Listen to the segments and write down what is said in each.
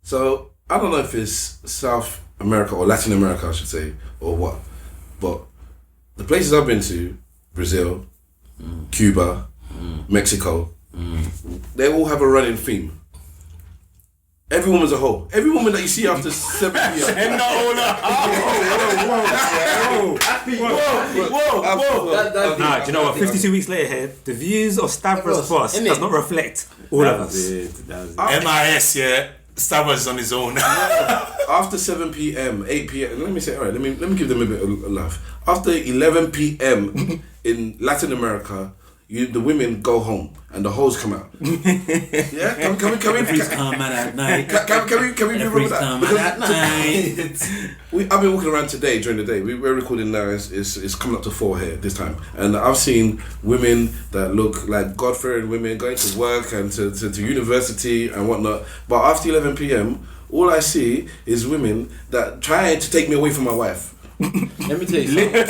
So I don't know if it's South America or Latin America, I should say, or what, but the places I've been to, Brazil, Cuba, Mexico, they all have a running theme. Every woman's a hoe. Every woman that you see after 7 p.m. Whoa. Nah, do you know what? 52 weeks later here, the views of Stavros Boss does not reflect all of us. M.I.S, yeah. Stavros is on his own. After 7 p.m, 8 p.m, let me say, alright, let me give them a bit of love. After 11 p.m. in Latin America, the women go home and the hoes come out. Yeah, can we? Every time at night. Can we remember that? I've been walking around today during the day. We're recording now. It's coming up to 4 here this time, and I've seen women that look like God-fearing women going to work and to university and whatnot. But after 11 p.m, all I see is women that try to take me away from my wife. Let me tell you something. That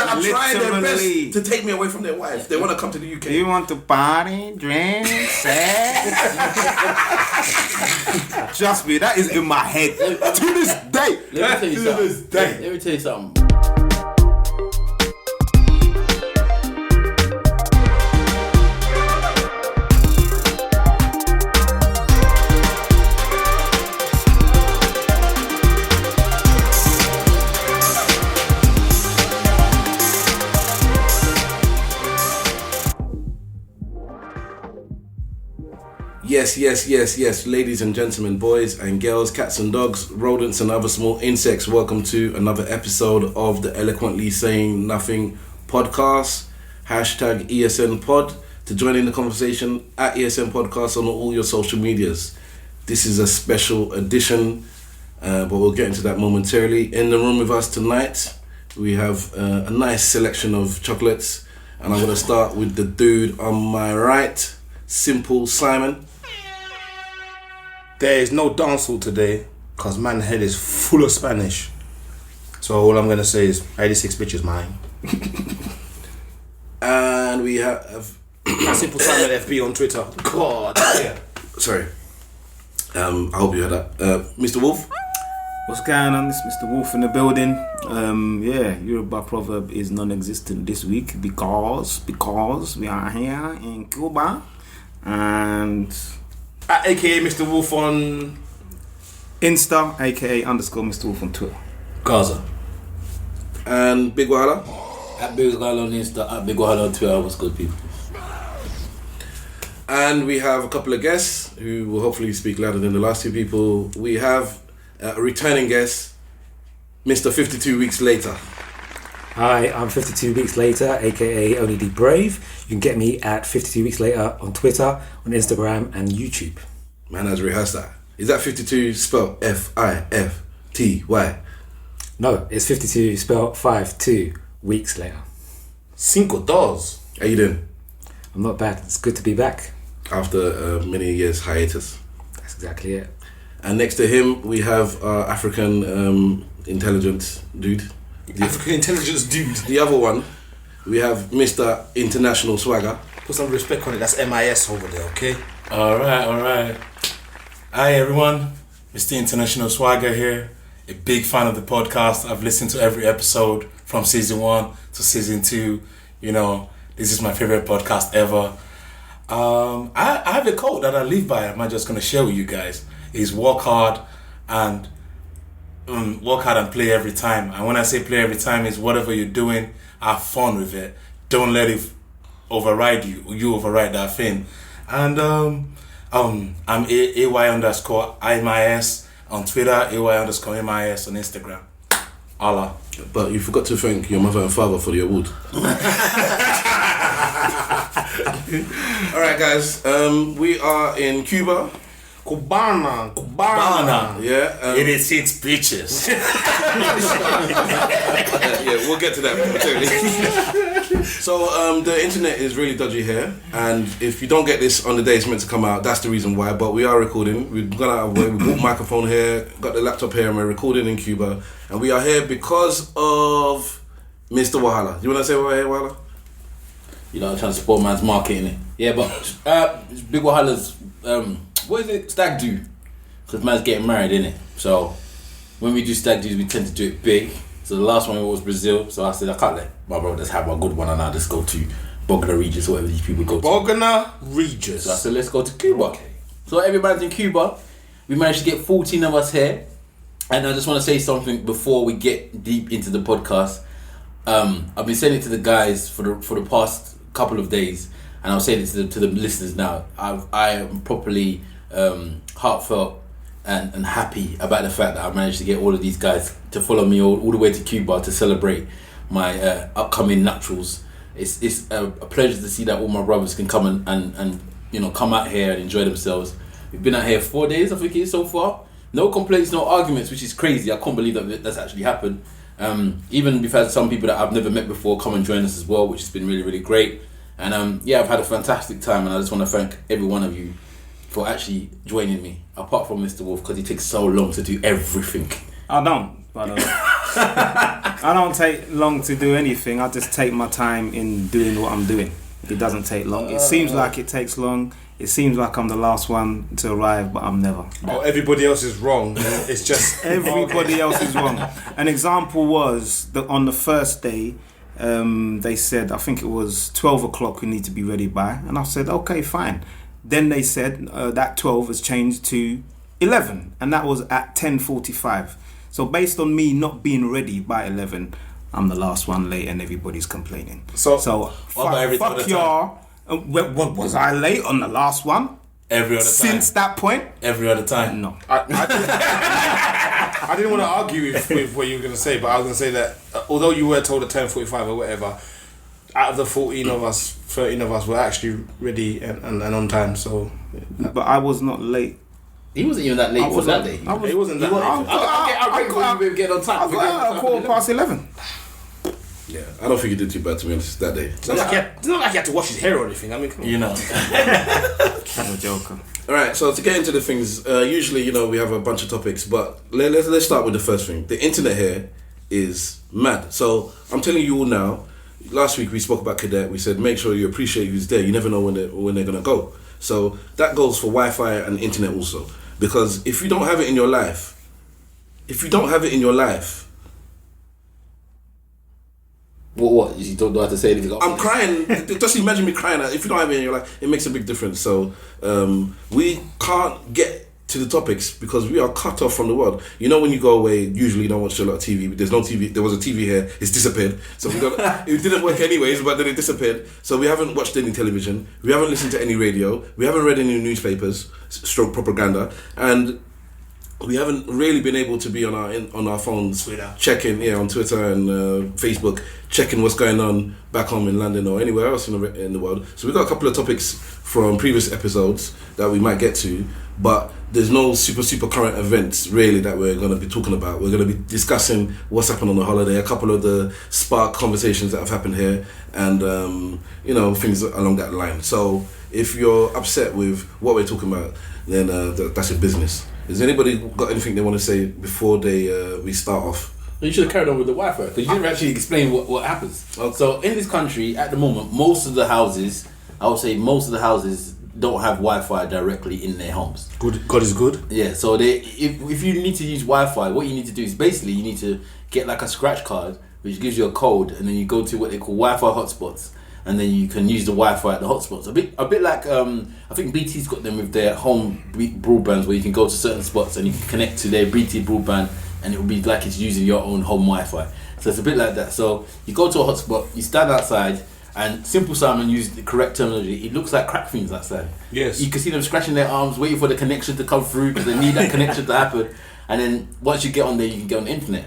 are trying their best to take me away from their wife. They want to come to the UK. You want to party, drink, sex? Trust me, that is in my head to this day. Let me tell you something. Yes, ladies and gentlemen, boys and girls, cats and dogs, rodents and other small insects, welcome to another episode of the Eloquently Saying Nothing podcast. Hashtag ESN pod to join in the conversation at ESN podcast on all your social medias. This is a special edition, but we'll get into that momentarily. In the room with us tonight, we have a nice selection of chocolates, and I'm going to start with the dude on my right, Simple Simon. There is no dancehall today because man's head is full of Spanish. So all I'm gonna say is 86 bitches mine. And we have Simple Simon FB on Twitter. God, yeah. Sorry. I hope you heard that. Mr. Wolf. What's going on? This is Mr. Wolf in the building. Yoruba proverb is non-existent this week because we are here in Cuba and At AKA Mr. Wolf on Insta, aka _Mr. Wolf on Twitter. Gaza. And Big Wahala. At Big Wahala on Insta, at Big Wahala on Twitter. What's good, people? And we have a couple of guests who will hopefully speak louder than the last two people. We have a returning guest, Mr. 52 Weeks Later. Hi, I'm 52 Weeks Later, aka Only the Brave. You can get me at 52 Weeks Later on Twitter, on Instagram, and YouTube. Man has rehearsed that. Is that 52 spelled F-I-F-T-Y? No, it's 52 spelled 52 weeks later. Cinco Dos. How you doing? I'm not bad. It's good to be back. After many years hiatus. That's exactly it. And next to him, we have our African intelligent dude. African intelligence dude. The other one, we have Mr. International Swagger. Put some respect on it. That's M.I.S over there, okay? Alright. Hi everyone, Mr. International Swagger here. A big fan of the podcast. I've listened to every episode from season 1 to season 2. You know, this is my favorite podcast ever. I have a quote that I live by. I'm just going to share with you guys. Is work hard and play every time. And when I say play every time, is whatever you're doing, have fun with it. Don't let it override you. You override that thing. And I'm AY_M.I.S on Twitter, AY_M.I.S on Instagram. Allah. But you forgot to thank your mother and father for the award. Alright guys, we are in Cuba. Cubana. Yeah. It is its bitches. Yeah, we'll get to that momentarily. So the internet is really dodgy here, and if you don't get this on the day it's meant to come out, that's the reason why. But we are recording. We've gone out of the way. We bought a microphone here, got the laptop here, and we're recording in Cuba. And we are here because of Mr. Wahala. Do you want to say why we're here, Wahala? You know, I'm trying to support man's marketing it. Yeah, but Big Wahala's what is it Stag do? Because man's getting married, innit? So when we do Stag do's, we tend to do it big. So the last one was Brazil. So I said I can't let my brothers have a good one, and I'll just go to Bognor Regis, whatever these people go to. Bognor Regis. So I said let's go to Cuba. Okay. So everybody's in Cuba. We managed to get 14 of us here. And I just want to say something before we get deep into the podcast. I've been saying it to the guys for the past couple of days, and I'll say it to the listeners now. I am properly heartfelt and happy about the fact that I managed to get all of these guys to follow me all the way to Cuba to celebrate my upcoming nuptials. It's a pleasure to see that all my brothers can come and come out here and enjoy themselves. We've been out here 4 days, I think it is so far. No complaints, no arguments, which is crazy. I can't believe that that's actually happened. Even we've had some people that I've never met before come and join us as well, which has been really, really great. And I've had a fantastic time, and I just want to thank every one of you for actually joining me. Apart from Mr. Wolf, because he takes so long to do everything. I don't, but I don't take long to do anything. I just take my time in doing what I'm doing. It doesn't take long. It seems like it takes long. It seems like I'm the last one to arrive, but I'm never. Oh, everybody else is wrong. It's just everybody else is wrong. An example was that on the first day, they said, I think it was 12 o'clock we need to be ready by. And I said, okay, fine. Then they said that 12 has changed to 11. And that was at 10:45. So based on me not being ready by 11, I'm the last one late and everybody's complaining. So fuck y'all. Was I late on the last one? Every other time. Since that point? Every other time. No. I didn't want to argue with what you were going to say, but I was going to say that although you were told at 10:45 or whatever, out of the 14 of us, 13 of us were actually ready and on time. So, but I was not late. He wasn't even that late for that day. He wasn't that late. I get on time. I got out at 11:15. Yeah, I don't think he did too bad, to be honest, that day. It's not like he had to wash his hair or anything. I mean, come on. You know. I'm a joker. Alright, so to get into the things, usually, we have a bunch of topics, but let's start with the first thing. The internet here is mad. So I'm telling you all now, last week we spoke about Cadet, we said make sure you appreciate who's there. You never know when they're going to go. So that goes for Wi-Fi and internet also. Because if you don't have it in your life, What? You don't know how to say anything? I'm crying. Just imagine me crying. If you don't have it in your life, it makes a big difference. So we can't get to the topics because we are cut off from the world. When you go away, usually you don't watch a lot of TV. There's no TV. There was a TV here. It's disappeared. So it didn't work anyways, but then it disappeared. So we haven't watched any television. We haven't listened to any radio. We haven't read any newspapers, stroke propaganda. And we haven't really been able to be on our phones, checking on Twitter and Facebook, checking what's going on back home in London or anywhere else in the world. So we've got a couple of topics from previous episodes that we might get to, but there's no super current events really that we're going to be talking about. We're going to be discussing what's happened on the holiday, a couple of the spark conversations that have happened here, and things along that line. So if you're upset with what we're talking about, then that's your business. Has anybody got anything they want to say before we start off? You should have carried on with the Wi-Fi because you didn't actually explain what happens. Okay. So in this country at the moment, most of the houses don't have Wi-Fi directly in their homes. Good. God is good. Yeah. So if you need to use Wi-Fi, what you need to do is basically you need to get like a scratch card which gives you a code, and then you go to what they call Wi-Fi hotspots, and then you can use the Wi-Fi at the hotspots. A bit like I think BT's got them with their home broadbands where you can go to certain spots and you can connect to their BT broadband, and it will be like it's using your own home Wi-Fi. So it's a bit like that. So you go to a hotspot, you stand outside, and Simple Simon used the correct terminology. It looks like crack fiends outside. Yes. You can see them scratching their arms, waiting for the connection to come through because they need that connection to happen. And then once you get on there, you can get on the internet.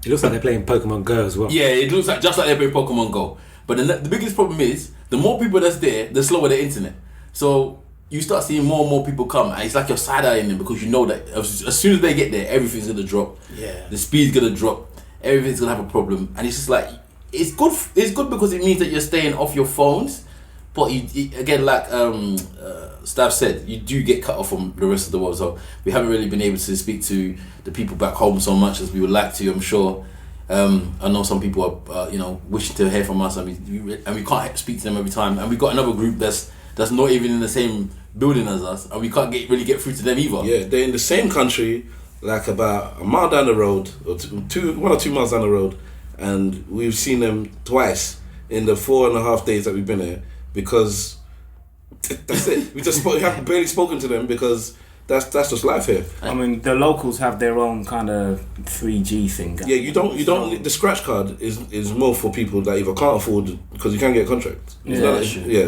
It looks like they're playing Pokemon Go as well. Yeah, it looks like just like they're playing Pokemon Go. But the biggest problem is, the more people that's there, the slower the internet. So you start seeing more and more people come, and it's like you're side-eyeing them because you know that as soon as they get there, everything's going to drop. Yeah. The speed's going to drop. Everything's going to have a problem. And it's just like, it's good because it means that you're staying off your phones. But again, like Stav said, you do get cut off from the rest of the world. So we haven't really been able to speak to the people back home so much as we would like to, I'm sure. I know some people are, wishing to hear from us, and we can't speak to them every time. And we've got another group that's that's not even in the same building as us, and we can't really get through to them either. Yeah, they're in the same country, like about a mile down the road, or 1 or 2 miles down the road, and we've seen them twice in the 4.5 days that we've been here, because that's it. We have barely spoken to them because that's just life here. I mean, the locals have their own kind of 3G thing. Yeah, you don't. The scratch card is more for people that either can't afford, because you can't get a contract.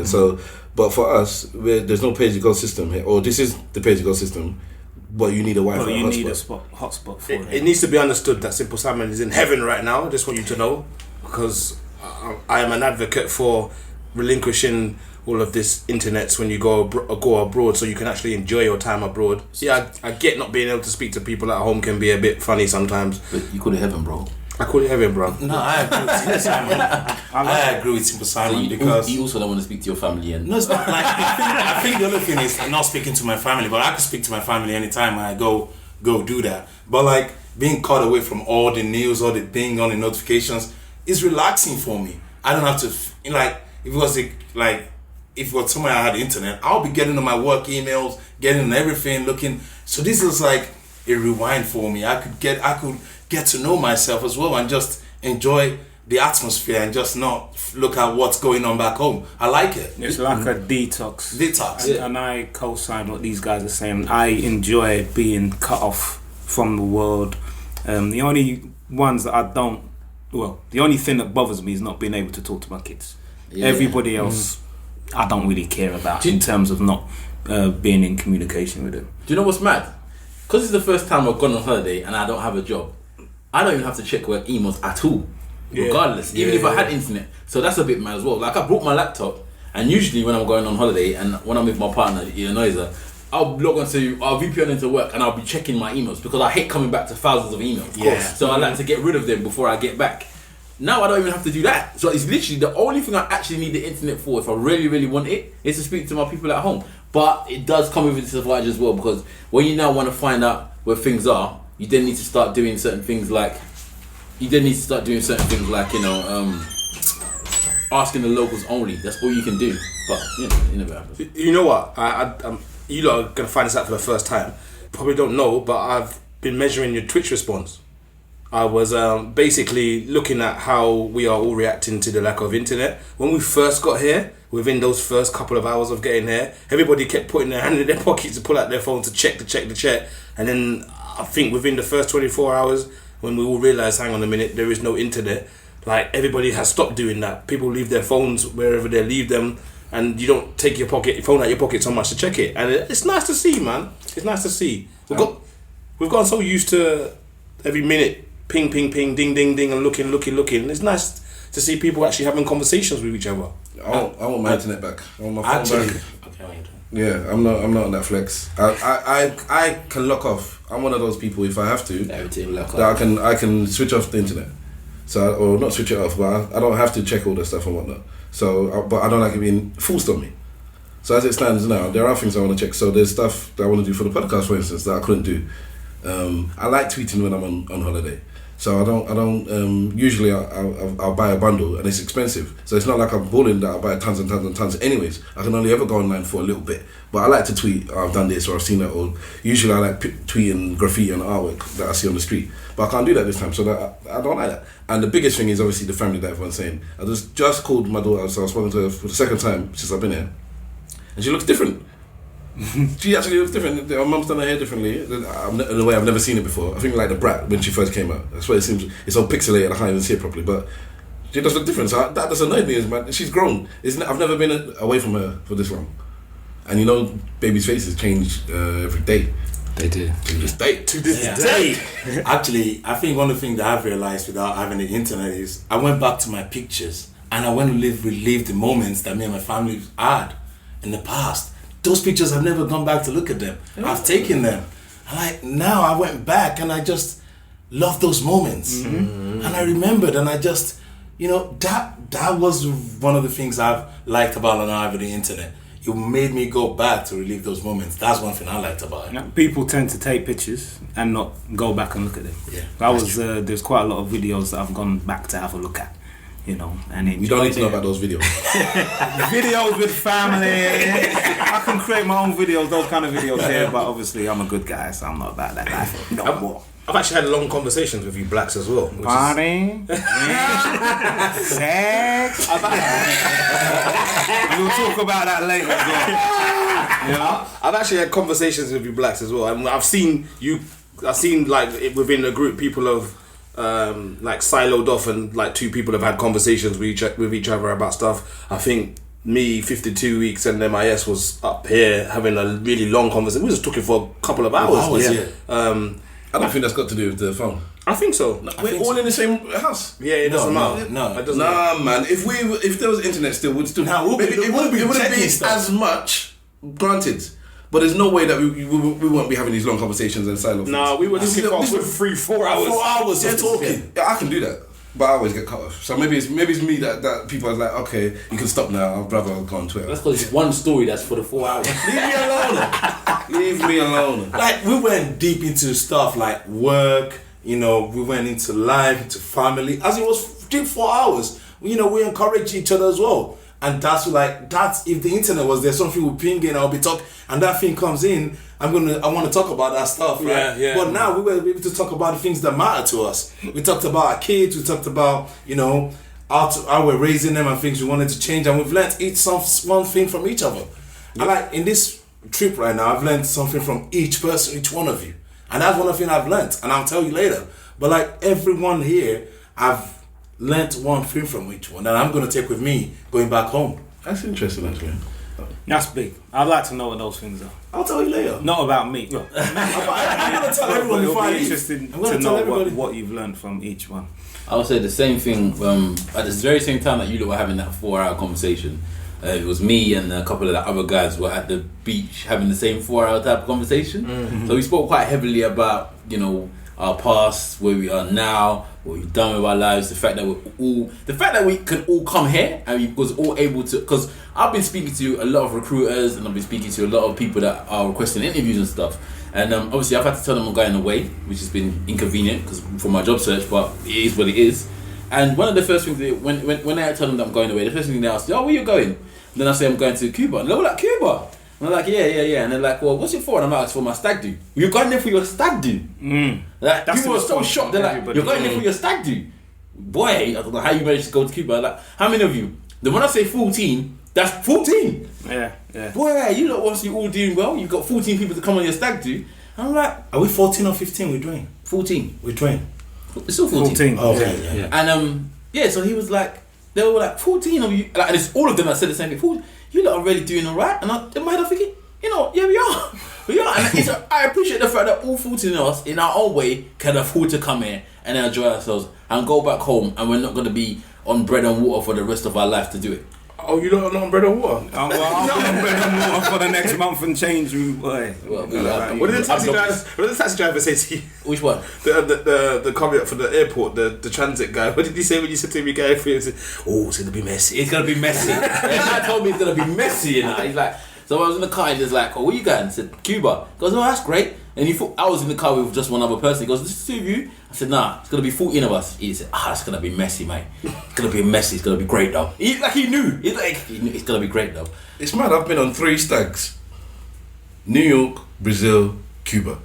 So, but for us, there's no pay-as-you-go system here, or this is the pay-as-you-go system, but you need a Wi-Fi you hotspot. need a hotspot for it. It needs to be understood that Simple Simon is in heaven right now. I just want you to know, because I am an advocate for relinquishing all of this internets when you go abroad, so you can actually enjoy your time abroad. Yeah, I get not being able to speak to people at home can be a bit funny sometimes. But you call it heaven, bro. I call it heaven, bro. No, I agree with Simple Simon. I agree with Simple Simon because you also don't want to speak to your family. And no, it's not like I think the other thing is I'm not speaking to my family, but I can speak to my family anytime I go do that. But like being cut away from all the news, all the thing, all the notifications is relaxing for me. I don't have to like if it was somewhere I had internet, I'll be getting on my work emails, getting on everything, looking. So this is like a rewind for me. I could get to know myself as well and just enjoy the atmosphere and just not look at what's going on back home. I like it. It's like a detox. Yeah. And I co-sign what these guys are saying. I enjoy being cut off from the world. The only ones that the only thing that bothers me is not being able to talk to my kids. Yeah. Everybody else, I don't really care about in terms of not being in communication with them. Do you know what's mad? Because it's the first time I've gone on holiday and I don't have a job, I don't even have to check work emails at all, regardless, even if I had internet. So that's a bit mad as well. Like I brought my laptop, and usually when I'm going on holiday and when I'm with my partner, Noisa, I'll log onto, I'll VPN into work and I'll be checking my emails because I hate coming back to thousands of emails. Yeah. So I like to get rid of them before I get back. Now I don't even have to do that. So it's literally the only thing I actually need the internet for, if I really, really want it, is to speak to my people at home. But it does come with a disadvantage as well, because when you now want to find out where things are, you then need to start doing certain things like, asking the locals only. That's all you can do. But it never happens. You know what? You lot are gonna find this out for the first time. Probably don't know, but I've been measuring your Twitch response. I was basically looking at how we are all reacting to the lack of internet. When we first got here, within those first couple of hours of getting here, everybody kept putting their hand in their pockets to pull out their phone to check. And then I think within the first 24 hours, when we all realised, hang on a minute, there is no internet, like everybody has stopped doing that. People leave their phones wherever they leave them, and you don't take your phone out of your pocket so much to check it. And it's nice to see, man. It's nice to see. We've gotten so used to every minute, ping, ping, ping, ding, ding, ding, and looking. It's nice to see people actually having conversations with each other. I want my internet back. I want my phone back. Okay, Yeah, I'm not on that flex. I can lock off. I'm one of those people, if I have to, that I can switch off the internet. So, or not switch it off, but I don't have to check all the stuff and whatnot. So, but I don't like it being forced on me. So as it stands now, there are things I want to check. So there's stuff that I want to do for the podcast, for instance, that I couldn't do. I like tweeting when I'm on holiday. So I don't. Usually I'll buy a bundle and it's expensive. So it's not like I'm balling that I buy tons and tons and tons. Anyways, I can only ever go online for a little bit. But I like to tweet. I've done this or I've seen that. Or usually I like tweeting graffiti and artwork that I see on the street. But I can't do that this time. So that I don't like that. And the biggest thing is obviously the family that everyone's saying. I just called my daughter. So I was spoken to her for the second time since I've been here, and she looks different. She actually looks different. Her mum's done her hair differently in a way I've never seen it before. I think like the Brat when she first came out. That's why it seems it's all pixelated. I can't even see it properly, but she does look different. So that does annoy me. Man, she's grown. I've never been away from her for this long, and babies' faces change every day. They do. To this day. Actually, I think one of the things that I've realised without having the internet is I went back to my pictures and I went to relive the moments that me and my family had in the past. Those pictures, I've never gone back to look at them. I've taken them. And now I went back and I just love those moments. Mm-hmm. And I remembered and I just, that was one of the things I've liked about not having the internet. It made me go back to relive those moments. That's one thing I liked about it. People tend to take pictures and not go back and look at them. Yeah, there's quite a lot of videos that I've gone back to have a look at. you know, and We don't need to know about those videos. videos with family. I can create my own videos, those kind of videos here, but obviously I'm a good guy, so I'm not about that life no more. I've actually had long conversations with you blacks as well. Party, sex. We'll talk about that later as well. You know? I've actually had conversations with you blacks as well. And I've seen like within the group people have like siloed off, and like two people have had conversations with each other about stuff. I think me, 52 Weeks, and M.I.S. was up here having a really long conversation. We was talking for a couple of hours. I don't think that's got to do with the phone. I think so. We're all in the same house. Yeah, it doesn't matter. No, it doesn't Nah, man. If there was internet still, we'd still. Nah, Maybe it wouldn't be as much. Granted, but there's no way that we won't be having these long conversations and silent. Nah, we were looking for 3-4 hours. 4 hours of talking. Yeah, I can do that, but I always get cut off. So maybe it's me that people are like, okay, you can stop now. I'd rather go on Twitter. That's because it's one story that's for the 4 hours. Leave me alone. Leave me alone. Like, we went deep into stuff like work, you know, we went into life, into family. As it was 3-4 hours, you know, we encourage each other as well. And that's if the internet was there, something would ping in, I'll be talking, and that thing comes in, I want to talk about that stuff, right? Yeah. But now we were able to talk about the things that matter to us. We talked about our kids, we talked about, you know, how we're raising them and things we wanted to change, and we've learned one thing from each other. And like in this trip right now, I've learned something from each person, each one of you. And that's one of the things I've learned, and I'll tell you later. But like everyone here, I've learnt one thing from each one that I'm going to take with me going back home. That's interesting, actually. That's big. I'd like to know what those things are. I'll tell you later. Not about me. I'm going to tell everyone It'll before I be leave. interesting I'm going to to tell know everybody. what you've learned from each one. I would say the same thing at the very same time that you lot were having that 4-hour conversation. It was me and a couple of the other guys were at the beach having the same 4-hour type of conversation. Mm-hmm. So we spoke quite heavily about, you know, our past, where we are now, what we've done with our lives, the fact that we can all come here and we was all able to, because I've been speaking to a lot of recruiters and I've been speaking to a lot of people that are requesting interviews and stuff, and obviously I've had to tell them I'm going away, which has been inconvenient because for my job search, but it is what it is. And one of the first things when I tell them that I'm going away, the first thing they ask, where you going? And then I say I'm going to Cuba, and they're like, Cuba? And I'm like, yeah. And they're like, well, what's it for? And I'm like, it's for my stag do. You're going there for your stag do? Like, That's people were so response shocked. from They're like, everybody. you're going there for your stag do? Boy, I don't know how you managed to go to Cuba. Like, how many of you? Then when I say 14, that's 14. Yeah. Boy, you lot obviously all doing well. You've got 14 people to come on your stag do. And I'm like, Are we 14 or 15 we're doing? 14. We're doing. It's still 14. Oh, okay, yeah. And so he was like, they were like 14 of you, like, and it's all of them that said the same thing. 14, you lot are really doing alright. And in my head I'm thinking, you know, yeah, we are. And I appreciate the fact that all 14 of us, in our own way, can afford to come here and enjoy ourselves and go back home, and we're not going to be on bread and water for the rest of our life to do it. Oh, you don't know bread and water? Well, I'll be on bread and water for the next month and change, boy. What did the taxi driver say to you? Which one? The caveat for the airport, the transit guy. What did he say when you said to him, "Guy, it's going to be messy"? It's going to be messy. The guy told me it's going to be messy, you know. He's like, so I was in the car, and he's like, where you going? I said, Cuba. He goes, oh, that's great. And he thought I was in the car with just one other person. He goes, this is 2 of you? I said, nah, it's going to be 14 of us. He said, it's going to be messy, mate. It's going to be messy. It's going to be great, though. He knew. He knew it's going to be great, though. It's mad. I've been on 3 stags: New York, Brazil, Cuba.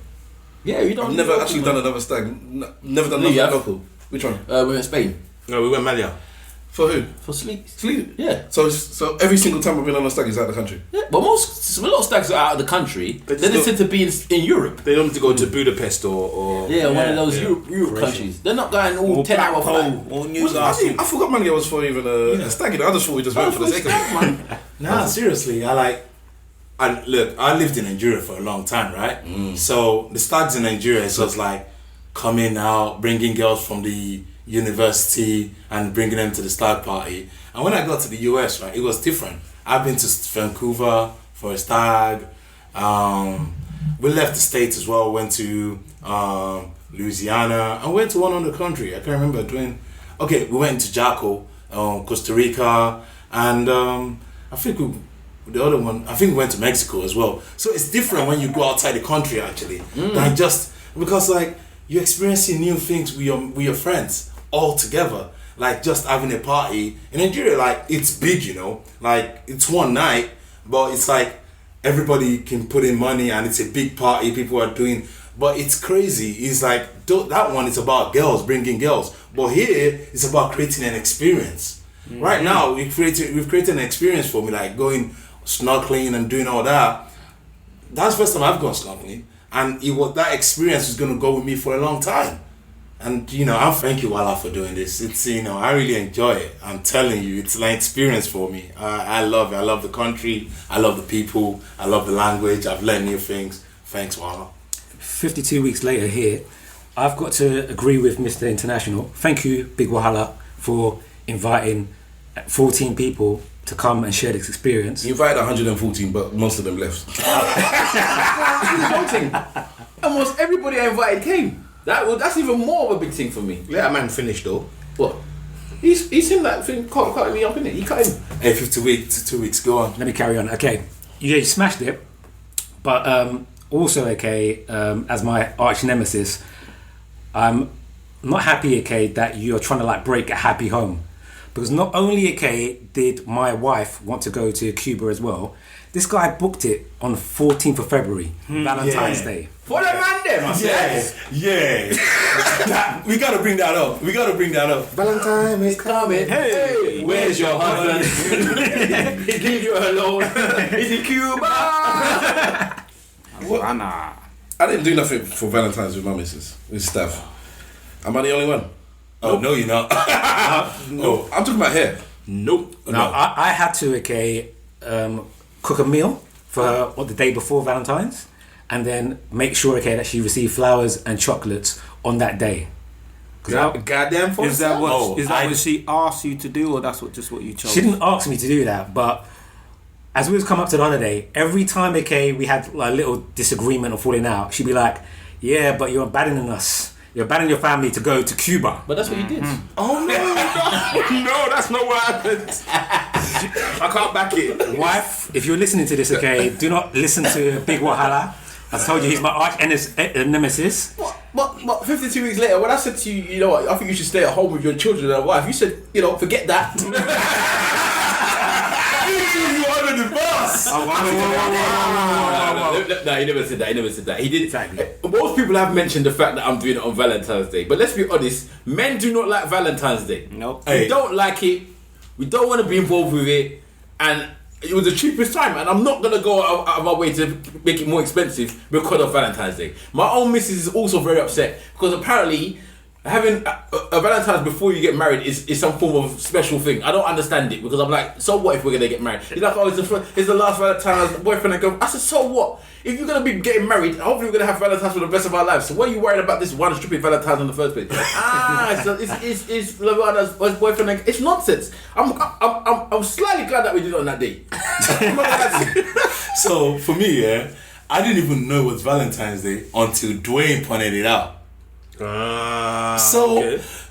Yeah, you don't. I've never actually done another stag. Never done nothing local. Which one? We went to Spain. No, we went Malia. For who? For sleep. Sleep. Yeah. So every single time I've been on a stag is out of the country. Yeah, but a lot of stags are out of the country. They tend to be in Europe. They don't need to go to Budapest or one of those Europe countries. They're not going all 10-hour flight. Or I Newcastle. forgot Mania was for even a stag. I just thought we just went for the sake of it. Nah, seriously, I lived in Nigeria for a long time, right? So the stags in Nigeria is just like coming out, bringing girls from the university and bringing them to the stag party. And when I got to the US, right, it was different. I've been to Vancouver for a stag. We left the States as well, went to Louisiana. I went to one other country. I can't remember we went to Jaco, Costa Rica, and I think we went to Mexico as well. So it's different when you go outside the country, actually. Because like you're experiencing new things with your friends all together. like just having a party in Nigeria. Like it's big, you know, like it's one night, but it's like everybody can put in money and it's a big party. People are doing, but it's crazy. It's like that one is about girls, bringing girls, but here it's about creating an experience. Right now we've created an experience for me, like going snorkeling and doing all that. That's the first time I've gone snorkeling, and that experience is going to go with me for a long time. And you know, I thank you, Wahala, for doing this. It's, you know, I really enjoy it. I'm telling you, it's an experience for me. I love it. I love the country. I love the people. I love the language. I've learned new things. Thanks, Wahala. 52 weeks later here, I've got to agree with Mr. International. Thank you, Big Wahala, for inviting 14 people to come and share this experience. You invited 114, but most of them left. Almost everybody I invited came. That's even more of a big thing for me. Let a man finish though. What? He seemed like cutting me up, innit? He cut him. Hey, 2 weeks, go on. Let me carry on. Okay, you smashed it, but also, okay, as my arch nemesis, I'm not happy, okay, that you're trying to like break a happy home. Because not only, okay, did my wife want to go to Cuba as well, this guy booked it on 14th of February, Valentine's Day. For the man there, I said. Yeah. We gotta bring that up. Valentine is Coming. Hey, where's your husband? He leave you alone. Is it Cuba? Havana. I didn't do nothing for Valentine's with my missus, with Stav. Am I the only one? Oh, no, you're not. No, I'm talking about hair. Nope. Now, I had to, okay, cook a meal for her the day before Valentine's, and then make sure, okay, that she received flowers and chocolates on that day. Goddamn Is that what? Oh, Is that what she asked you to do, or that's just what you chose? She didn't ask me to do that, but as we was come up to the holiday, every time, okay, we had like a little disagreement or falling out, she'd be like, "Yeah, but you're abandoning us. You're abandoning your family to go to Cuba." But that's what you did. Oh no, that's not what happened. I can't back it. Wife, if you're listening to this, okay, do not listen to Big Wahala. I told you he's my arch nemesis. What? 52 weeks later, when I said to you, you know what, I think you should stay at home with your children and wife, you said, you know, forget that. You under the bus. No, he never said that. He did. Exactly. Most people have mentioned the fact that I'm doing it on Valentine's Day, but let's be honest, men do not like Valentine's Day. Nope. We don't like it. We don't want to be involved with it, and it was the cheapest time, and I'm not gonna go out of my way to make it more expensive because of Valentine's Day. My own missus is also very upset because apparently having a Valentine's before you get married is some form of special thing. I don't understand it because I'm like, so what if we're gonna get married? He's like, oh, it's the last Valentine's, boyfriend and girl. I said, so what? If you're gonna be getting married, hopefully we're gonna have Valentine's for the rest of our lives. So what are you worried about this one stupid Valentine's in the first place? It's Lavana's boyfriend and it's nonsense. I'm slightly glad that we did it on that day. So for me, I didn't even know it was Valentine's Day until Dwayne pointed it out.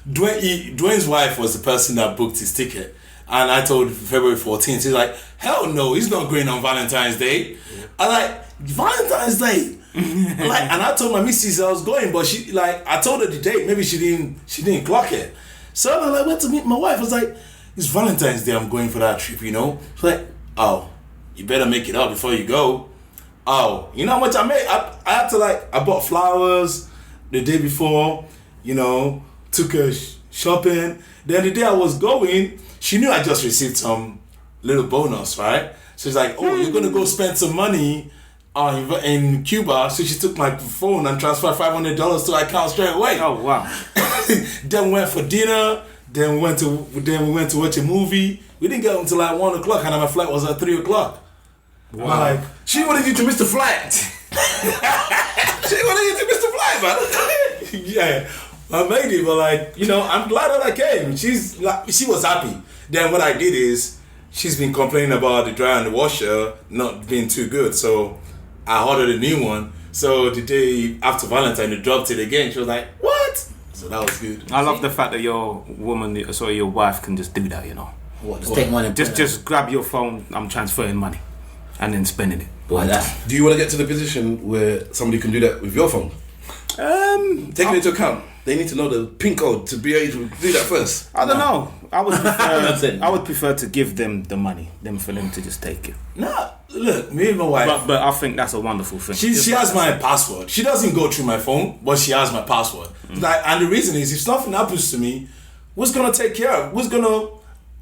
Dwayne's wife was the person that booked his ticket, and I told February 14th. She's like, hell no, he's not going on Valentine's Day. I like Valentine's Day. And I told my missus I was going, but she I told her the date. Maybe she didn't clock it. So I went to meet my wife. I was like, it's Valentine's Day. I'm going for that trip, you know. She's like, oh, you better make it up before you go. Oh, you know how much I made? I had to I bought flowers the day before, you know, took her shopping. Then the day I was going, she knew I just received some little bonus, right? So she's like, oh, you're going to go spend some money in Cuba. So she took my phone and transferred $500 to her account straight away. Oh, wow. Then we went for dinner. Then we went to watch a movie. We didn't get home until 1 o'clock, and my flight was at 3 o'clock. Wow. She wanted you to miss the flight. She wanted you to miss the flight, man. Yeah, I made it, but you know, I'm glad that I came. She was happy. Then what I did is, she's been complaining about the dryer and the washer not being too good, so I ordered a new one. So the day after Valentine, they dropped it again. She was like, "What?" So that was good. I love the fact that your wife can just do that. You know, What? Just take money. just grab your phone. I'm transferring money, and then spending it. Boy, Do you want to get to the position where somebody can do that with your phone? Taking it into account. they need to know the pin code to be able to do that first. I don't know. I would prefer to give them the money than for them to just take it. Nah, look, me and my wife. But I think that's a wonderful thing. She has my password. She doesn't go through my phone, but she has my password. Like, and the reason is, if something happens to me, who's gonna take care of? Who's gonna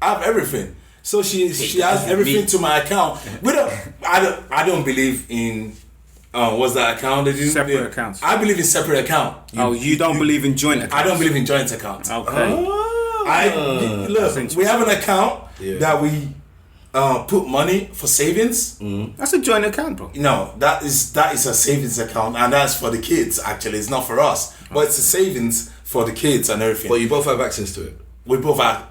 have everything? So she has everything to my account. I don't believe in what's that account? Separate accounts. I believe in separate account. You don't believe in joint accounts? I don't believe in joint accounts. Okay. Look, we have an account that we put money for savings. That's a joint account, bro. No, that is a savings account, and that's for the kids. Actually, it's not for us, but it's a savings for the kids and everything. But you both have access to it. We both have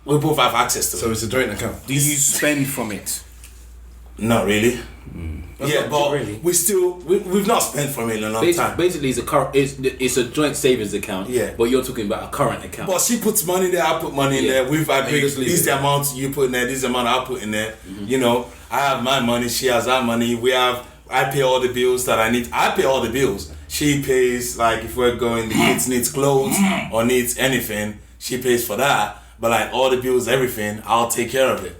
access to it. So it's a joint account. Do you spend from it? Not really. Yeah, but really. we've not spent from it in a long time. Basically, it's a joint savings account. Yeah. But you're talking about a current account. But she puts money there, I put money in there. We've agreed, just leave this is it. the amount you put in there, this is the amount I put in there. You know, I have my money, she has her money. I pay all the bills that I need. I pay all the bills. She pays, like, if we're going, the kids needs clothes or needs anything, she pays for that. But like all the bills, everything, I'll take care of it.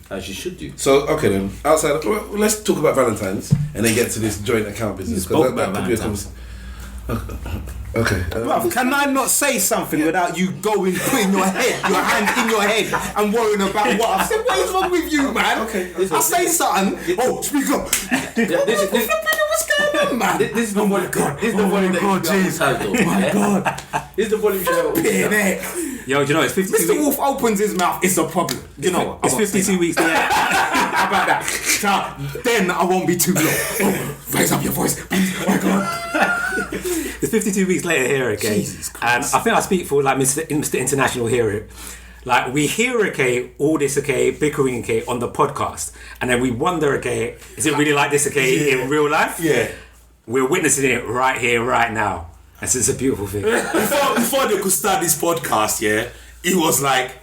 As you should do. So, okay then, outside, well, let's talk about Valentines and then get to this joint account business. spoke Because about could be a Valentine's. Okay. Bruv, can I not say something without you going, putting your hand in your head and worrying about what I've said? What is wrong with you, man? Okay. I say something. Oh, speak up. What's going on, man? This is the volume. This is the volume. Oh my god. This is the volume. Yo, do you know it's 52 Mr. weeks. Wolf opens his mouth, it's a problem. You know, It's 52 weeks later. How about that? So, then I won't be too low. Oh, raise up your voice. Oh my god. It's 52 weeks later here, okay? Jesus And I think I speak for like Mr. International here. Like we hear, okay, all this, okay, bickering, okay, on the podcast, and then we wonder, okay, is it really like this, okay, in real life? Yeah. We're witnessing it right here, right now. And it's a beautiful thing. Before they could start this podcast, yeah, it was like,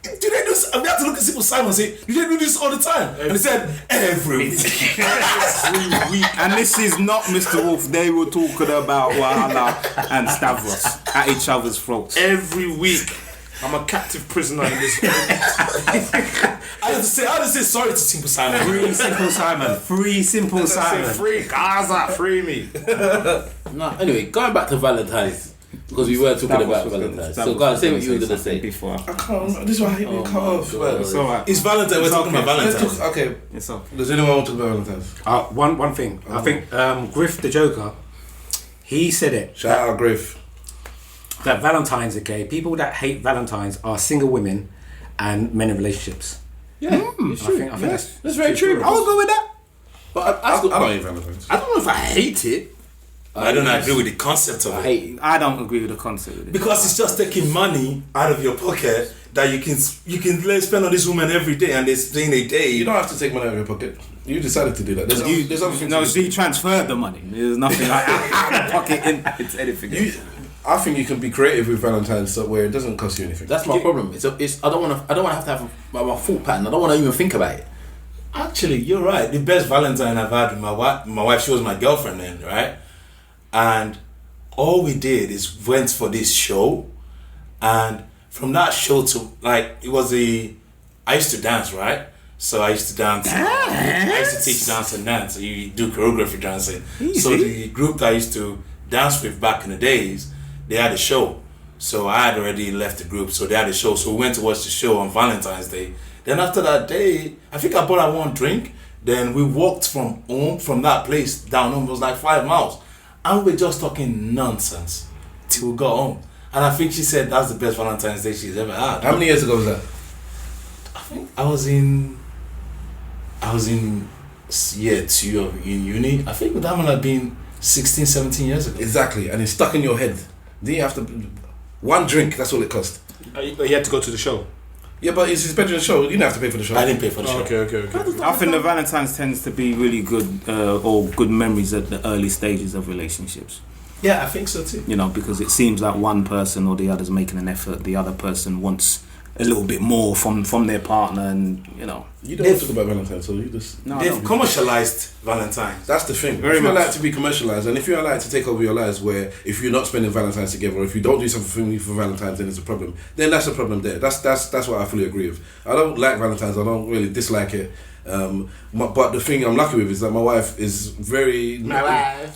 do they do this? We have to look at Simple Simon and say, do they do this all the time? And he said, every week. Every week. And this is not Mr. Wolf. They were talking about Wahala and Stavros at each other's throats. Every week. I'm a captive prisoner in this. I had to say sorry to Simple Simon. Free Simple Simon. Free Simple Simon. Free Gaza, free me. No, anyway, going back to Valentine's, because we were talking about Valentine's. So, guys, say what you were going to say. Before. I can't remember. This is why I hate being cut off. It's alright. It's Valentine. We're talking about Let's Valentine's. talk, okay. It's okay. Does anyone want to talk about Valentine's? One thing. I think Griff the Joker, he said it. Shout out Griff. That Valentine's, okay, people that hate Valentine's are single women and men in relationships. Yeah, it's true. I think That's very true. I will go with that. But I don't hate Valentine's. I don't know if I hate it. I don't agree with the concept of I it. hate it. I don't agree with the concept of it. Because it's just taking money out of your pocket that you can spend on this woman every day, and they're staying a day. You don't have to take money out of your pocket. You decided to do that. There's other things. No, to do. he transferred the money. There's nothing like out of pocket into anything. I think you can be creative with Valentine's where it doesn't cost you anything. That's my problem. It's I don't want to have to have my thought pattern. I don't want to even think about it. Actually, you're right. The best Valentine I've had with my wife, she was my girlfriend then, right? And all we did is went for this show, and from that show to like I used to dance, right? So I used to dance. I used to teach dance and dance. So you do choreography dancing. So the group that I used to dance with back in the days, they had a show. So I had already left the group, so they had a show. So we went to watch the show on Valentine's Day. Then after that day, I think I bought her one drink. Then we walked from home, from that place down home. It was like 5 miles. And we were just talking nonsense till we got home. And I think she said that's the best Valentine's Day she's ever had. How many years ago was that? I think I was in year 2 of in uni. I think that would have been 16, 17 years ago. Exactly, and it's stuck in your head. Then you have to one drink. That's all it cost. But you had to go to the show. Yeah, but it's better than the show. You didn't have to pay for the show. I didn't pay for the show. Okay. I think the Valentine's tends to be really good or good memories at the early stages of relationships. Yeah, I think so too. You know, because it seems like one person or the other's making an effort, the other person wants a little bit more from their partner, and you know. You don't talk about Valentine's, so you just... No, They've commercialized Valentine's. That's the thing. Very if you much. like to be commercialized, and if you like to take over your lives, where if you're not spending Valentine's together, or if you don't do something for me for Valentine's, then it's a problem. Then that's a problem there. That's what I fully agree with. I don't like Valentine's. I don't really dislike it. But the thing I'm lucky with is that my wife is very...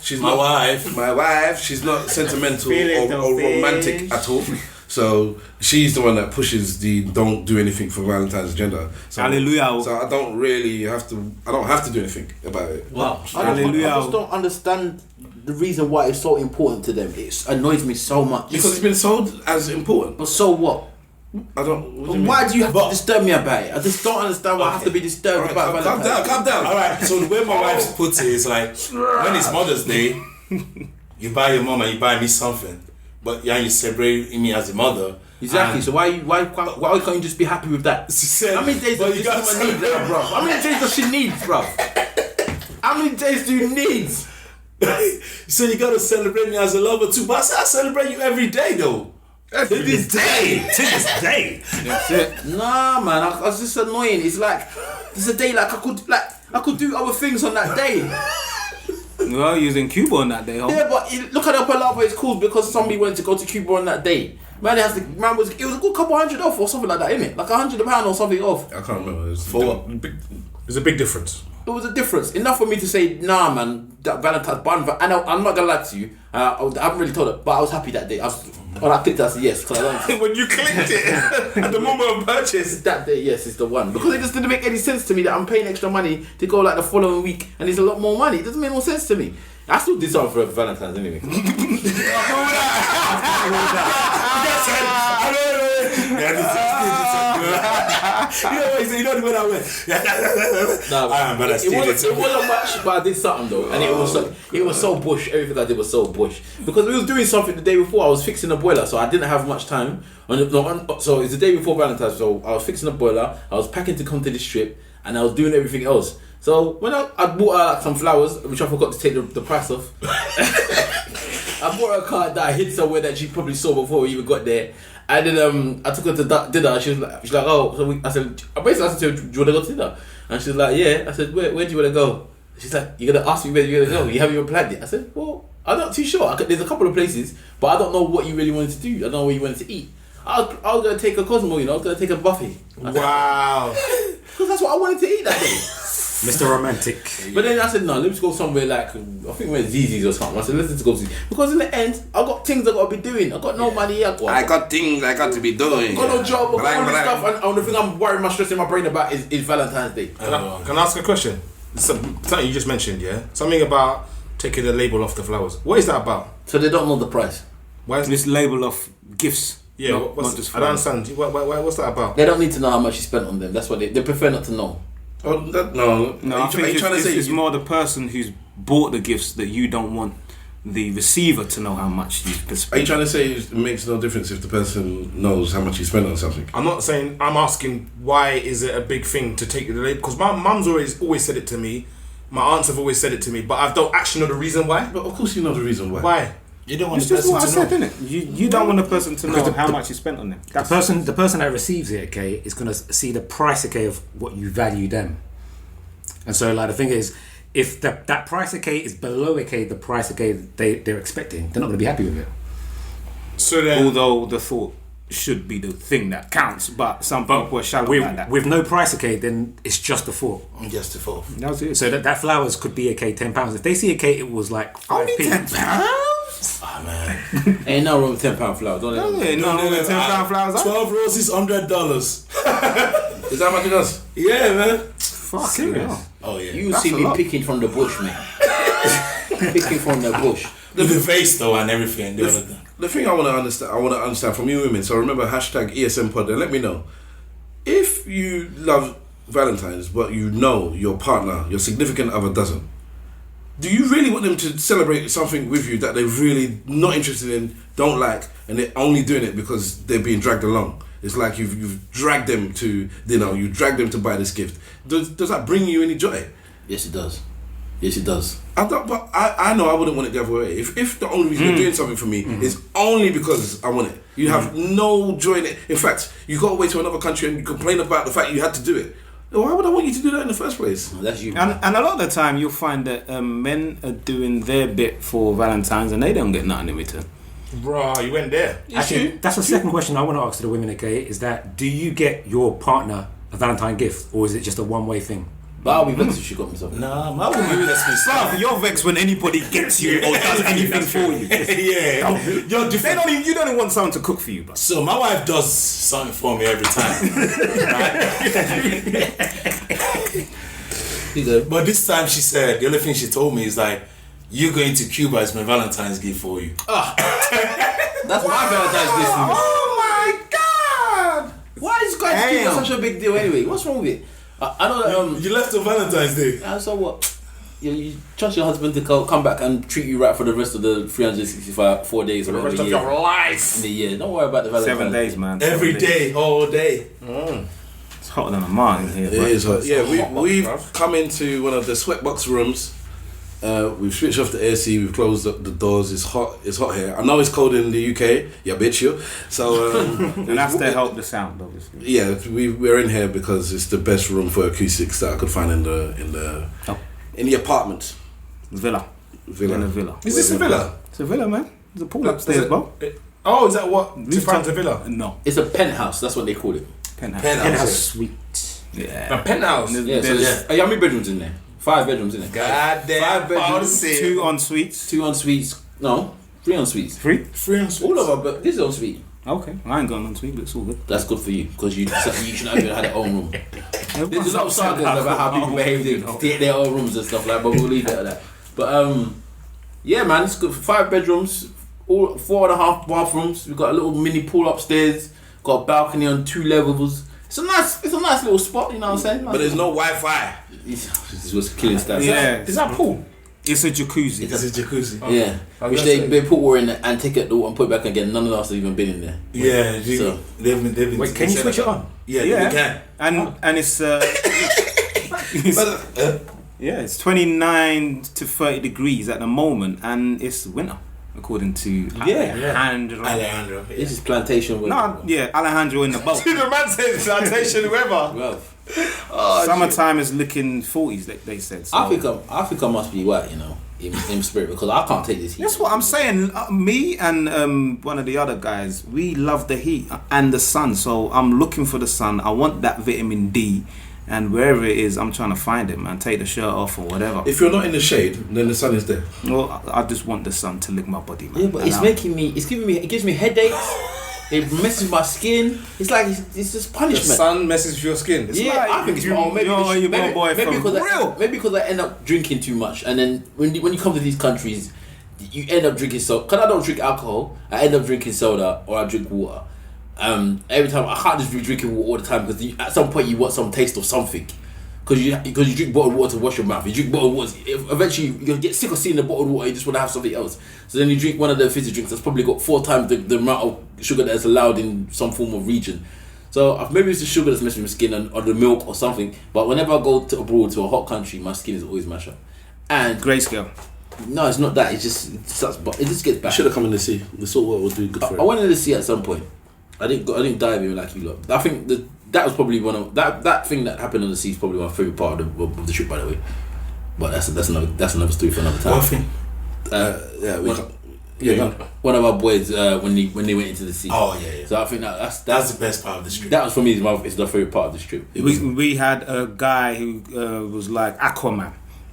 She's My wife. My wife. She's not sentimental Feeling or romantic at all. So she's the one that pushes the don't do anything for Valentine's agenda. So, Hallelujah. So I don't really have to. I don't have to do anything about it. Wow. I Hallelujah. just don't understand the reason why it's so important to them. It annoys me so much. Because it's been sold as important. But so what? I don't. What do you Why mean? do you have to disturb me about it? I just don't understand why I have to be disturbed about Calm Valentine's. down. Calm down. All right. So the way my wife puts it is like, when it's Mother's Day, you buy your mom and you buy me something, but yeah, you celebrate me as a mother. Exactly. And So why can't you just be happy with that? she said, How many days but does you this got woman need, bro? How many days does she need, bro? How many days do you need? So you gotta celebrate me as a lover too. But I said I celebrate you every day though. To this day. To this day. That's it. Nah, man. I was just annoying. It's like it's a day like I could do other things on that day. Well, you was in Cuba on that day, huh? Yeah, but look at the Palapa. It's cool because somebody went to go to Cuba on that day. Man, it was a good couple $100 off or something like that, innit? Like £100 or something off. I can't remember. For what? There's a big difference. It was a difference enough for me to say, nah, man. That Valentine's bun. And I'm not gonna lie to you. I haven't really told her, but I was happy that day. When I clicked, I said yes. Cause I don't, When you clicked it at the moment of purchase. that day, yes, it's the one because it just didn't make any sense to me that I'm paying extra money to go like the following week, and it's a lot more money. It doesn't make no sense to me. I still did something for Valentine's anyway. You know the way I went. Nah, but I it still did wasn't much, but I did something though, and it was so bush. Everything I did was so bush because we was doing something the day before. I was fixing a boiler, so I didn't have much time. So it's the day before Valentine's, so I was fixing a boiler. I was packing to come to this trip, and I was doing everything else. So when I bought her some flowers, which I forgot to take the price off. I bought her a card that I hid somewhere that she probably saw before we even got there. And then I took her to dinner. She's like, oh, so I said to her, do you want to go to dinner? And she's like, yeah. I said, where do you want to go? She's like, you're gonna ask me where you're gonna go. You haven't even planned it. I said, well, I'm not too sure. There's a couple of places, but I don't know what you really wanted to do. I don't know where you wanted to eat. I was gonna take a Cosmo, I was gonna take a buffet. Wow. Because that's what I wanted to eat that day. Mr. Romantic. But then I said, no, let's go somewhere like, I think we're ZZ's or something. I said, let's just go ZZ's. Because in the end, I got things I got to be doing. I got no money. I got things I got to be doing. got no job. I got all this stuff. And the thing I'm worrying my stress in my brain about is Valentine's Day. Can I ask a question? Something you just mentioned, yeah? Something about taking the label off the flowers. What is that about? So they don't know the price. Why is This label of gifts. Yeah, not just I don't understand. What's that about? They don't need to know how much you spent on them. That's what they prefer not to know. Oh, no. No, I think it's more the person who's bought the gifts that you don't want the receiver to know how much you've spent. Are you trying to say it makes no difference if the person knows how much you spent on something? I'm not saying. I'm asking why is it a big thing to take the label? Because my mum's always said it to me. My aunts have always said it to me, but I don't actually know the reason why. But of course you know the reason why. Why? You don't want It's the just person what I to said, know. isn't it? You don't want the person to know how much you spent on them. The person that receives it, okay, is going to see the price, okay, of what you value them. And so, like, the thing is, if that price, okay, is below, okay, the price, okay, they're expecting, they're not going to be happy with it. So then, Although the thought should be the thing that counts, but some people are shallow like that. With no price, okay, then it's just a thought. just a four. That was it. So that flowers could be, okay, £10. If they see, okay, it was like 5p. Ah man. Ain't no wrong with £10 flowers. Don't they? No, £10 flowers. 12 roses, $100. Is that what it does? Yeah, man. Fuck Serious? yeah. Oh yeah. You That's see a me lot. picking from the bush, man. Picking from the bush. The face though and everything. The thing I want to understand from you women, so remember hashtag ESN pod and let me know. If you love Valentine's but you know your partner, your significant other doesn't, do you really want them to celebrate something with you that they're really not interested in, don't like, and they're only doing it because they're being dragged along? It's like you've dragged them to dinner, you dragged them to buy this gift. Does that bring you any joy? Yes, it does. Yes, it does. But I know I wouldn't want it the other way. If the only reason you're doing something for me is only because I want it, you have no joy in it. In fact, you got away to another country and you complain about the fact you had to do it. Why would I want you to do that in the first place? That's you. And a lot of the time, you'll find that men are doing their bit for Valentine's and they don't get nothing in return. Bro, you went there. Actually, that's the second question I want to ask to the women, okay, is that do you get your partner a Valentine gift or is it just a one-way thing? But I'll be vexed if she got me something. Nah, my woman lets me start. Bruv, you're vexed when anybody gets you or does anything for you. Yeah, you're different. You don't even want someone to cook for you, bro. So my wife does something for me every time. Right? But this time she said, the only thing she told me is like, you going to Cuba is my Valentine's gift for you. That's my Valentine's gift for me. Oh my God! Why is going to Cuba such a big deal anyway? What's wrong with it? I know that You left on Valentine's Day. so what? You trust your husband to come back and treat you right for the rest of the 365 4 days or The whatever rest of year. your life. In the year. Don't worry about the Valentine's 7 days, man. Every 7 days. day, all day. It's hotter than a martin here, It bro. is hot. Yeah, we've bruv. come into one of the sweatbox rooms. We've switched off the AC. We've closed up the doors. It's hot. It's hot here. I know it's cold in the UK. Yeah, bitch, you. So And that's to help the sound, obviously. yeah, we're in here because it's the best room for acoustics that I could find in the apartment Villa. In a villa. Is this a villa? It's a villa, man. There's a pool upstairs, bro. Oh, is that what? Defines a villa? No. It's a penthouse. That's what they call it. Penthouse. Penthouse suite. Yeah. A penthouse. Yeah, so There's there's how many bedrooms in there? 5 bedrooms in there. Goddamn. 5 bedrooms, 2 en suites. 2 en suites. No, 3 en suites. 3? Free and sweet. All of them, but this is en suite. Okay. I ain't going en suite, but it's all good. That's good for you because you should have even had your own room. There's a lot of sagas about how people behave, they take their own rooms and stuff like that, but we'll leave it at that. But yeah, man, it's good for 5 bedrooms, all 4.5 bathrooms. We've got a little mini pool upstairs, got a balcony on 2 levels. It's a nice little spot, you know what I'm saying? but there's no Wi-Fi. This was killing stats. Yeah. Is that pool? It's a jacuzzi. It's a jacuzzi. Yeah, which they put water in and take it and put it back again. None of us have even been in there. Yeah, So- they've been. Wait, can you switch it on? Yeah, Yeah. they can. And it's yeah, it's 29 to 30 degrees at the moment, and it's winter, according to Alejandro. Alejandro. This is plantation weather. No, yeah, Alejandro in the boat. The man said plantation weather. Well, Summertime is looking 40s, they said. So. Africa must be white, you know, in spirit, because I can't take this heat. That's what I'm saying. Me and one of the other guys, we love the heat and the sun. So I'm looking for the sun. I want that vitamin D, and wherever it is, I'm trying to find it, man. Take the shirt off or whatever. If you're not in the shade, then the sun is there. Well, I just want the sun to lick my body, man. Yeah, but it's it gives me headaches. It messes with my skin. It's like it's just The punishment. sun messes with your skin. It's Yeah, like I think it's you- maybe you're my boy from maybe because I end up drinking too much, and then when you come to these countries, you end up drinking soda. Because I don't drink alcohol, I end up drinking soda or I drink water. Every time I can't just be drinking water all the time because at some point you want some taste of something. Because you drink bottled water to wash your mouth. You drink bottled water. Eventually you'll get sick of seeing the bottled water. You just want to have something else. So then you drink one of the fizzy drinks that's probably got 4 times the amount of sugar that's allowed in some form of region. So maybe it's the sugar that's messing with my skin or the milk or something. But whenever I go to abroad to a hot country, my skin is always mashed up. And Grayscale. no, it's not that. It just gets You bad. should have come in the sea. The salt water would do good for I it. went in the sea at some point. I didn't dive in like you lot. I think that was probably one of that thing that happened on the sea is probably my favorite part of the trip, by the way. But that's another story for another time. One thing. One of our boys when they went into the sea. Oh yeah. So I think that's That's the best part of the trip. that was for me is the favorite part of this trip. We had a guy who was like Aquaman.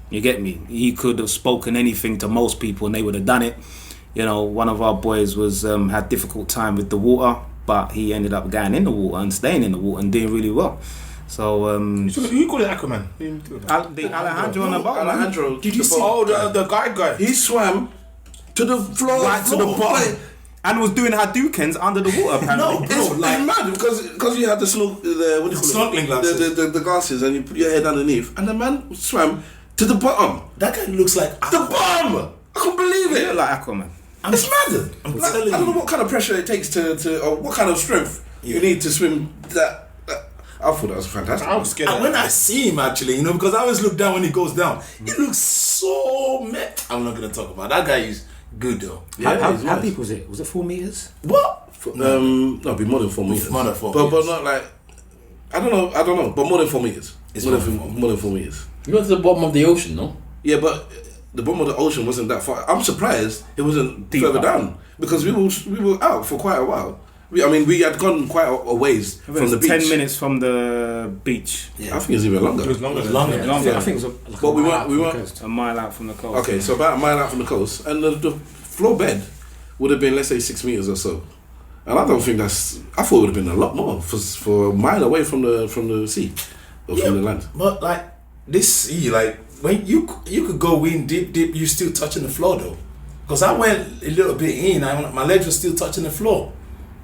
You get me? He could have spoken anything to most people and they would have done it. You know, one of our boys was had difficult time with the water, but he ended up going in the water and staying in the water and doing really well. So Who called it Aquaman? Alejandro on the boat. man. Alejandro, Did you see? Oh, the guy. he swam to the floor, Right to the bottom. And was doing Hadoukens under the water apparently. It's mad because you had the Snorkeling glasses. the glasses, and you put your head underneath, and the man swam to the bottom. That guy looks like The bottom. I couldn't believe He it. looked like Aquaman. It's mad. I'm Like, telling I don't know you. what kind of pressure it takes to or what kind of strength you need to swim that. I thought that was fantastic. I was scared. And when I see him actually, you know, because I always look down when he goes down, he looks so mad. I'm not gonna talk about that guy. Is good though. How deep was it? Was it 4 meters? What? No, it'd be more than 4 meters. More than 4 but meters. not like I don't know, but more than 4 meters. It's more more than 4 meters. You went to the bottom of the ocean, no? Yeah, but the bottom of the ocean wasn't that far. I'm surprised it wasn't further down because we were out for quite a while. We had gone quite a ways from the beach. 10 minutes from the beach. Yeah, I think it's even longer. It was longer. I think it was But we weren't. A mile out from the coast. Okay, so about a mile out from the coast, and the floor bed would have been, let's say, 6 meters or so. And I don't think that's. I thought it would have been a lot more for a mile away from the sea or from the land. But like this sea, like when you could go in deep, you still touching the floor though. Because I went a little bit in, my legs were still touching the floor.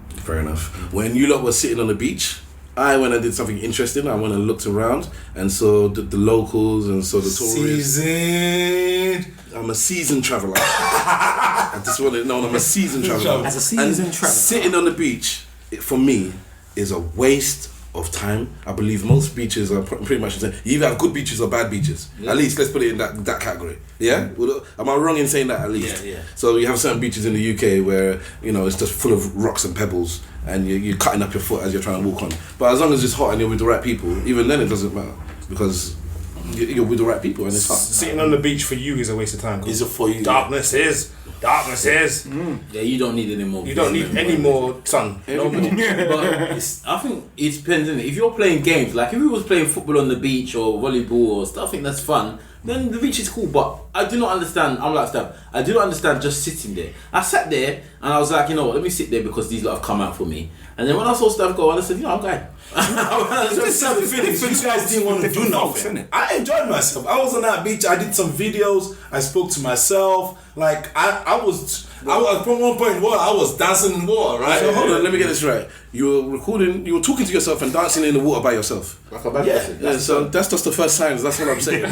Fair enough. When you lot were sitting on the beach, I went and did something interesting. I went and looked around and saw the locals and saw the tourists. Seasoned. I'm a seasoned traveller. I just want to know I'm a seasoned traveller. As a seasoned And traveller. sitting on the beach, for me, is a waste of time. I believe most beaches are pretty much the same. You either have good beaches or bad beaches. At least let's put it in that category. Yeah? Am I wrong in saying that at least? Yeah. So you have certain beaches in the UK where, you know, it's just full of rocks and pebbles and you're cutting up your foot as you're trying to walk on. But as long as it's hot and you're with the right people, even then it doesn't matter because you're with the right people and it's hot. Sitting on the beach for you is a waste of time. Is it for you? Darkness is. Yeah, you don't need any more. You don't need any more sun. No more. But I think it depends, innit? If you're playing games, like if we was playing football on the beach or volleyball or stuff, I think that's fun. Then the beach is cool, but I do not understand. I'm like Stag. I do not understand just sitting there. I sat there and I was like, you know what? Let me sit there because these lot have come out for me. And then when I saw Stag go, I said, you know, I'm going. It's the feelings. You guys didn't want to do nothing. I enjoyed myself. I was on that beach. I did some videos. I spoke to myself. Like I was from one point in water. I was dancing in water, right? So hold on, let me get this right. You were talking to yourself and dancing in the water by yourself. Like a bad person. Yeah, so that's just the first signs. That's what I'm saying. I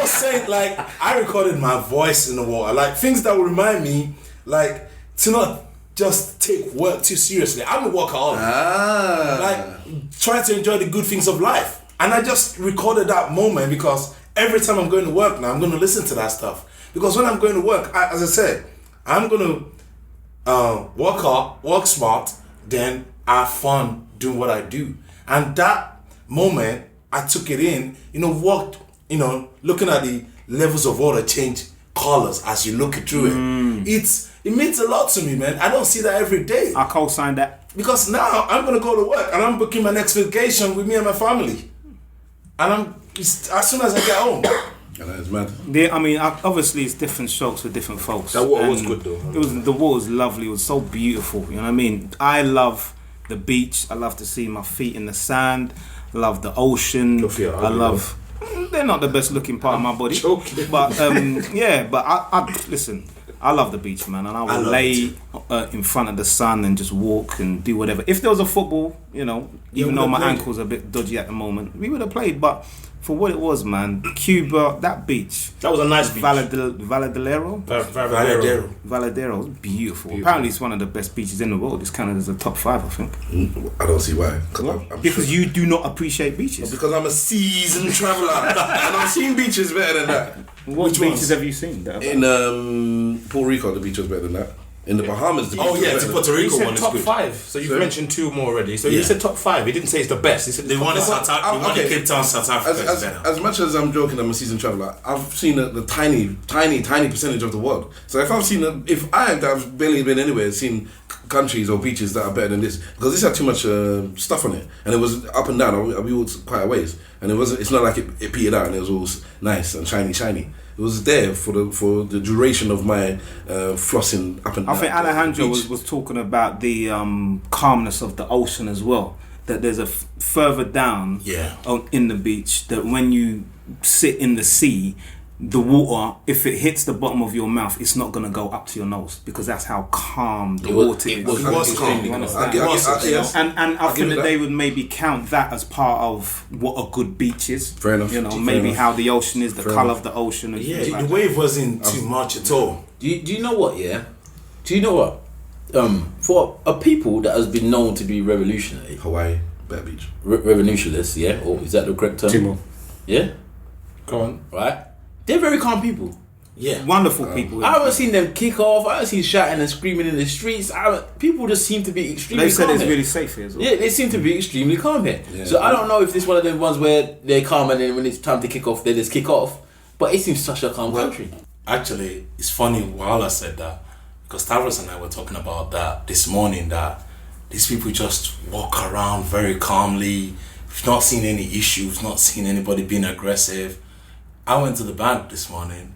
was saying, like, I recorded my voice in the water, like things that will remind me, like, to not just take work too seriously. I'm a workaholic. Like, trying to enjoy the good things of life. And I just recorded that moment because every time I'm going to work now, I'm going to listen to that stuff. Because when I'm going to work, as I said, I'm going to work hard, work smart, then have fun doing what I do. And that moment, I took it in, looking at the levels of water change colors as you look through it. It means a lot to me, man. I don't see that every day. I co-signed that. Because now I'm going to go to work and I'm booking my next vacation with me and my family. And as soon as I get home. And that is mad. Yeah, I mean, obviously it's different strokes for different folks. That water was And good though. The water was lovely. It was so beautiful. You know what I mean? I love the beach. I love to see my feet in the sand. I love the ocean. Your feet are I ugly, love. They're not the best looking part of my body. Joking. But yeah. But I listen. I love the beach, man, and I will lay in front of the sun and just walk and do whatever. If there was a football, even though my ankle's a bit dodgy at the moment, we would have played. But for what it was, man, Cuba, that beach. That was a nice beach. Valedero was beautiful. Apparently, it's one of the best beaches in the world. It's counted as a top 5, I think. I don't see why. Because you do not appreciate beaches. Because I'm a seasoned traveller and I've seen beaches better than that. What beaches have you seen? In Puerto Rico, the beach was better than that. In the Bahamas, the beach was better the than Puerto He Rico said one is top good. 5. So you've mentioned 2 more already. So he said top 5. He didn't say it's the best. He said The one in South Africa, the one in Okay. Cape Town, South Africa is better. As much as I'm joking, I'm a seasoned traveller. I've seen the tiny percentage of the world. So if I have barely been anywhere, seen countries or beaches that are better than this, because this had too much stuff on it, and it was up and down. We walked quite a ways, and it's not like it petered out and it was all nice and shiny. It was there for the duration of my flossing up and down. I think Alejandro was talking about the calmness of the ocean as well. That there's a further down in the beach, that when you sit in the sea, the water, if it hits the bottom of your mouth, it's not going to go up to your nose, because that's how calm the water is. It was calm. You understand? Yes. And I think give it that that. they would maybe count that as part of what a good beach is. Fair enough. You know, Fair maybe enough. how the ocean is, the Fair colour enough. of the ocean. And Yeah, things like the that. wave wasn't too much at all. Do you know what? Yeah. Do you know what? for a people that has been known to be revolutionary, Hawaii, Bear Beach. revolutionists, yeah, or is that the correct term? Two more. Yeah, Go on. right. They're very calm people. Yeah. Wonderful people. I haven't seen them kick off. I haven't seen shouting and screaming in the streets. People just seem to be extremely They said calm it's here. really safe here as well. Yeah, they seem to be extremely calm here. Yeah. So I don't know if this is one of them ones where they're calm and then when it's time to kick off, they just kick off. But it seems such a calm country. Actually, it's funny Wahala said that because Tavros and I were talking about that this morning, that these people just walk around very calmly. We've not seen any issues, not seen anybody being aggressive. I went to the bank this morning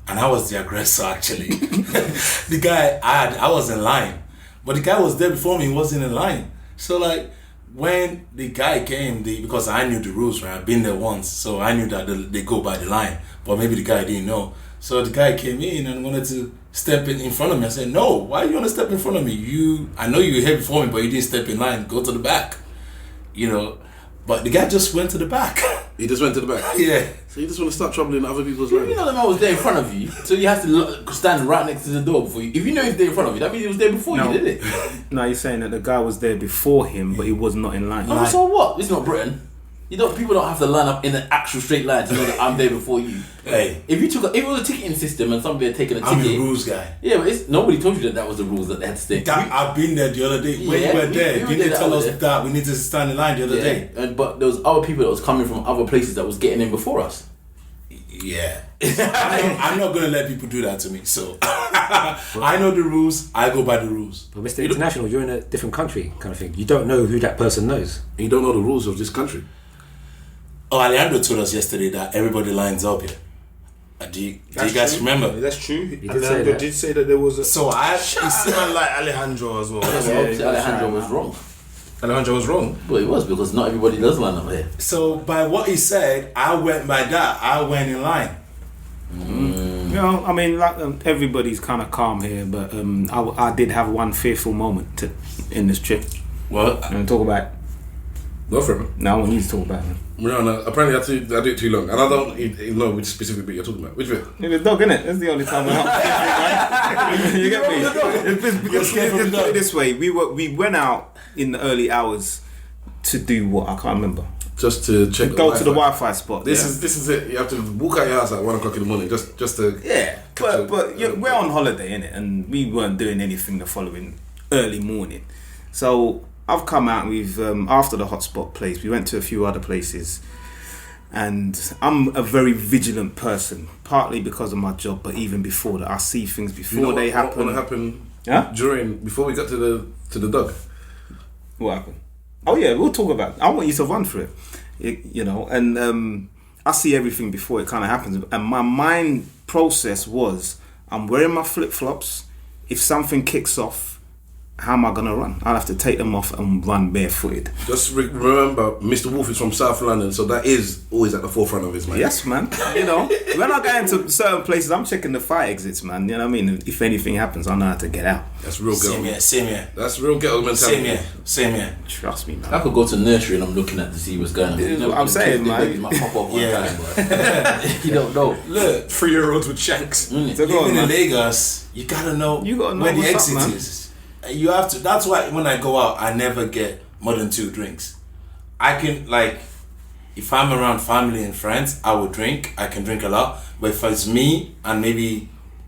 and I was the aggressor actually. The guy, I was in line, but the guy was there before me, he wasn't in line. So like, when the guy came, because I knew the rules, right? I've been there once, so I knew that they go by the line, but maybe the guy didn't know. So the guy came in and wanted to step in front of me. I said, no, why do you want to step in front of me? I know you were here before me, but you didn't step in line. Go to the back, But the guy just went to the back. He just went to the back. Yeah. So you just want to start troubling other people's You lives. know the man was there in front of you, so you have to stand right next to the door before you. If you know he's there in front of you, that means he was there before you, did it? No, you're saying that the guy was there before him, but he was not in line. Oh, so what? It's not Britain. People don't have to line up in an actual straight line to know that I'm there before you. Hey, If it was a ticketing system and somebody had taken a I'm the ticket, rules guy. yeah, but nobody told you that was the rules that they had to stay. I've been there the other day. When Yeah, you were we there, were didn't there they tell the us other day. that we need to stand in line the other day? But there was other people that was coming from other places that was getting in before us. Yeah. I'm not going to let people do that to me. So I know the rules. I go by the rules. But Mr. International, you're in a different country, kind of thing. You don't know who that person knows. You don't know the rules of this country. Oh, Alejandro told us yesterday that everybody lines up here. Do you guys remember? That's true. did say Alejandro that. did say that there was a. So I man like Alejandro as well. Obviously Alejandro was wrong. Alejandro was wrong. Well, it was because not everybody does line up here. So by what he said, I went by that. I went in line. You know, I mean, like everybody's kind of calm here, but I did have one fearful moment in this trip. What? And talk about. Go for it. No, I want you to talk about it. No, apparently I do it too long. And I don't even know which specific bit you're talking about. Which bit? The dog, innit? That's the only time we're not. You get me? Because put it this way, we went out in the early hours to do what? I can't remember. Just to check Go to the Wi-Fi spot. This is it. You have to walk out your house at 1 o'clock in the morning just to. Yeah, but we're on holiday, innit? And we weren't doing anything the following early morning. So I've come out and we've, after the hotspot place, we went to a few other places. And I'm a very vigilant person, partly because of my job, but even before that, I see things before they happen. What happened Huh? before we got to the dog? What happened? Oh yeah, we'll talk about it. I want you to run through it. And I see everything before it kind of happens. And my mind process was, I'm wearing my flip-flops. If something kicks off, how am I going to run? I'll have to take them off and run barefooted. Just remember, Mr. Wolf is from South London, so that is always at the forefront of his mind. Yes, man. When I go into certain places, I'm checking the fire exits, man. You know what I mean? If anything happens, I know how to get out. That's real ghetto. Same here. That's real ghetto mentality. Same here. Trust me, man. I could go to nursery and I'm looking at to see what's going on. This is what I'm saying, man. Might pop up one Yeah. time, but you don't know. Look, 3-year-olds with shanks. So go on, living in man. Lagos, you gotta know know where the what's exit up, man. is. You have to. That's why when I go out, I never get more than 2 drinks. I can if I'm around family and friends, I will drink. I can drink a lot. But if it's me and maybe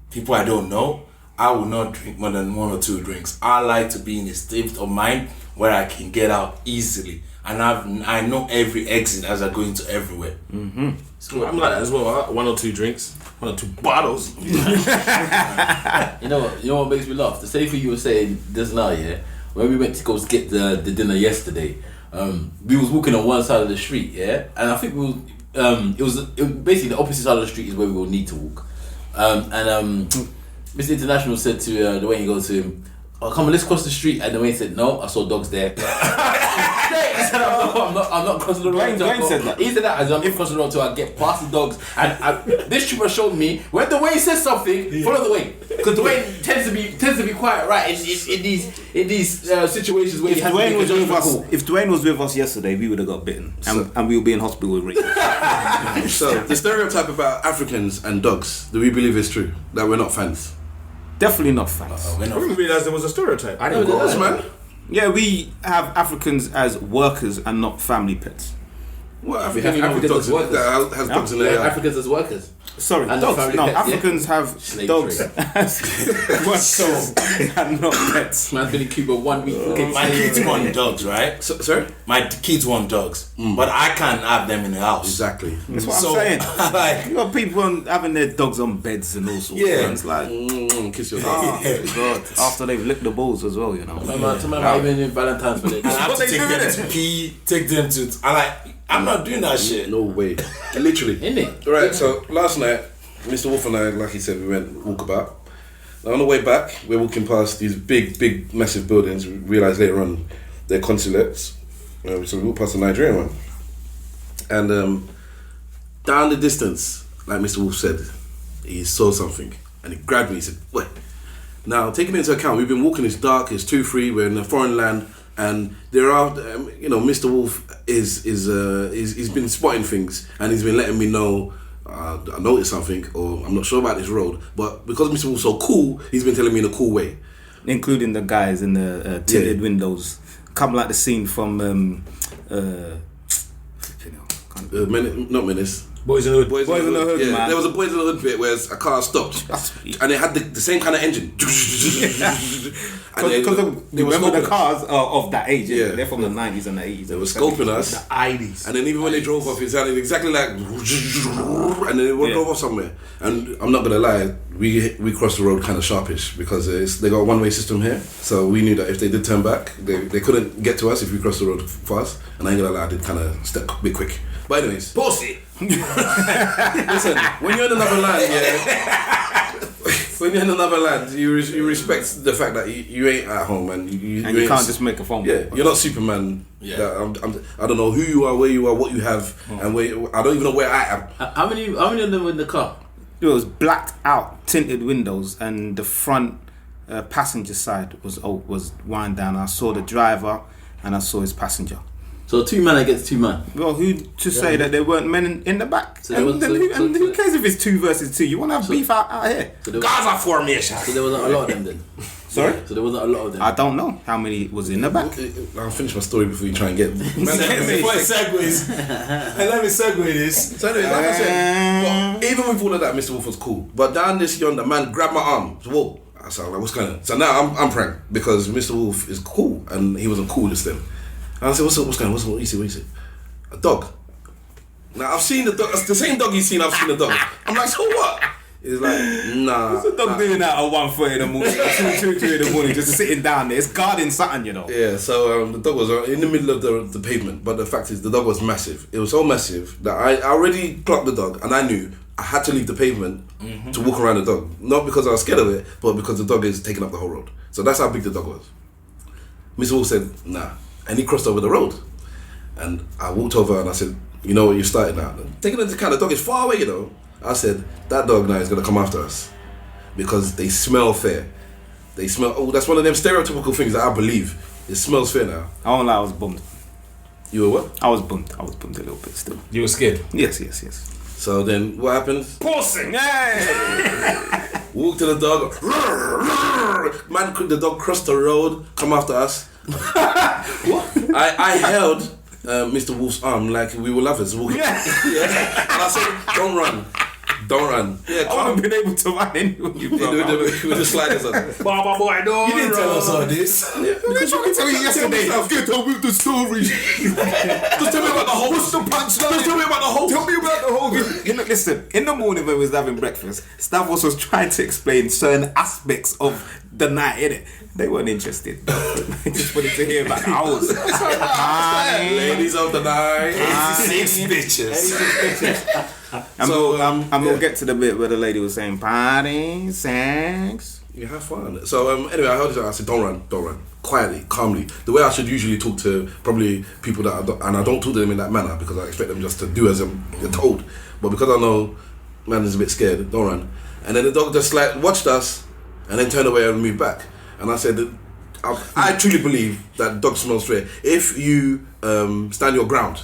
people I don't know, I will not drink more than 1 or 2 drinks. I like to be in a state of mind where I can get out easily, and I know every exit as I go into everywhere. Mm-hmm. So I'm like that as well. I got 1 or 2 drinks, 1 or 2 bottles. You know what makes me laugh? The same thing you were saying just now, yeah. When we went to go get the dinner yesterday, we was walking on one side of the street, yeah, and I think it was basically the opposite side of the street is where we will need to walk. Mr. International said to Dwayne, he goes to him, "Oh, come on, let's cross the street." And Dwayne said, "No, I saw dogs there." He said, I'm not crossing the road. Dwayne said that. He said that as I'm not crossing the road until I get past the dogs. And this trooper showed me when Dwayne says something, follow the way, because Dwayne tends to be quite right in these situations where If you have to Dwayne make was a with judgment us, call. if Dwayne was with us yesterday, we would have got bitten, and we would be in hospital with rape. So the stereotype about Africans and dogs, do we believe is true? That we're not fans? Definitely not facts. I didn't realise there was a stereotype. I didn't Of course, man. Yeah, we have Africans as workers and not family pets. What We have African Africans as workers. that has dogs in there? Africans as workers. Sorry, And dogs. family No, pets, yeah. Africans have Slave dogs trade. as workers and not pets. Man's been in Cuba 1 week. My kids want dogs, right? Sorry? My kids want dogs, but I can't have them in the house. Exactly. That's what So, I'm saying. like, You got people having their dogs on beds and all sorts. Yeah. And it's like, Kiss your dog. oh God. After they've licked the balls as well, you know. Tomorrow, even in Valentines for and I have What to they take do them with to pee, take them to. I'm not doing that shit. No way. Literally. Isn't it? Right, so last night, Mr. Wolf and I, like he said, we went walkabout. Now on the way back, we're walking past these big, massive buildings. We realised later on they're consulates. So we walked past the Nigerian one. And down the distance, like Mr. Wolf said, he saw something. And he grabbed me, he said, wait. Now, taking into account, we've been walking, it's dark, it's 2-3, we're in a foreign land. And there are, Mr. Wolf he's been spotting things, and he's been letting me know I noticed something, or I'm not sure about this road. But because Mr. Wolf's so cool, he's been telling me in a cool way. Including the guys in the tinted windows. Come like the scene from Not Menace. Boys in the Hood. Boys in the Hood, yeah, man. there was a Boys in the Hood bit where a car stopped, and it had the same kind of engine. Because remember the cars are of that age. Yeah. They're from the 90s and the 80s. They were scoping us, IDs. and then even when they drove off, it sounded exactly like, and then they drove off somewhere. And I'm not gonna lie, we crossed the road kind of sharpish because they got a one-way system here, so we knew that if they did turn back, they couldn't get to us if we crossed the road fast. And I ain't gonna lie, I did kind of step a bit quick. But anyways, Pussy. listen, when you're in another land, when you're in another land, you respect the fact that you ain't at home and you you can't just make a phone call. Yeah, you're not Superman. Yeah, I don't know who you are, where you are, what you have, and where I don't even know where I am. How many of them were in the car? It was blacked out tinted windows, and the front passenger side was wind down. I saw the driver and I saw his passenger. So 2 men against 2 men. Well, who to say that there weren't men in the back? So Who cares if it's 2 versus 2? You want to have beef out here? So there, Gaza formation. so there wasn't a lot of them then. Sorry? So there wasn't a lot of them. I don't know how many was in the back. I'll finish my story before you try and get. Before it segues, and let me segue this. So anyway, like I said, even with all of that, Mr. Wolf was cool. But down this yonder, man grabbed my arm. So, whoa! I said, like, what's going on? So now I'm pranked because Mr. Wolf is cool and he wasn't cool this then. And I said, what's going on? What you see? A dog. Now I've seen the dog. It's the same dog you've seen. I've seen the dog. I'm like, so what? He's like, nah. What's the dog doing that at 1:30 in the morning, 2 in the morning, just sitting down there? It's guarding something, you know. Yeah, so the dog was in the middle of the pavement, but the fact is the dog was massive. It was so massive that I already clocked the dog and I knew I had to leave the pavement to walk around the dog. Not because I was scared of it, but because the dog is taking up the whole road. So that's how big the dog was. Mr. Wolf said, nah. And he crossed over the road. And I walked over and I said, you know what, you started now. Taking into account the dog is far away, you know. I said, that dog now is going to come after us. Because they smell fair. They smell, that's one of them stereotypical things that I believe. It smells fair now. I won't lie, I was bummed. You were what? I was bummed a little bit still. You were scared. Yes. So then what happened? Pausing! Hey! Walk to the dog. Man, the dog crossed the road, come after us. What? I held Mr. Wolf's arm like we were lovers walking. Yeah. And I said, don't run. Yeah, I would have been able to run anyway. with the sliders on. Baba boy, don't You didn't tell us all this. Because you can tell me yesterday. Get on with the story. Just tell me about the whole. What's the punchline? Just tell me about the whole. Tell me about the whole thing. Listen, in the morning when we was having breakfast, Stavros was trying to explain certain aspects of the night, innit? They weren't interested. They just wanted to hear about the hours. Ladies of the night. 86 bitches. We'll get to the bit where the lady was saying party, sex. You have fun. So anyway, I heard it. I said, don't run. Quietly, calmly. The way I should usually talk to probably people that I don't talk to them in that manner because I expect them just to do as they're told. But because I know man is a bit scared, don't run. And then the dog just like watched us and then turned away and moved back. And I said, I truly believe that dog smells fair. If you stand your ground,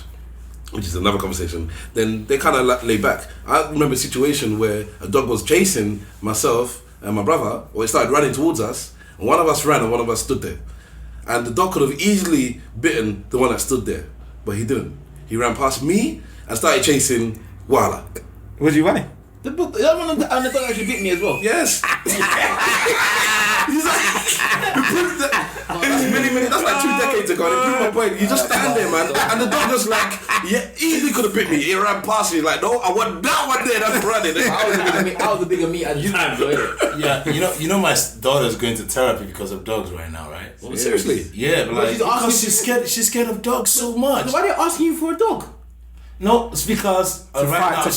which is another conversation, then they kind of lay back. I remember a situation where a dog was chasing myself and my brother, or he started running towards us, and one of us ran and one of us stood there. And the dog could have easily bitten the one that stood there, but he didn't. He ran past me and started chasing Wahala. Was you running? The dog actually bit me as well. Yes. He's like, that's like 2 decades ago. And it proved my point. You just stand there, man, and the dog was like, easily could have bit me. He ran past me like, no, I want that one there. That's running. I was a bigger meat at the time, though. Yeah, you know, my daughter's going to therapy because of dogs right now, right? Well, seriously? Yeah, but like, because she's scared of dogs so much. Why are they asking you for a dog? No, it's because right now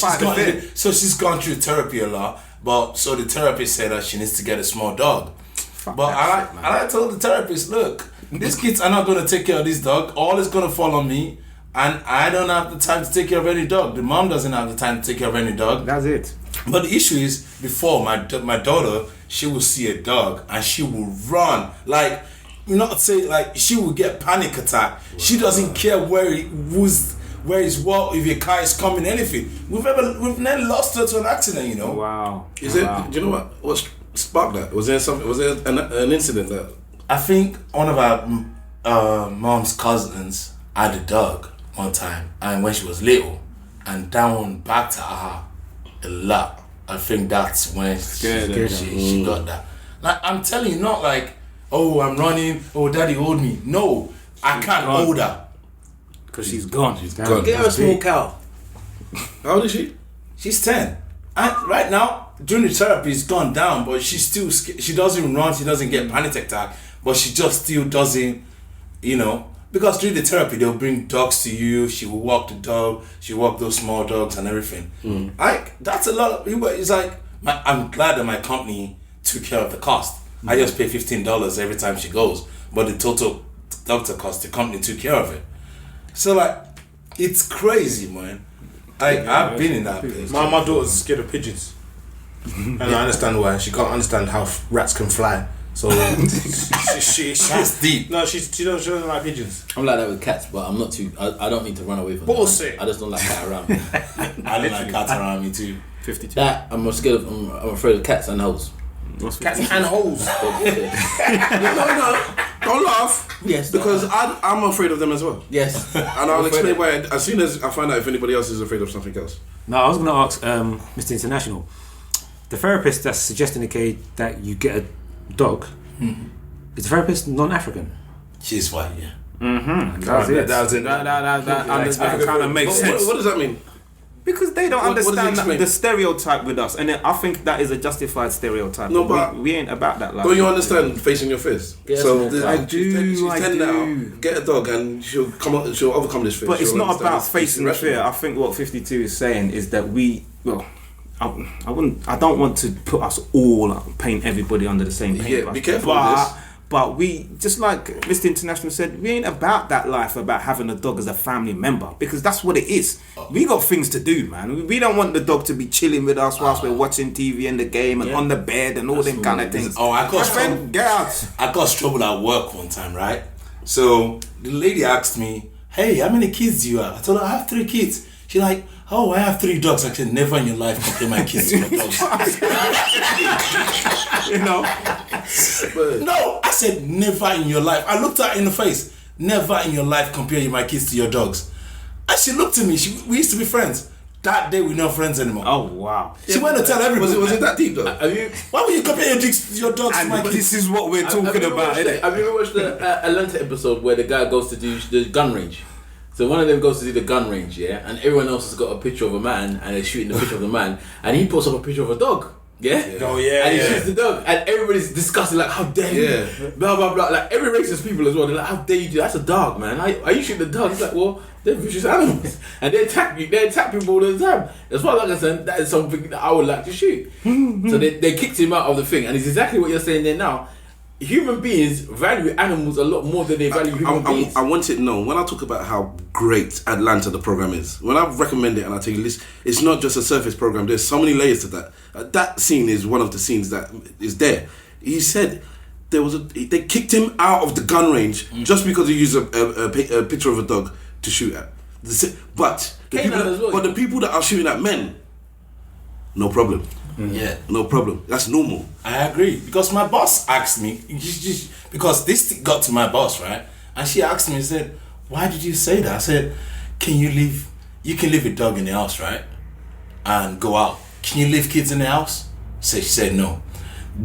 she's gone through therapy a lot. But so the therapist said that she needs to get a small dog. But I told the therapist, look, these kids are not going to take care of this dog. All is going to fall on me, and I don't have the time to take care of any dog. The mom doesn't have the time to take care of any dog. That's it. But the issue is, before my daughter, she will see a dog and she will run like, say like she will get panic attack. She doesn't care where is what, if your car is coming, anything. We've never lost her to an accident, you know. Wow. Do you know what sparked that? Was there an incident that? I think one of our mom's cousins had a dog one time, and when she was little, and that one backed her a lot. I think that's when she got that. Like, I'm telling you, not like, oh, I'm running, oh, daddy hold me. No, I can't hold her. Because she's gone. Get her a small cow. How old is she? She's 10. And right now, during the therapy, it's gone down, but she's still scared. She doesn't run, she doesn't get panic attack, but she just still doesn't, because during the therapy, they'll bring dogs to you, she will walk the dog, she will walk those small dogs and everything. That's a lot of people. It's like, I'm glad that my company took care of the cost. I just pay $15 every time she goes, but the total doctor cost, the company took care of it. So like, it's crazy, man. I've been in that place. My daughter's scared of pigeons, and I understand why. She can't understand how rats can fly. So she that's deep. No, she doesn't like pigeons. I'm like that with cats, but I'm not too. I don't need to run away from them. Bullshit. I just don't like cat around me. I don't like cats around me too. 52. That I'm scared of. I'm afraid of cats and holes. Cats and holes. No, don't laugh. Yes, because I'm afraid of them as well. Yes, and I'll explain why as soon as I find out if anybody else is afraid of something else. No, I was going to ask Mr. International, the therapist that's suggesting that you get a dog. Is the therapist non-African? She's white, yeah. That's it. That kind of makes sense. What does that mean? Because they don't What does it understand explain? the stereotype with us, and I think that is a justified stereotype. No, but we ain't about that. Like, Don't you understand facing your fears? Yes, so I do. She's 10 now. Get a dog, and she'll overcome this fear. But it's She'll not understand about it's facing the fear. irrational. I think what 52 is saying is that I don't want to put us all, paint everybody under the same paint. Yeah, be careful with this. But we, just like Mr. International said, we ain't about that life about having a dog as a family member, because that's what it is. We got things to do, man. We don't want the dog to be chilling with us whilst we're watching TV and the game and on the bed and all them kind of things. Oh, I got trouble at work one time, right? So the lady asked me, hey, how many kids do you have? I told her I have 3 kids. She's like, oh, I have 3 dogs. I said, never in your life compare my kids to your dogs. No, I said, never in your life. I looked her in the face. Never in your life compare my kids to your dogs. And she looked at me. We used to be friends. That day we're not friends anymore. Oh wow! She went to tell everybody. Was it that deep though? Why would you compare your dogs to my kids? This is what we're talking about, isn't it? Have you ever watched the Atlanta episode where the guy goes to do the gun range? So one of them goes to do the gun range, yeah, and everyone else has got a picture of a man, and they're shooting the picture of the man, and he puts up a picture of a dog, yeah. Oh yeah. And he shoots the dog, and everybody's discussing like, how dare you, blah blah blah, like every racist people as well. They're like, how dare you do that? That's a dog, man. Are you shooting the dog? It's like, well, they're vicious animals, and they attack people all the time. As far as I'm concerned, that is something that I would like to shoot. So they kicked him out of the thing, and it's exactly what you're saying there now. Human beings value animals a lot more than they value human beings. I want it known when I talk about how great Atlanta the program is. When I recommend it and I tell you this, it's not just a surface program. There's so many layers to that. That scene is one of the scenes that is there. He said they kicked him out of the gun range just because he used a picture of a dog to shoot at. But the people that are shooting at men, no problem. Yeah. No problem. That's normal. I agree, because my boss asked me, because this got to my boss, right? And she asked me, said, why did you say that? I said, you can leave a dog in the house, right? And go out. Can you leave kids in the house? So she said, no.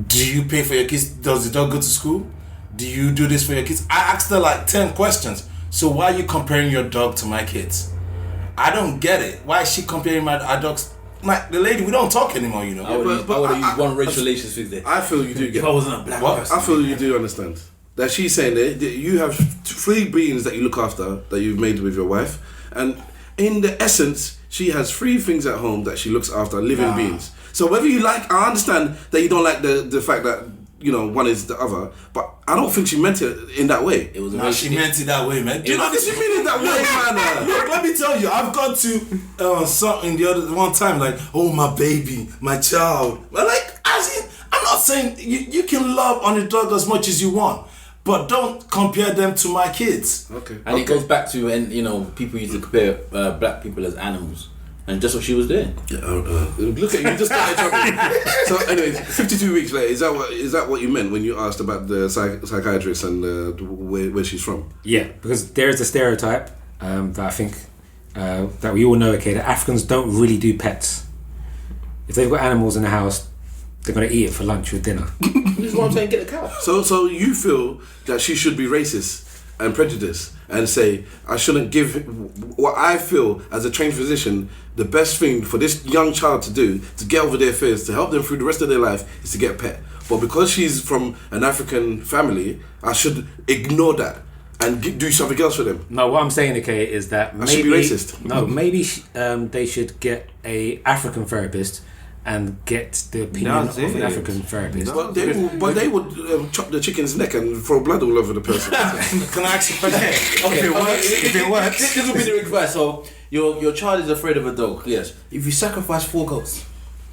Do you pay for your kids? Does the dog go to school? Do you do this for your kids? I asked her like 10 questions. So why are you comparing your dog to my kids? I don't get it. Why is she comparing our dogs? The lady, we don't talk anymore, you know. I would have used one racial relations fix there. I feel you do get If I wasn't a black person. I feel you do understand. That she's saying that you have 3 beings that you look after, that you've made with your wife. And in the essence, she has 3 things at home that she looks after, living beings. So whether you like, I understand that you don't like the fact that, you know, one is the other, but I don't think she meant it in that way. It was She meant it that way, man. Do you know this? You mean it that way, man? Look, let me tell you, I've got to something the other one time, like, oh, my baby, my child. But like, as in, I'm not saying you can love on the dog as much as you want, but don't compare them to my kids. Okay. And it goes back to when, you know, people used to compare black people as animals. And just what she was doing. Yeah, look at you, just started talking. So, anyways, 52 weeks later, is that what you meant when you asked about the psychiatrist and where she's from? Yeah, because there is a stereotype that I think that we all know. Okay, that Africans don't really do pets. If they've got animals in the house, they're gonna eat it for lunch or dinner. This is what I'm saying. Get a cow. So you feel that she should be racist and prejudiced and say, I shouldn't give what I feel as a trained physician, the best thing for this young child to do to get over their fears, to help them through the rest of their life, is to get a pet. But because she's from an African family, I should ignore that and do something else for them. No, what I'm saying, okay, is that maybe, I should be racist. No, maybe they should get a African therapist and get the opinion of an African therapist. But they would chop the chicken's neck and throw blood all over the person. Can I ask you a question? Okay, If it works. This will be the advice. So your child is afraid of a dog. Yes. If you sacrifice 4 goats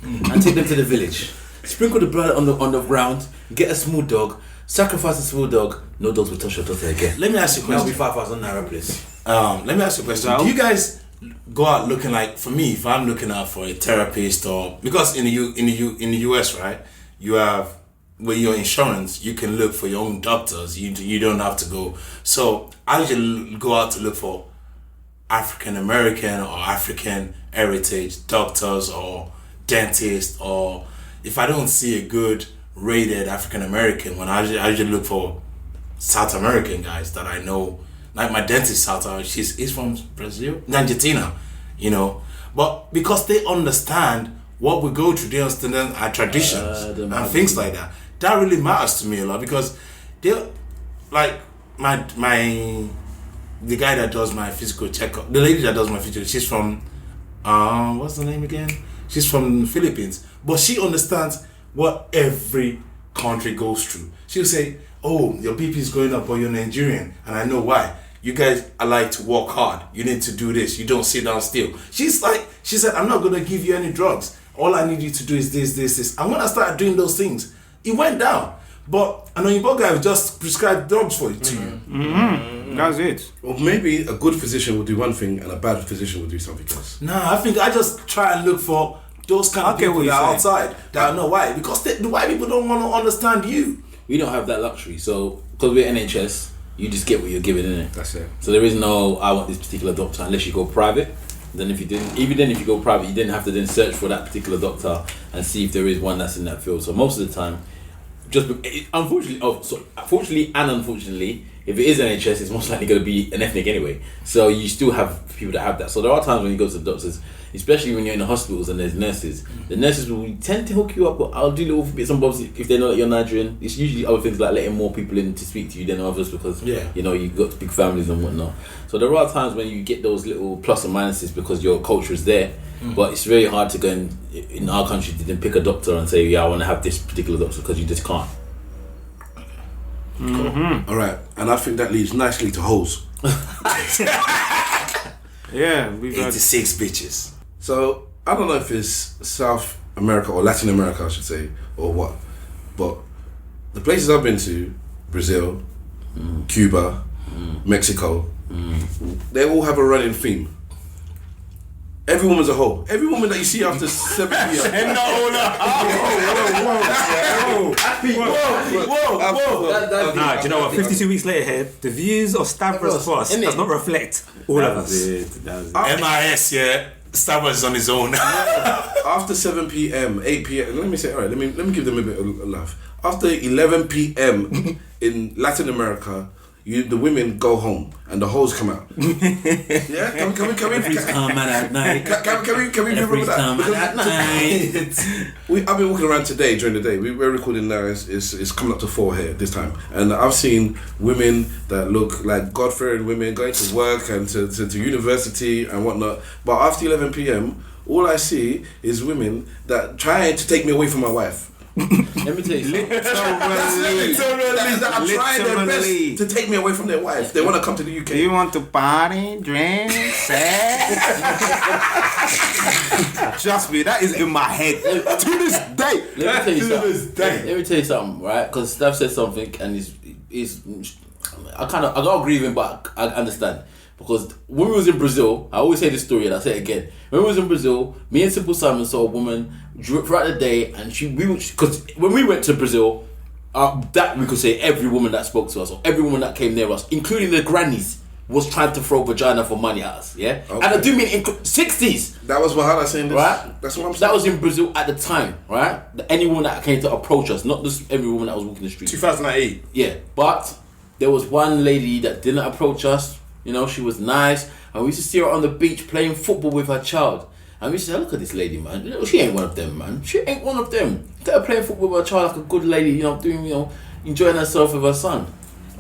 and take them to the village, sprinkle the blood on the ground, get a small dog, sacrifice a small dog, no dogs will touch your daughter again. Let me ask you a That'll question. be 5,000 naira, please. Let me ask you a question. Do you guys go out looking, like, for me, if I'm looking out for a therapist, or because in the US, right, you have, with your insurance, you can look for your own doctors. You don't have to go. So I usually go out to look for African American or African heritage doctors or dentists, or if I don't see a good rated African American one, I usually look for South American guys that I know. Like my dentist, South Africa, he's from Brazil, Argentina, you know. But because they understand what we go through, they understand our traditions and things like that. That really matters to me a lot, because they, like the guy that does my physical checkup, the lady that does my physical, she's from what's the name again? She's from the Philippines, but she understands what every country goes through. She'll say, "Oh, your BP is going up, but you're Nigerian, and I know why. You guys are like to work hard. You need to do this. You don't sit down still." She said, "I'm not gonna give you any drugs. All I need you to do is this. And when I started doing those things, it went down. But an Oyinbo guy will just prescribe drugs for it to you. That's it. Or maybe a good physician will do one thing and a bad physician will do something else. Nah, I think I just try and look for those kind of people that are outside that I know why. Because the white people don't want to understand you. We don't have that luxury. So because we're NHS, you just get what you're given, innit? That's it. So there is no, I want this particular doctor, unless you go private. Then if you didn't, even then if you go private, you didn't have to then search for that particular doctor and see if there is one that's in that field. So most of the time, fortunately and unfortunately, if it is NHS, it's most likely going to be an ethnic anyway. So you still have people that have that. So there are times when you go to the doctors, especially when you're in the hospitals and there's nurses. The nurses will tend to hook you up. I'll do little bits and bobs if they know that you're Nigerian. It's usually other things like letting more people in to speak to you than others because you know you've got big families and whatnot. So there are times when you get those little plus and minuses because your culture is there. But it's very hard to go in our country to then pick a doctor and say, yeah, I want to have this particular doctor, because you just can't. All right, and I think that leads nicely to hoes. Yeah, we've had 86 bitches. So I don't know if it's South America or Latin America, I should say, or what, but the places I've been to, Brazil, Cuba, Mexico, they all have a running theme. Every woman's a hoe. Every woman that you see after 7 p.m. Whoa. Nah, do you know what? 52 weeks later here, the views of Stavros Boss does not reflect all of us. M.I.S, yeah. Stavros is on his own. After 7 p.m., 8 p.m. Let me say, all right. Let me give them a bit of love. After 11 p.m. in Latin America, the women go home and the hoes come out. Yeah, can we Come at night. Can we remember that? At night. I've been walking around today during the day. We're recording now. It's coming up to 4 here this time, and I've seen women that look like God-fearing women going to work and to university and whatnot. But after 11 p.m., all I see is women that trying to take me away from my wife. Let me tell you something. That are trying their best to take me away from their wife. They want to come to the UK. You want to party, drink, sex? Trust me, that is in my head to this day. Let me tell you something, right? Because Steph said something, and I gotta agree with him, but I understand. Because when we was in Brazil, I always say this story and I say it again. When we was in Brazil, me and Simple Simon saw a woman throughout the day, and because when we went to Brazil, that we could say every woman that spoke to us or every woman that came near us, including the grannies, was trying to throw vagina for money at us. Yeah, okay. And I do mean in 60s. That was Wahala saying this, right? That's what I'm saying. That was in Brazil at the time, right? Any woman that came to approach us, not just every woman that was walking the street. 2008. Yeah, but there was one lady that didn't approach us. You know, she was nice, and we used to see her on the beach playing football with her child. And we used to say, look at this lady, man. You know, she ain't one of them, man. She ain't one of them. Look at her playing football with her child like a good lady, you know, enjoying herself with her son.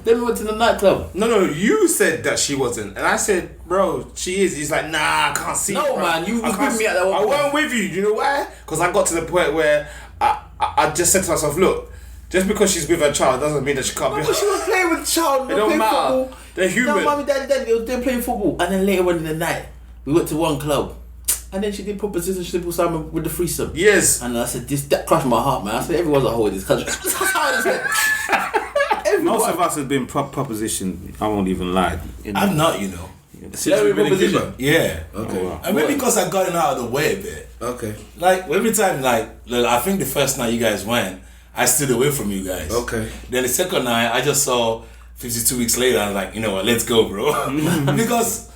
Then we went to the nightclub. No, you said that she wasn't. And I said, bro, she is. He's like, nah, I can't see No, bro. man, you was with me at that one I point. weren't with you. You know why? Because I got to the point where I just said to myself, look, just because she's with her child doesn't mean that she can't be. But she was playing with the child. It don't matter. Football. They're human. No, mommy, daddy, they're playing football. And then later on in the night, we went to one club. And then she did proposition to Simple Simon with the threesome. Yes. And I said, that crushed my heart, man. I said, everyone's a hoe in this country. That's how I said. Most of us have been propositioned. I won't even lie. I'm not, you know. Since we've been in Cuba. Yeah. Okay. Oh, wow. And maybe because I got it out of the way a bit. Okay. Like every time, I think the first night you guys went, I stood away from you guys. Okay. Then the second night, I just saw 52 weeks later. I was like, you know what, let's go, bro. Because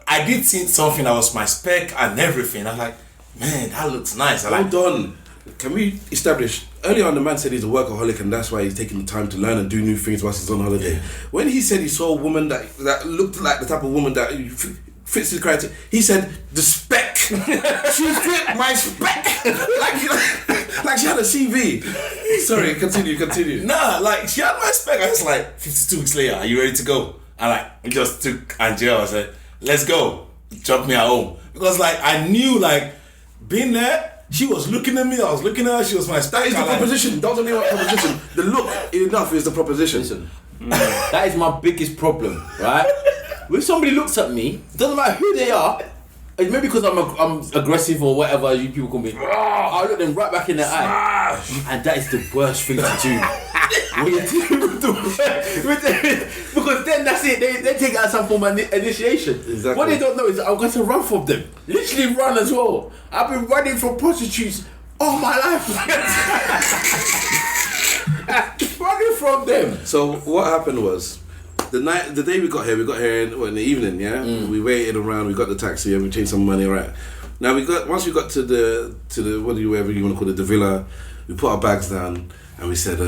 I did see something that was my spec and everything. I was like, man, that looks nice. Hold on. Can we establish? Earlier on, the man said he's a workaholic and that's why he's taking the time to learn and do new things whilst he's on holiday. When he said he saw a woman that looked like the type of woman that fits his criteria, he said the spec. She fit my spec. like she had a CV. Sorry, continue. Nah, she had my spec. I was like, 52 weeks later, are you ready to go? And we just took Angela. I said, let's go. Drop me at home. Because I knew being there, she was looking at me, I was looking at her, she was my spec. That is the proposition. Don't tell me what proposition. The look enough is the proposition. Listen, that is my biggest problem, right? When somebody looks at me, it doesn't matter who they are, it's maybe because I'm aggressive or whatever you people call me, I look them right back in the eye. And that is the worst thing to do. Because then that's it, they take it as some form of initiation. Exactly. What they don't know is I'm going to run from them. Literally run as well. I've been running from prostitutes all my life. Running from them. So what happened was, the day we got here in the evening, yeah? We waited around, we got the taxi and we changed some money, right? Now once we got to the whatever you want to call it, the villa, we put our bags down and we said,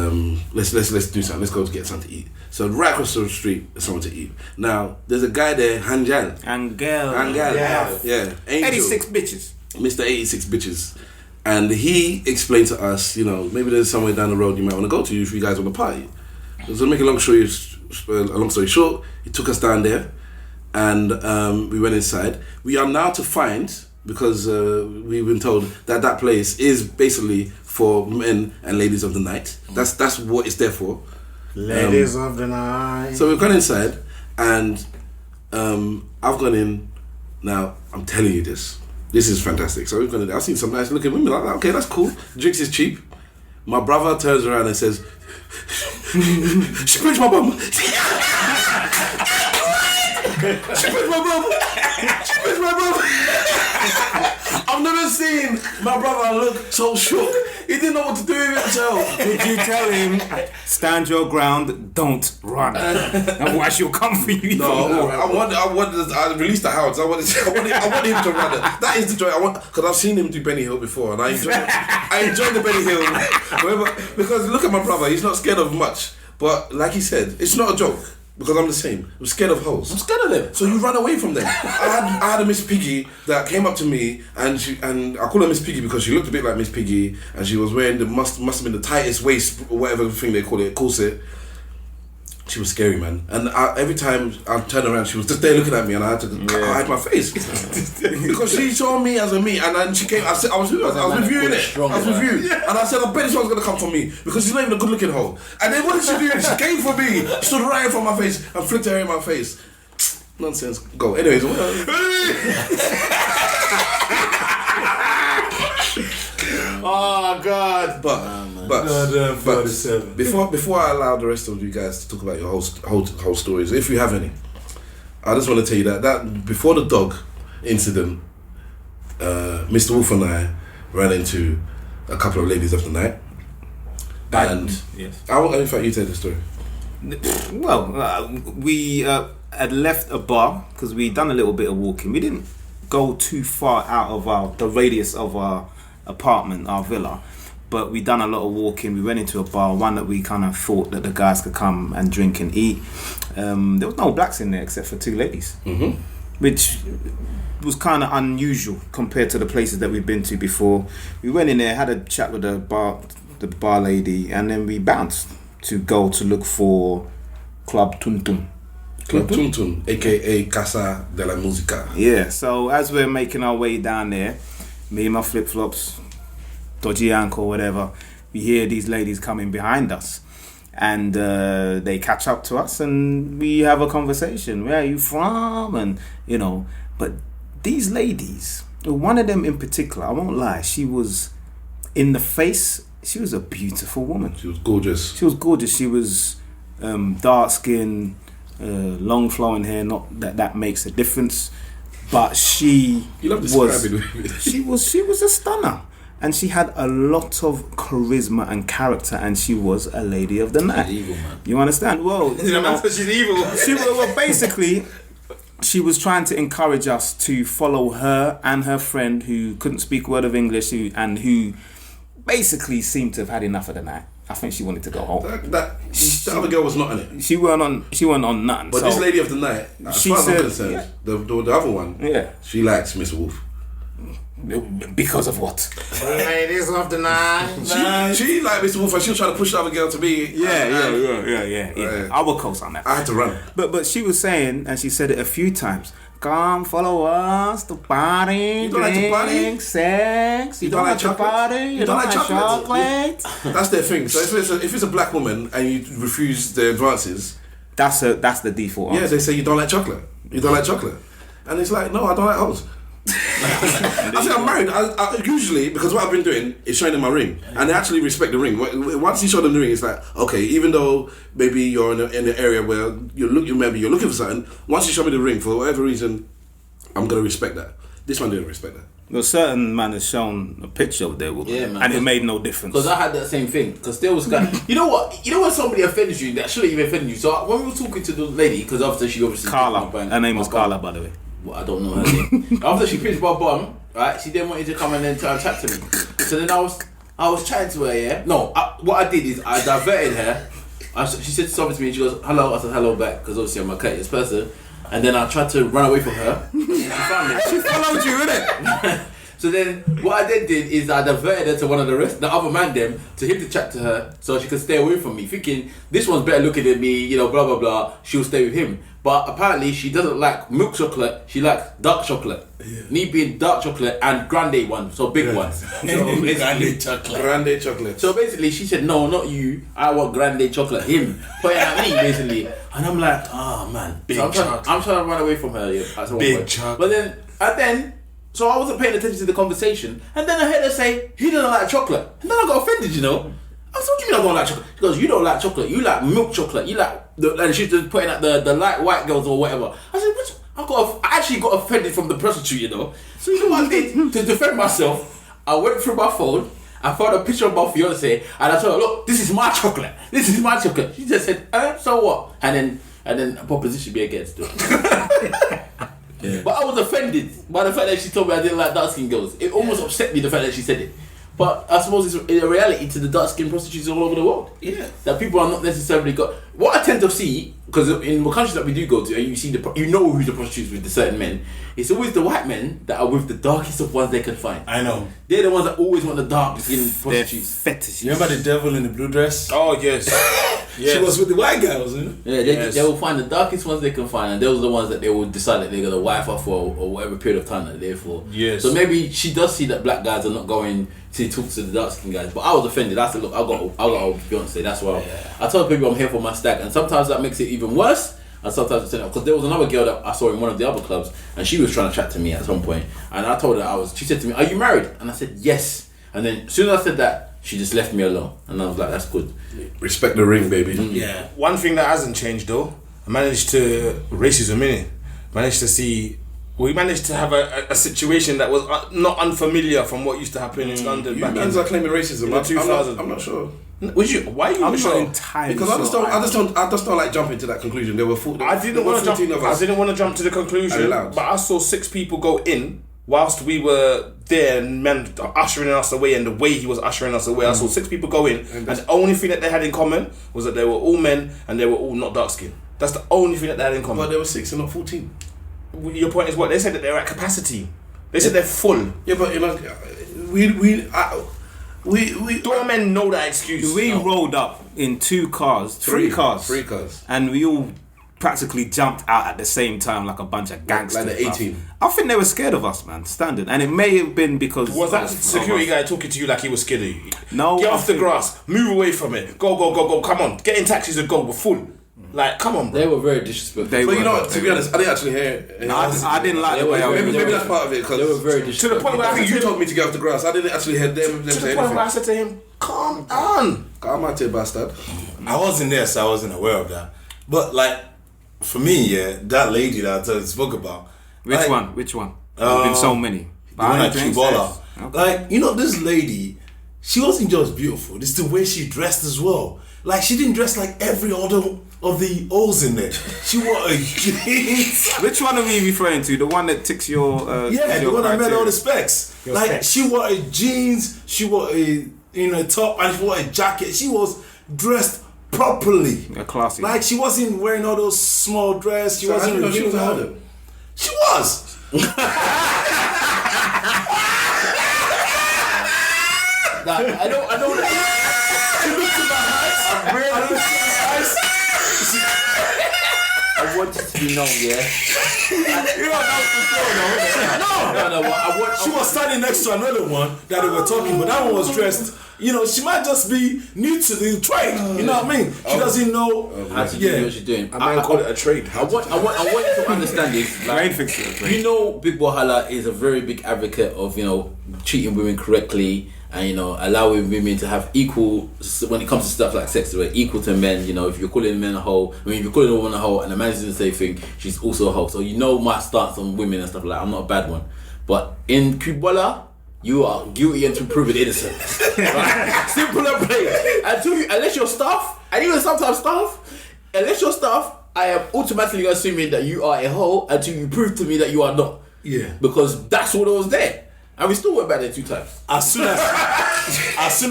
let's do something, let's go to get something to eat. So right across the street, there's something to eat. Now, there's a guy there, Angel. Yeah. Angel. 86 bitches. Mr. 86 bitches. And he explained to us, maybe there's somewhere down the road you might want to go to if you guys want to party. So to make a long story short, he took us down there and we went inside. We are now to find, because we've been told that place is basically for men and ladies of the night. That's what it's there for. Ladies of the night. So we've gone inside and I've gone in. Now, I'm telling you this. This is fantastic. So we've gone in. I've seen some nice looking women like that. Okay, that's cool. Drinks is cheap. My brother turns around and says, she pinched my bum. She pushed my brother. She pushed my brother. I've never seen my brother look so shook. He didn't know what to do with himself. Did you tell him, stand your ground, don't run? Otherwise she'll come for you. No, I released the hounds. I want him to run it. That is the joy. Because I've seen him do Benny Hill before, and I enjoy the Benny Hill. Because look at my brother, he's not scared of much. But like he said, it's not a joke. Because I'm the same. I'm scared of hoes. I'm scared of them. So you run away from them. I had a Miss Piggy that came up to me, and I call her Miss Piggy because she looked a bit like Miss Piggy, and she was wearing must have been the tightest waist, whatever thing they call it, corset. She was scary, man. And every time I turned around, she was just there looking at me, and I had to hide my face because she saw me as a me. And then she came. I was reviewing it. And I said, I bet this one's gonna come for me because she's not even a good-looking hoe. And then what did she do? She came for me. She stood right in front of my face and flicked her hair in my face. Nonsense. Go. Anyways. Oh God! But before I allow the rest of you guys to talk about your whole stories, if you have any, I just want to tell you that before the dog incident, Mr. Wolf and I ran into a couple of ladies of the night, and yes. In fact, you tell the story. Well, we had left a bar because we'd done a little bit of walking. We didn't go too far out of the radius of our apartment, our villa, but we done a lot of walking. We went into a bar, one that we kind of thought that the guys could come and drink and eat. There was no blacks in there except for two ladies, which was kind of unusual compared to the places that we've been to before. We went in there, had a chat with the bar lady, and then we bounced to go to look for Club Tuntun. Club Tuntun, aka Casa de la Música. Yeah, so as we're making our way down there, me and my flip-flops, dodgy ankle, whatever, we hear these ladies coming behind us, and they catch up to us, and we have a conversation. Where are you from? And but these ladies, one of them in particular, I won't lie, she was in the face. She was a beautiful woman. She was gorgeous. She was dark skin, long flowing hair. Not that makes a difference. But she was a stunner, and she had a lot of charisma and character, and she was a lady of the night. She's evil, man. You understand? Well, she's evil. Basically, she was trying to encourage us to follow her and her friend who couldn't speak a word of English, who basically seemed to have had enough of the night. I think she wanted to go home. The other girl was not on it. She weren't on nothing. But this lady of the night, as far as I'm concerned, the other one, she likes Miss Wolf. Because of what? Ladies of the night. She liked Mr. Wolf, and she was trying to push the other girl to me. Yeah. I will co-sign on that. I had to run. But she was saying, and she said it a few times, come follow us to party. You don't like to party? Sex. You don't like to party? You don't like chocolate? That's their thing. So if it's a black woman and you refuse their advances, that's the default answer. Yeah, they say you don't like chocolate. You don't like chocolate. And it's like, no, I don't like hoes. I say I'm married. I usually, because what I've been doing is showing them my ring, and they actually respect the ring. Once you show them the ring, it's like, okay, even though maybe you're in an area where you're looking for something, once you show me the ring for whatever reason, I'm gonna respect that. This one didn't respect that. Well, certain man has shown a picture of their woman, and it made no difference. Because I had that same thing. Because there was guy. You know what? You know when somebody offends you that shouldn't even offend you. So when we were talking to the lady, because after she obviously Carla, her name was Carla, by the way. Well, I don't know her name. After she pinched my bum, right? She then wanted to come and then try and chat to me. So then I was chatting to her. Yeah. No. What I did is I diverted her. She said something to me. And she goes, "Hello." I said, "Hello" back because obviously I'm a courteous person. And then I tried to run away from her. She found me. She followed you, innit? So then, what I then did is I diverted her to one of the other man them, to him to chat to her, so she could stay away from me, thinking this one's better looking than me, blah blah blah. She'll stay with him. But apparently, she doesn't like milk chocolate. She likes dark chocolate. Yeah. Me being dark chocolate and grande ones, so big ones. So grande chocolate. So basically, she said, "No, not you. I want grande chocolate." Him pointing at me basically, and I'm like, "Oh man." Big so chocolate. I'm trying to run away from her. Yeah, big chocolate. But then. So I wasn't paying attention to the conversation, and then I heard her say he doesn't like chocolate, and then I got offended, I said, what do you mean I don't like chocolate? She goes, you don't like chocolate. You like milk chocolate. You like... And she's just putting out the light white girls or whatever. I said, I actually got offended from the prostitute, you know. So you know what I did? To defend myself, I went through my phone, I found a picture of my fiance, and I told her, look, this is my chocolate. This is my chocolate. She just said, so what? And then a proposition be against it. Yeah. But I was offended by the fact that she told me I didn't like dark-skinned girls. It almost upset me, the fact that she said it. But I suppose it's a reality to the dark-skinned prostitutes all over the world. Yeah. That people are not necessarily got... What I tend to see, because in the countries that we do go to, and you see you know who the prostitutes with the certain men, it's always the white men that are with the darkest of ones they can find. I know. They're the ones that always want the dark-skinned prostitutes. Fetishes. You remember the devil in the blue dress? Oh, yes. She was with the white girls, you know? Yeah, they will find the darkest ones they can find, and those are the ones that they will decide that they're going to wife her for or whatever period of time that they're for. Yes. So maybe she does see that black guys are not going to talk to the dark skinned guys. But I was offended. I said, look, I got a fiance. That's why I told people I'm here for my stag. And sometimes that makes it even worse. And sometimes it's because there was another girl that I saw in one of the other clubs, and she was trying to chat to me at some point. And I told her she said to me, are you married? And I said, yes. And then as soon as I said that, she just left me alone. And I was like, that's good. Respect the ring, baby. Yeah. One thing that hasn't changed though, I managed to racism in it. We managed to have a situation that was not unfamiliar from what used to happen in London back in are claiming racism. in the 2000s. I'm not sure. Why are you I'm not sure? not entirely Because I just don't like jumping to that conclusion. I didn't want to jump to the conclusion, Allowed. but I saw 6 people go in whilst we were there, and men ushering us away, and the way he was ushering us away, I saw 6 people go in, and the only thing that they had in common was that they were all men and they were all not dark skinned. That's the only thing that they had in common. But there were 6 and not 14. Your point is what? They said that they're at capacity. They said they're full. Yeah, but you know, we doormen know that excuse. We rolled up in 3 cars, and we all practically jumped out at the same time like a bunch of gangsters. Like the A-team. I think they were scared of us, man. Standard, and it may have been because Was that security guy talking to you like he was scared of you? No. Get off the grass. Move away from it. Go. Come on. Get in taxis and go. We're full. Like, come on, bro. They were very disrespectful. But you know what, to be honest, I didn't actually hear. I didn't like the way I was. Maybe that's part of it. They were very disrespectful. To the point where I think you told me to get off the grass. I didn't actually hear them to say the point anything. where I said to him, calm down. Calm out, bastard. I wasn't there, so I wasn't aware of that. But like, for me, that lady that I spoke about. Which one? There's been so many. The one at Cuba. Okay. Like, you know, this lady, she wasn't just beautiful. It's the way she dressed as well. Like, she didn't dress like every other of the O's in there. She wore a jeans. Which one are we referring to? The one that ticks your the one that met all the specs. She wore a jeans, she wore a top, and she wore a jacket. She was dressed properly. A classy. Like, she wasn't wearing all those small dresses. She wasn't revealing her. She was. I know that. She looked in my eyes. I want it to be known, yeah. You don't know for sure, No. She was standing next to another one that they were talking, but that one was dressed. You know, she might just be new to the trade. You know what I mean? She doesn't know how to do what she's doing. I might call it a trade. I want you to understand this. Like, you know, Big Wahala is a very big advocate of, you know, treating women correctly and, you know, allowing women to have equal, when it comes to stuff like sex, we're equal to men. You know, if you're calling men a hoe, if you're calling a woman a hoe and the man's doing the same thing, she's also a hoe. So you know my stance on women and stuff like that. I'm not a bad one. But in Cuba, you are guilty until proven innocent. Right? Simple and plain. Unless you're staff, and even sometimes staff, unless you're staff, I am automatically assuming that you are a hoe until you prove to me that you are not. Yeah. Because that's what was there. And we still went back there 2 times. As soon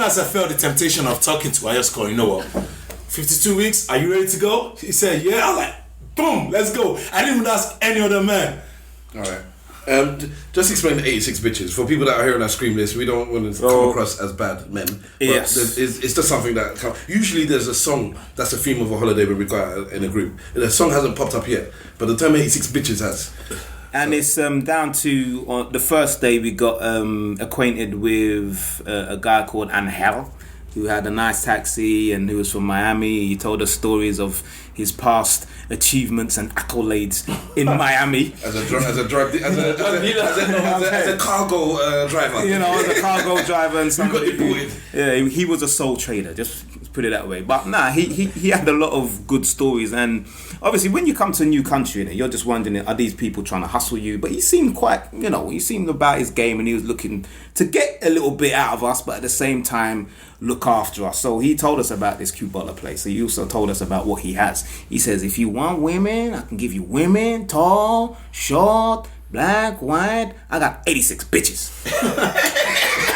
as I felt the temptation of talking to her, I just called, you know what? 52 weeks, are you ready to go? He said, yeah. I was like, boom, let's go. I didn't even ask any other man. Alright. Just explain the 86 bitches. For people that are hearing our scream list, we don't want to come across as bad men. But yes. It's just something that... Usually there's a song that's the theme of a holiday we require in a group. The song hasn't popped up yet, but the term 86 bitches has. And it's down to on the first day we got acquainted with a guy called Angel. who had a nice taxi and who was from Miami. He told us stories of his past achievements and accolades in Miami. As a cargo driver. You know, as a cargo driver and somebody. You got deported. Yeah, he was a sole trader. Just put it that way. But nah, he had a lot of good stories. And obviously, when you come to a new country, you're just wondering, are these people trying to hustle you? But he seemed quite, he seemed about his game, and he was looking to get a little bit out of us, but at the same time look after us. So he told us about this Cubana place. He also told us about what he has. He says, if you want women, I can give you women, tall, short, black, white. I got 86 bitches.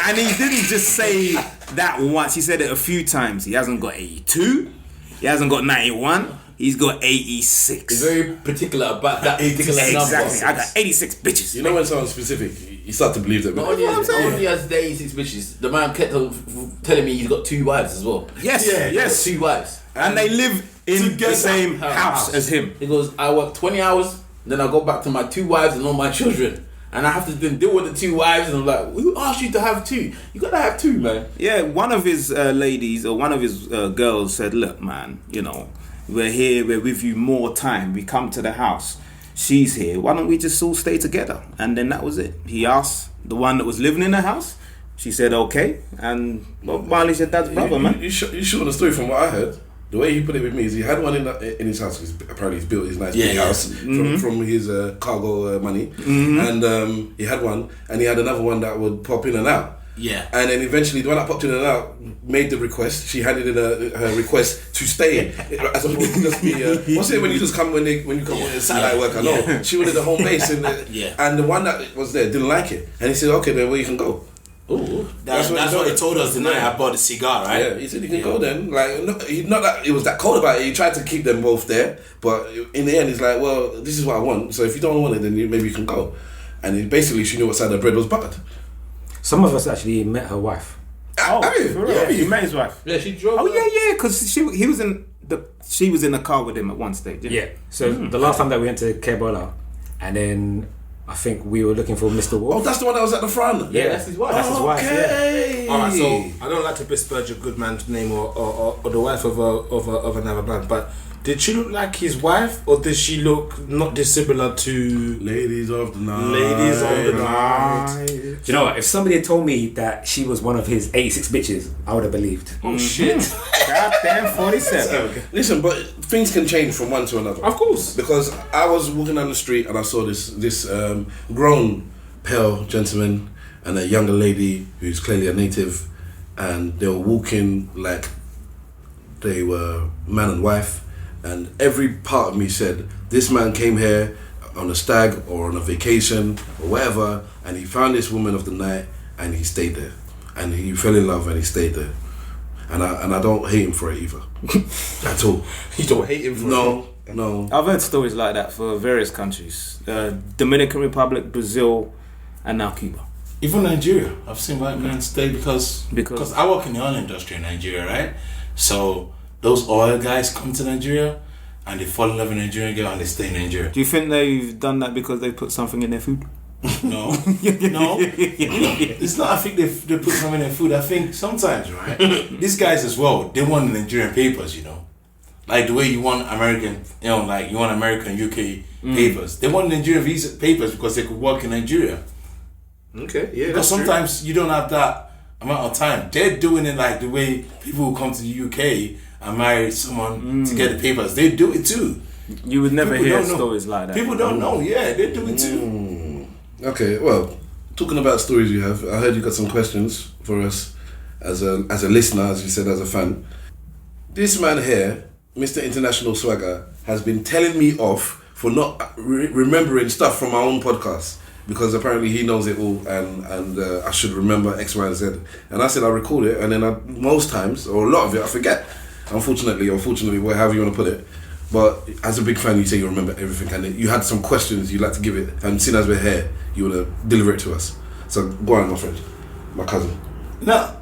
And he didn't just say that once. He said it a few times. He hasn't got 82. He hasn't got 91. He's got 86. He's very particular about that particular number. Exactly. I got 86 bitches. You know when someone's specific, you start to believe that. Not only has the 86 bitches, the man kept telling me he's got 2 wives as well. Yes, He's yes. got 2 wives. And they live in the same house as him. He goes, I work 20 hours, then I go back to my 2 wives and all my children. And I have to then deal with the 2 wives, and I'm like, who asked you to have 2? You gotta have 2, man. Yeah, one of his ladies, or one of his girls said, look, man, we're here, we're with you more time. We come to the house. She's here. Why don't we just all stay together? And then that was it. He asked the one that was living in the house. She said, okay. And Marley's your dad's brother, man. You short the story from what I heard. The way he put it with me is he had one in his house. Apparently, he's built his nice big house from his cargo money. And he had one, and he had another one that would pop in and out. Yeah. And then eventually, the one that popped in and out made the request. She handed in her request to stay, as opposed to just be. What's it when you just come when you come on satellite work? I know. She wanted the home base, and the one that was there didn't like it, and he said, "Okay, then where you can go." Ooh, that's what he told us the night I bought the cigar, right? Yeah, he said you can go then. Like, not that it was that cold about it. He tried to keep them both there, but in the end, he's like, "Well, this is what I want. So if you don't want it, then maybe you can go." And basically, she knew what side the bread was buttered. Some of us actually met her wife. Oh, yeah, he met his wife. Yeah, she drove. Oh, yeah, because she was in the car with him at one stage. Yeah. So the last time that we went to Kebola, and then I think we were looking for Mr. Wolf. Oh, that's the one that was at the front. Yeah, that's his wife. That's his wife. Yeah. Alright, so I don't like to besmirch a good man's name or the wife of another man, but did she look like his wife, or did she look not dissimilar to Ladies of the Night? Ladies of the Night. Do you know what? If somebody had told me that she was one of his 86 bitches, I would have believed. Oh shit! Goddamn 47. Listen, but things can change from one to another. Of course. Because I was walking down the street and I saw this grown, pale gentleman and a younger lady who's clearly a native, and they were walking like they were man and wife. And every part of me said, this man came here on a stag or on a vacation or whatever, and he found this woman of the night and he stayed there. And he fell in love and he stayed there. And I don't hate him for it either. At all. You don't hate him for it? No. I've heard stories like that for various countries. Dominican Republic, Brazil, and now Cuba. Even Nigeria, I've seen white men stay because I work in the oil industry in Nigeria, right? So those oil guys come to Nigeria and they fall in love with a Nigerian girl and they stay in Nigeria. Do you think they've done that because they put something in their food? No. It's not. I think they put something in their food. I think sometimes, right? These guys as well, they want the Nigerian papers, like the way you want American, like you want American UK papers. They want Nigerian visa papers because they could work in Nigeria. Okay, yeah. Because sometimes you don't have that amount of time. They're doing it like the way people who come to the UK and marry someone to get the papers. They do it too. You would never People hear don't know. stories like that. People don't know. Yeah, they do it too. Okay, well, talking about stories you have, I heard you got some questions for us as a listener, as you said, as a fan. This man here, Mr. International Swagger, has been telling me off for not remembering stuff from our own podcast, because apparently he knows it all and I should remember X, Y, and Z. And I said I record it, and then most times, or a lot of it, I forget. Unfortunately, or fortunately, however you want to put it. But as a big fan, you say you remember everything, and you had some questions you'd like to give it, and seeing as we're here, you want to deliver it to us. So go on, my friend, my cousin. No,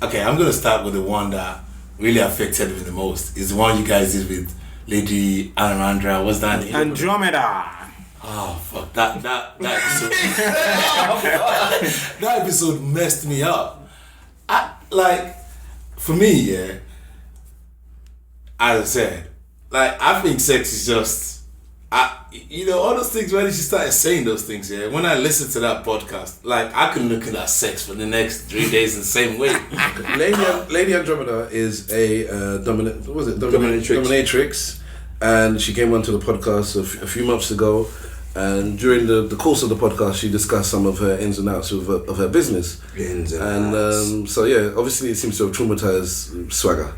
okay, I'm going to start with the one that really affected me the most. Is the one you guys did with Lady Alejandra. What's that name? Andromeda. Oh fuck, that episode. That episode messed me up. like, for me, yeah, as I said, like, I think sex is just, all those things, when she started saying those things, yeah, when I listened to that podcast, like, I can look at that sex for the next 3 days in the same way. Lady Andromeda is a dominatrix, and she came onto the podcast a few months ago, and during the course of the podcast, she discussed some of her ins and outs of her business. So yeah, obviously it seems to have traumatized Swagger.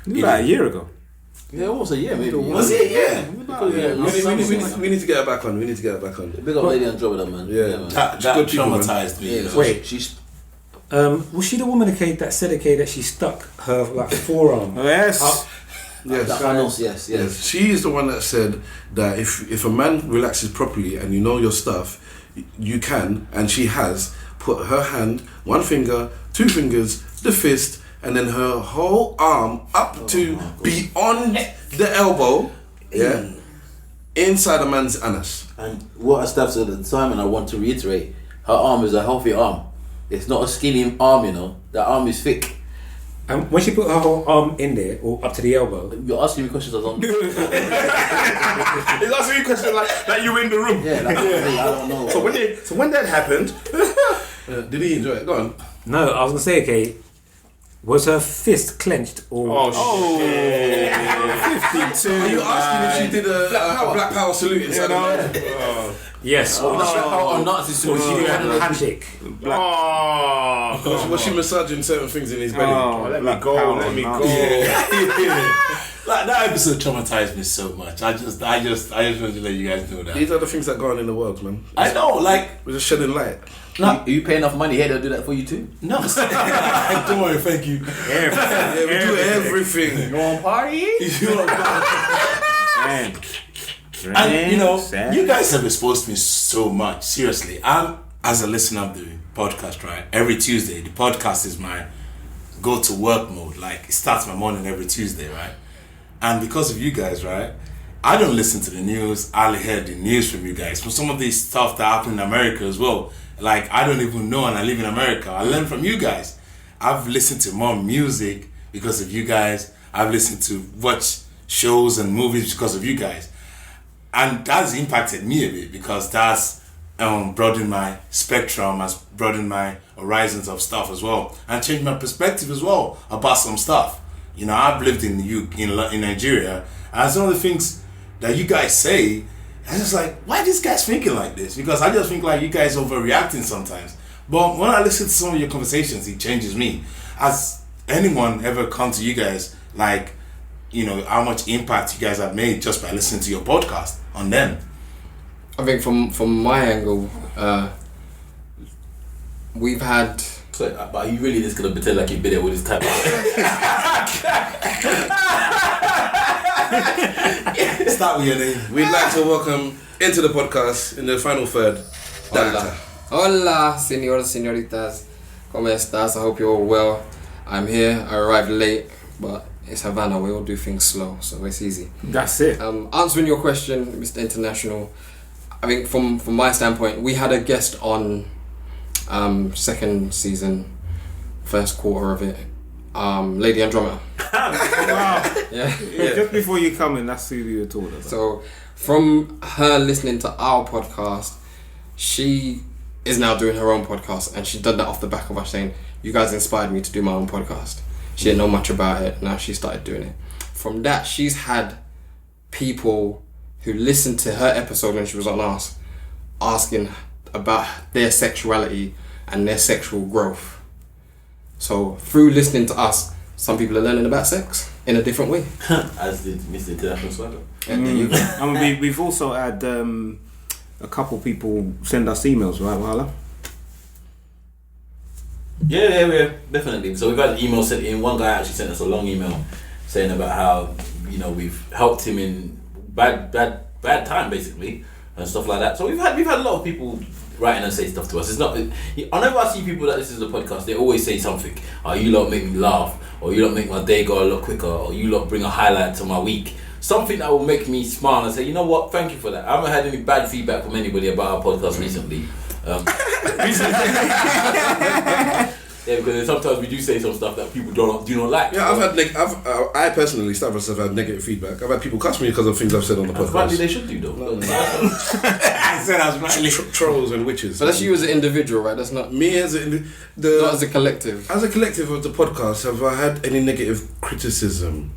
Like a year ago. Yeah, almost a year maybe. Was it? Yeah. We need to get her back on. Big up Lady Andromeda, man. Yeah. Man. That traumatized me. Yeah, Wait. she's Was she the woman that said that she stuck her like forearm? Yes. Yes. Yes. She is the one that said that if a man relaxes properly and you know your stuff, you can, and she has put her hand, one finger, two fingers, the fist, and then her whole arm up to beyond the elbow, inside a man's anus. And what I stabbed at the time, and I want to reiterate, her arm is a healthy arm. It's not a skinny arm, you know. That arm is thick. And when she put her whole arm in there, or up to the elbow, You're asking me questions I don't know. He's asking you questions like you were in the room. Yeah, I don't know. So when that happened, Did he enjoy it? Go on. no, I was gonna say, okay, was her fist clenched or? 52. Are you asking if she did a Black Power salute inside the man? Yes. Oh, Nazi Or she did a handshake. Was she massaging certain things in his belly? Let me go. Like, that episode traumatized me so much. I just wanted to let you guys know that. These are the things that go on in the world, man. I know, like, We're just shedding light. Are you paying enough money here? They'll do that for you too. no. Don't worry, thank you. Yeah, we do everything. You want party? And you guys have exposed me so much. Seriously, I'm, as a listener of the podcast, right? Every Tuesday, the podcast is my go-to work mode. Like, it starts my morning every Tuesday, right? And because of you guys, right? I don't listen to the news. I only heard the news from you guys. From some of these stuff that happened in America as well. Like, I don't even know, and I live in America. I learned from you guys. I've listened to more music because of you guys. I've listened to watch shows and movies because of you guys. And that's impacted me a bit because that's broadened my spectrum, has broadened my horizons of stuff as well, and changed my perspective as well about some stuff. You know, I've lived in Nigeria, and some of the things that you guys say, I'm just like, why are these guys thinking like this? Because I just think like you guys overreacting sometimes. But when I listen to some of your conversations, it changes me. Has anyone ever come to you guys like, how much impact you guys have made just by listening to your podcast on them? I think from my angle, we've had. So, but are you really just gonna pretend like you've been there with this type of Start with your name. We'd like to welcome into the podcast in the final third. Hola, señores, señoritas. ¿Cómo estás? I hope you're all well. I'm here. I arrived late, but it's Havana. We all do things slow, so it's easy. That's it. Answering your question, Mr. International, I think from my standpoint, we had a guest on second season, first quarter of it, Lady Andromeda. Wow. Yeah. Just before you come in, that's who you were talking about. So from her listening to our podcast, she is now doing her own podcast, and she done that off the back of us saying, you guys inspired me to do my own podcast. She didn't know much about it, now she started doing it. From that, she's had people who listened to her episode when she was on ours asking about their sexuality and their sexual growth. So through listening to us, some people are learning about sex in a different way. as did Mr. International Swagger. And there you go. I mean, we've also had a couple people send us emails, right, Wahala? Yeah, definitely. So we've had an email sent in. One guy actually sent us a long email saying about how we've helped him in bad time basically and stuff like that. So we've had a lot of people writing and say stuff to us. It's not. Whenever I see people that listen to the podcast, they always say something. Oh, you lot make me laugh, or you lot make my day go a lot quicker, or you lot bring a highlight to my week. Something that will make me smile and say, you know what, thank you for that. I haven't had any bad feedback from anybody about our podcast recently. Yeah, because sometimes we do say some stuff that people do not like. Yeah, I've had I personally, Stavros, have had negative feedback. I've had people cuss me because of things I've said on the podcast. Apparently they should do though. I said I was rightly. Trolls and witches. But that's you as an individual, right? That's not Me as a not as a collective. As a collective of the podcast, have I had any negative criticism?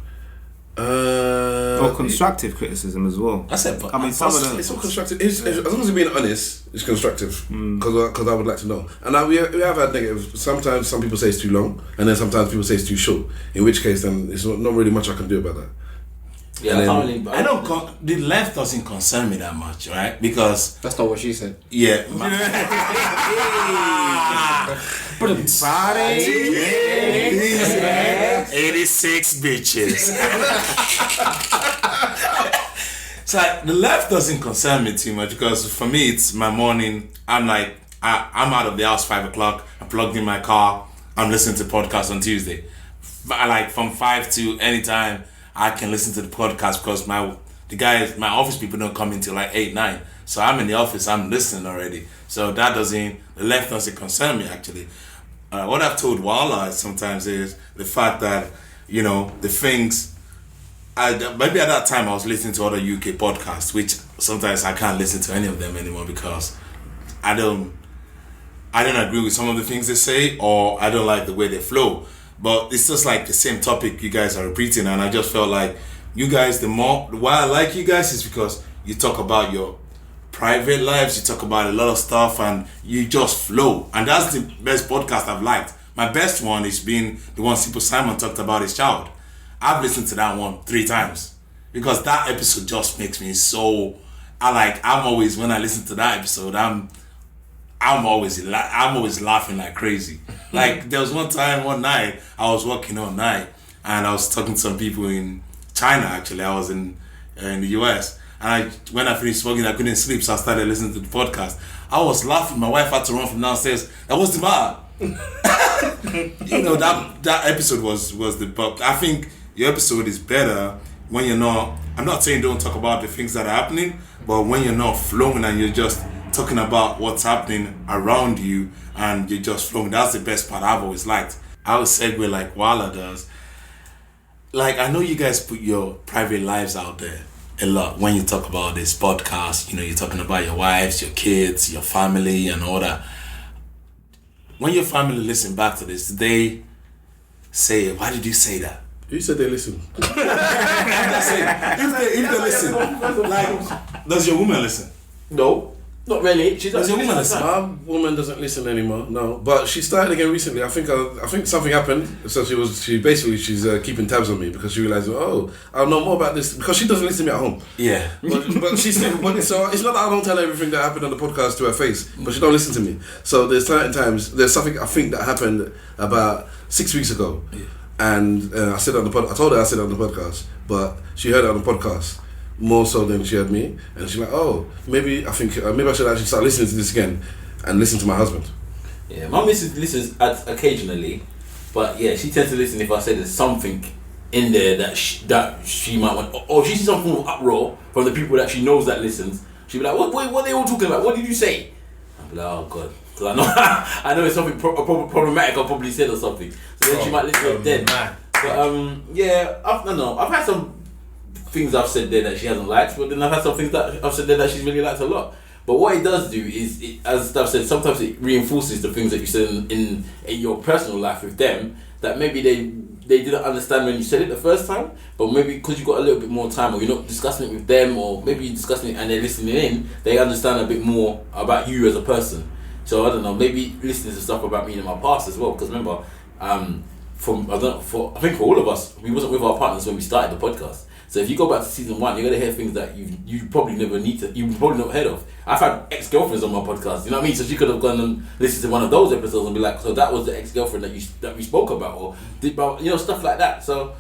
Or constructive criticism as well. I said, I mean, some of them. It's all constructive. As long as you're being honest, it's constructive. Because I would like to know. And we have had negative. Sometimes some people say it's too long, and then sometimes people say it's too short. In which case, then it's not really much I can do about that. Yeah, I don't. The length doesn't concern me that much, right? Because That's not what she said. yeah. 86 bitches. So the left doesn't concern me too much because for me it's my morning. I'm out of the house 5 o'clock. I plugged in my car. I'm listening to podcasts on Tuesday. From 5 to anytime I can listen to the podcast because my office people don't come until 8, 9. So I'm in the office. I'm listening already. So the left doesn't concern me actually. What I've told Wahala sometimes is the fact that, the things, maybe at that time I was listening to other UK podcasts, which sometimes I can't listen to any of them anymore because I don't agree with some of the things they say or I don't like the way they flow. But it's just like the same topic you guys are repeating, and I just felt like you guys, why I like you guys is because you talk about your private lives, you talk about a lot of stuff, and you just flow. And that's the best podcast I've liked. My best one is being the one Simple Simon talked about his child. I've listened to that one 3 times because that episode just makes me so. I'm always, when I listen to that episode, I'm always laughing like crazy. Like there was one night I was working all night and I was talking to some people in China. Actually, I was in the US. And when I finished smoking, I couldn't sleep, so I started listening to the podcast. I was laughing. My wife had to run from downstairs. What's the matter? that episode was the. I think your episode is better when you're not. I'm not saying don't talk about the things that are happening, but when you're not flowing and you're just talking about what's happening around you and you're just flowing. That's the best part I've always liked. I would segue like Wahala does. I know you guys put your private lives out there a lot when you talk about this podcast. You're talking about your wives, your kids, your family and all that. When your family listen back to this, they say, why did you say that? Who said they listen? If they listen, does your woman listen? No, not really. She doesn't listen. My woman doesn't listen anymore. No, but she started again recently. I think something happened. So she's keeping tabs on me because she realized, I'll know more about this because she doesn't listen to me at home. Yeah, but she's still. So it's not that I don't tell her everything that happened on the podcast to her face, but she don't listen to me. So there's certain times there's something I think that happened about 6 weeks ago, and I said on the I told her I said it on the podcast, but she heard it on the podcast more so than she heard me, and she's like, maybe I should actually start listening to this again and listen to my husband. Yeah, my missus listens occasionally, but yeah, she tends to listen if I say there's something in there that she might want, or she sees something of uproar from the people that she knows that listens. She'll be like, what are they all talking about? What did you say? I'll be like, oh God, because I know it's something problematic I probably said or something. So then she might listen then. But I've had some things I've said there that she hasn't liked, but then I've had some things that I've said there that she's really liked a lot. But what it does do is, as Steph said, sometimes it reinforces the things that you said in your personal life with them that maybe they didn't understand when you said it the first time, but maybe because you got a little bit more time or you're not discussing it with them, or maybe you're discussing it and they're listening in, they understand a bit more about you as a person. So I don't know, maybe listening to stuff about me in my past as well, because remember, I think for all of us, we wasn't with our partners when we started the podcast. So if you go back to season 1, you're gonna hear things that you probably never you've probably not heard of. I've had ex-girlfriends on my podcast, you know what I mean? So she could have gone and listened to one of those episodes and be like, so that was the ex-girlfriend that we spoke about, or did about, stuff like that. So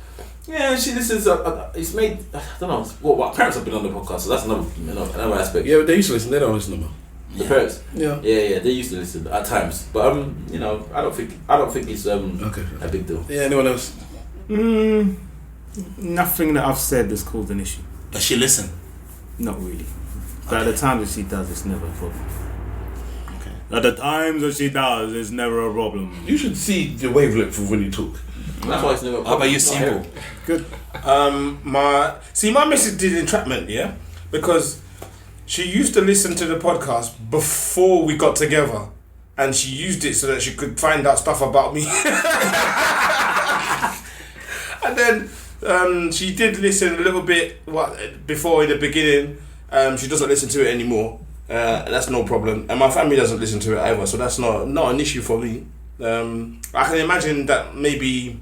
yeah, this is it's made, I don't know. What parents have been on the podcast, so that's another aspect. Yeah, but they used to listen. They don't listen anymore. The parents, yeah, they used to listen at times, but I don't think it's a big deal. Yeah, anyone else? Nothing that I've said has caused an issue. Does she listen? Not really. But at the time that she does, it's never a problem. Okay. At the times that she does, it's never a problem. You should see the wavelength of when you talk. That's why it's never. How about you, single? Good. My missus did entrapment, yeah, because she used to listen to the podcast before we got together, and she used it so that she could find out stuff about me. And then she did listen a little bit before in the beginning. She doesn't listen to it anymore. That's no problem, and my family doesn't listen to it either, so that's not an issue for me. I can imagine that maybe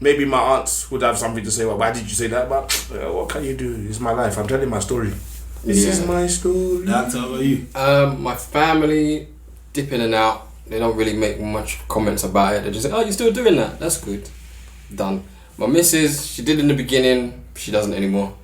my aunts would have something to say. Well, why did you say that? But what can you do? It's my life. I'm telling my story. This is my story. That's how about you? My family dip in and out. They don't really make much comments about it. They just say, "Oh, you're still doing that? That's good." Done. My missus, she did in the beginning. She doesn't anymore.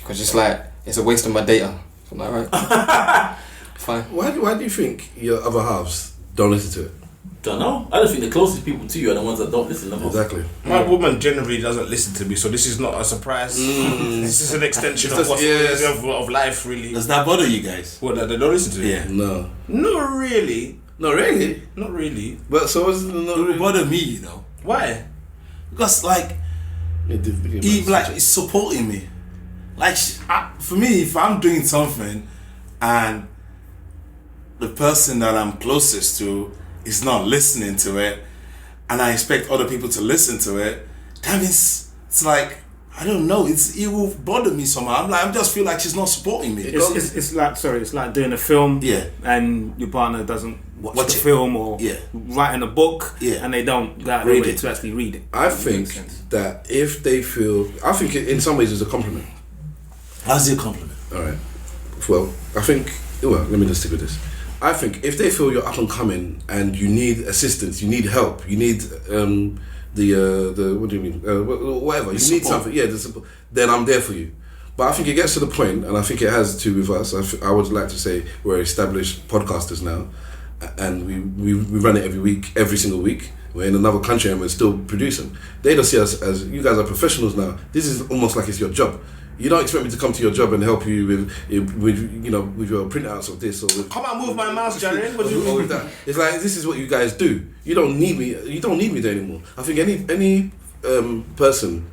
Because it's like, it's a waste of my data. So I'm like, right. Fine. Why do you think your other halves don't listen to it? Don't know. I just think the closest people to you are the ones that don't listen. Exactly. My woman generally doesn't listen to me, so this is not a surprise. This is an extension of life, really. Does that bother you guys? What, that they don't listen to it? Yeah. No. Not really. Not really. Not really. But so what's not It really? would bother me, you know. Why? Because like, it's supporting me. Like for me, if I'm doing something and the person that I'm closest to is not listening to it, and I expect other people to listen to it, that means it's like, I don't know, it will bother me somehow. I just feel like she's not supporting me. It's like doing a film, Yeah. and your partner doesn't watch Watch the it. film or Yeah. writing a book, Yeah. and they don't go out Read their way it. to actually read it. I think that if they feel, I think in some ways it's a compliment. How's your compliment? All right. Well, let me just stick with this. I think if they feel you're up and coming and you need assistance, you need help, you need the what do you mean? Whatever. You need something. Yeah, the support. Then I'm there for you. But I think it gets to the point, and I think it has to with us. I would like to say we're established podcasters now, and we run it every single week. We're in another country and we're still producing. They don't see us as, you guys are professionals now. This is almost like it's your job. You don't expect me to come to your job and help you with your printouts of this or with, Come on, move my mouse, Jared. What do you or with that. It's like, this is what you guys do. You don't need me. You don't need me there anymore. I think any person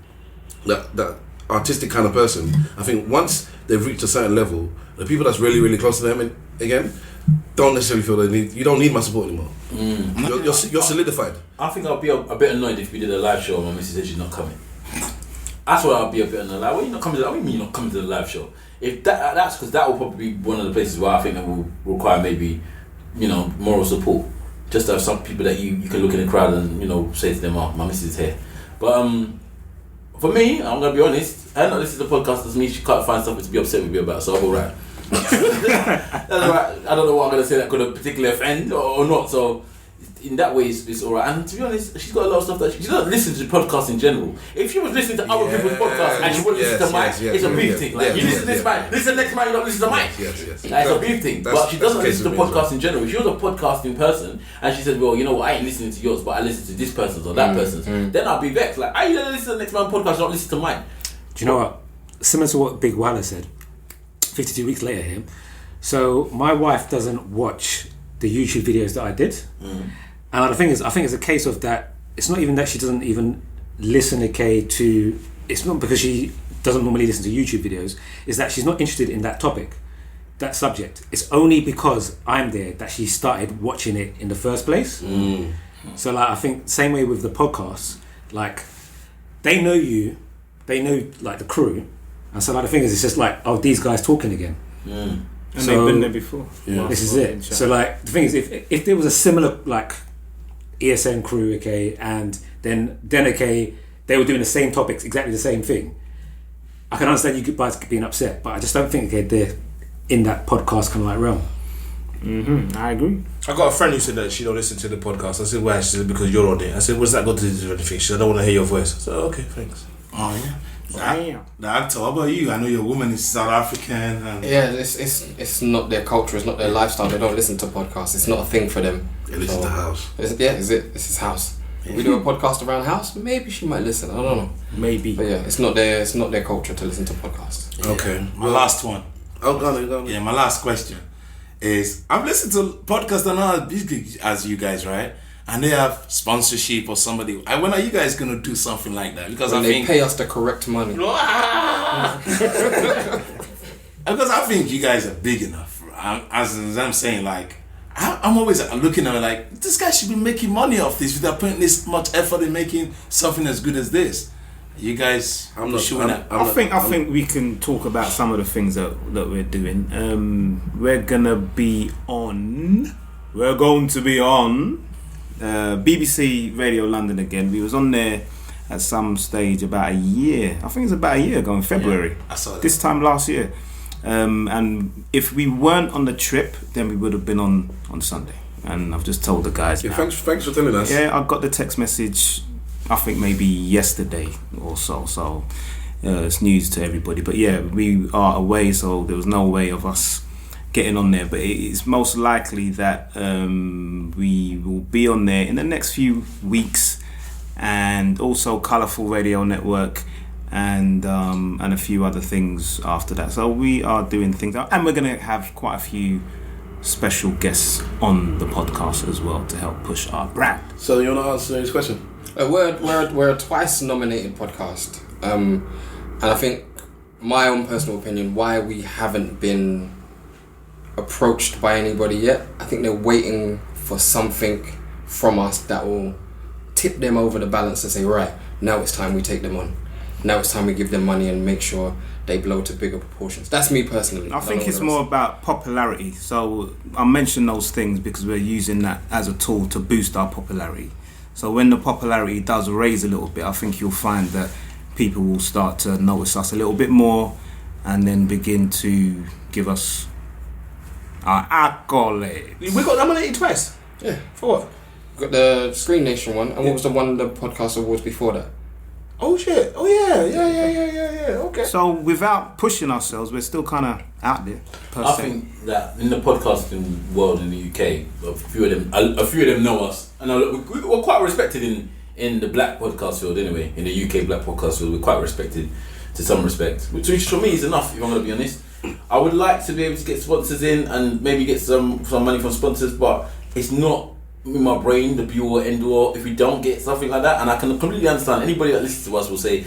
that artistic kind of person, I think once they've reached a certain level, the people that's really, really close to them, and again, don't necessarily feel they need. You don't need my support anymore. You're solidified. I think I'll be a bit annoyed if we did a live show and my missus said she's not coming. That's why I'll be a bit annoyed. Like, what are you not coming to? What do you mean you're not coming to the live show? If that's because that will probably be one of the places where I think that will require maybe, moral support. Just to have some people that you can look in the crowd and say to them, "Oh, my missus is here." But for me, I'm gonna be honest. I know this is the podcast. As me, she can't find something to be upset with me about, so I'm alright. That's alright. I don't know what I'm gonna say that could particularly offend or not. So in that way, it's alright. And to be honest, she's got a lot of stuff that she doesn't listen to podcasts in general. If she was listening to other people's podcasts and she wouldn't listen to mine, it's a beef thing. Like, you listen to this man, listen to next man, you don't listen to mine. Yes. Like, it's a beef thing. But she doesn't listen to podcasts in general. If she was a podcasting person and she said, "Well, you know what, I ain't listening to yours, but I listen to this person's or that person's," then I'll be vexed. Like, I listen to the next man podcast, not listen to mine. Do you know what? Similar to what Big Wahala said, 52 weeks later here. So my wife doesn't watch the YouTube videos that I did. And the thing is, I think it's a case of that, it's not even that she doesn't even listen, to, it's not because she doesn't normally listen to YouTube videos, it's that she's not interested in that topic, that subject. It's only because I'm there that she started watching it in the first place. So like, I think same way with the podcasts, like they know you, they know like the crew, and so like the thing is, it's just like, oh, these guys talking again. And So, they've been there before. Yeah. This is it. So like the thing is, if there was a similar like ESN crew, okay, and then okay, they were doing the same topics, exactly the same thing, I can understand you guys being upset, but I just don't think they're in that podcast kind of like realm. I agree. I got a friend who said that she don't listen to the podcast. I said, why? She said, because you're on it. I said, what's that got to do with anything? She said, I don't want to hear your voice. I said, okay, thanks. Oh yeah. Damn. The actor, what about you? I know your woman is South African. And Yeah, it's not their culture, it's not their lifestyle. They don't listen to podcasts. It's not a thing for them. It is the house. This is house. We do a podcast around house. Maybe she might listen. I don't know. Maybe. But yeah, it's not their culture to listen to podcasts. Okay. my last one. Oh, go on. Yeah, my last question is I've listened to podcasts that are not as big as you guys, right? And they have sponsorship or somebody. When are you guys gonna do something like that? Because When I they think pay us the correct money. because I think you guys are big enough. As I'm saying, like I'm always looking at it like this guy should be making money off this without putting this much effort in making something as good as this. You guys, I'm not showing that. I think we can talk about some of the things that we're doing. We're going to be on BBC Radio London again. We was on there at some stage about a year. I think it's about a year ago in February. Yeah, I saw that. This time last year. And if we weren't on the trip, then we would have been on Sunday. And I've just told the guys. Yeah, now. thanks for telling us. Yeah, I got the text message, I think maybe yesterday or so. So it's news to everybody. But yeah, we are away, so there was no way of us getting on there. But it's most likely that we will be on there in the next few weeks, and also Colourful Radio Network. And a few other things after that. So we are doing things, and we're going to have quite a few special guests on the podcast as well to help push our brand. So you want to answer his question? We're a twice nominated podcast, and I think my own personal opinion why we haven't been approached by anybody yet. I think they're waiting for something from us that will tip them over the balance and say, right, now it's time we take them on. Now it's time we give them money and make sure they blow to bigger proportions. That's me personally. I think it's more about popularity. So I mention those things because we're using that as a tool to boost our popularity. So when the popularity does raise a little bit, I think you'll find that people will start to notice us a little bit more and then begin to give us our accolade. We got nominated twice. Yeah. For what? Got the Screen Nation one, and what was the one, the podcast awards before that? Oh shit! Oh yeah. Okay. So without pushing ourselves, we're still kind of out there. I think that in the podcasting world in the UK, a few of them know us, and we're quite respected in the black podcast field anyway. In the UK black podcast field, we're quite respected to some respect, which for me is enough. If I'm going to be honest, I would like to be able to get sponsors in and maybe get some money from sponsors, but it's not in my brain the be all end all if we don't get something like that. And I can completely understand anybody that listens to us will say,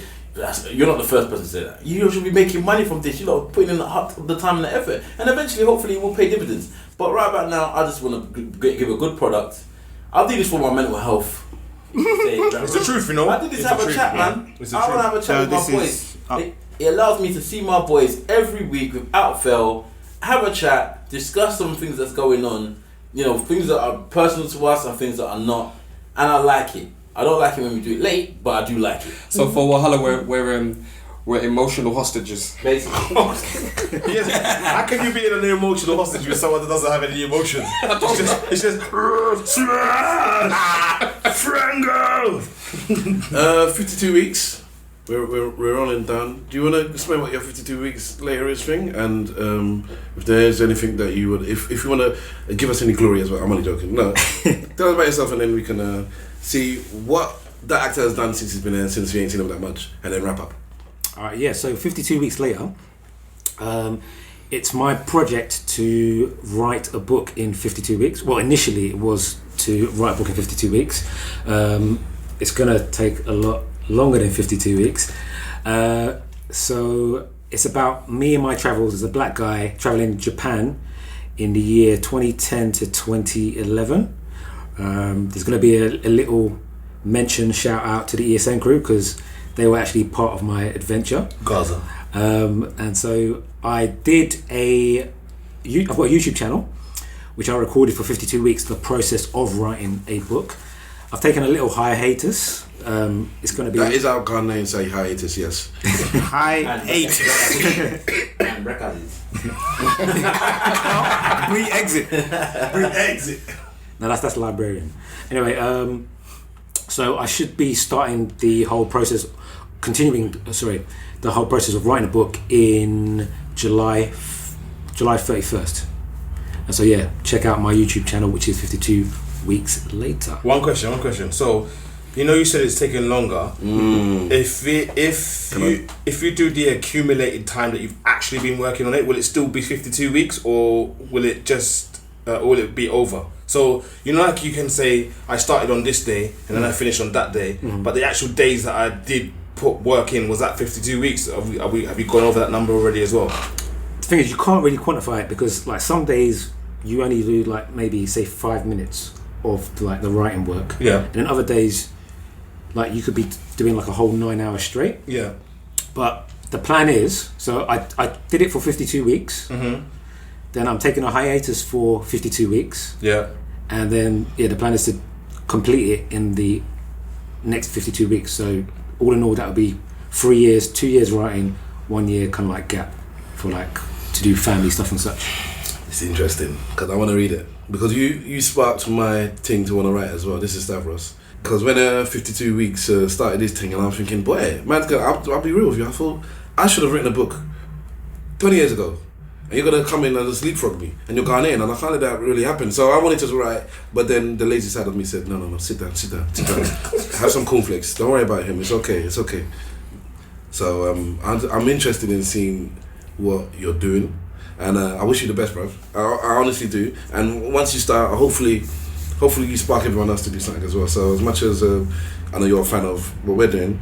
you're not the first person to say that. You should be making money from this. You're not putting in the time and the effort, and eventually, hopefully, it will pay dividends. But right about now, I just want to give a good product. I'll do this for my mental health. It's the truth, you know. I did this have a chat, man. I want to have a chat with my boys. It allows me to see my boys every week without fail, have a chat, discuss some things that's going on. You know, things that are personal to us and things that are not, and I like it. I don't like it when we do it late, but I do like it. So for Wahala, we're emotional hostages. Basically. Yes. How can you be an emotional hostage with someone that doesn't have any emotions? It's just Frango. 52 weeks. We're rolling down. Do you want to explain what your 52 weeks later is thing? And if there's anything that you would, if you want to give us any glory as well. I'm only joking. No, tell us about yourself, and then we can see what that actor has done since he's been there, since we ain't seen him that much, and then wrap up. Alright, yeah, so 52 weeks later, it's my project to write a book in 52 weeks. Well, initially it was to write a book in 52 weeks. It's going to take a lot longer than 52 weeks. So it's about me and my travels as a black guy traveling Japan in the year 2010 to 2011. There's going to be a little mention, shout out to the ESN crew because they were actually part of my adventure. Gaza. And so I did I've got a YouTube channel which I recorded for 52 weeks, the process of writing a book. I've taken a little hiatus. It's going to be... That is our Ghanaian say hiatus, yes. Hiatus. And records. Pre-exit. No, that's librarian. Anyway, so I should be starting the whole process of writing a book in July 31st. And so yeah, check out my YouTube channel, which is 52 weeks later. One question. So, You know, you said it's taking longer. If you do the accumulated time that you've actually been working on it, will it still be 52 weeks, or will it just will it be over? So you know, like you can say, I started on this day and then I finished on that day, but the actual days that I did put work in, was that 52 weeks? Have you gone over that number already as well? The thing is, you can't really quantify it because, like, some days you only do like maybe say 5 minutes of like the writing work. Yeah. And then other days, like, you could be doing like a whole 9 hours straight. Yeah. But the plan is, so I did it for 52 weeks. Then I'm taking a hiatus for 52 weeks. Yeah. And then the plan is to complete it in the next 52 weeks. So all in all, that would be 3 years, 2 years writing, 1 year kind of like gap for like to do family stuff and such. It's interesting because I want to read it, because you sparked my thing to want to write as well. This is Stavros, because when 52 weeks started this thing, and I'm thinking, boy, man, I'll be real with you. I thought I should have written a book 20 years ago, and you're gonna come in and just leapfrog me, and you're Ghanaian, and I can't let that really happen. So I wanted to write, but then the lazy side of me said, no, sit down, have some cornflakes. Don't worry about him. It's okay. So I'm interested in seeing what you're doing. And I wish you the best, bro. I honestly do. And once you start, hopefully you spark everyone else to do something as well. So as much as I know you're a fan of what we're doing,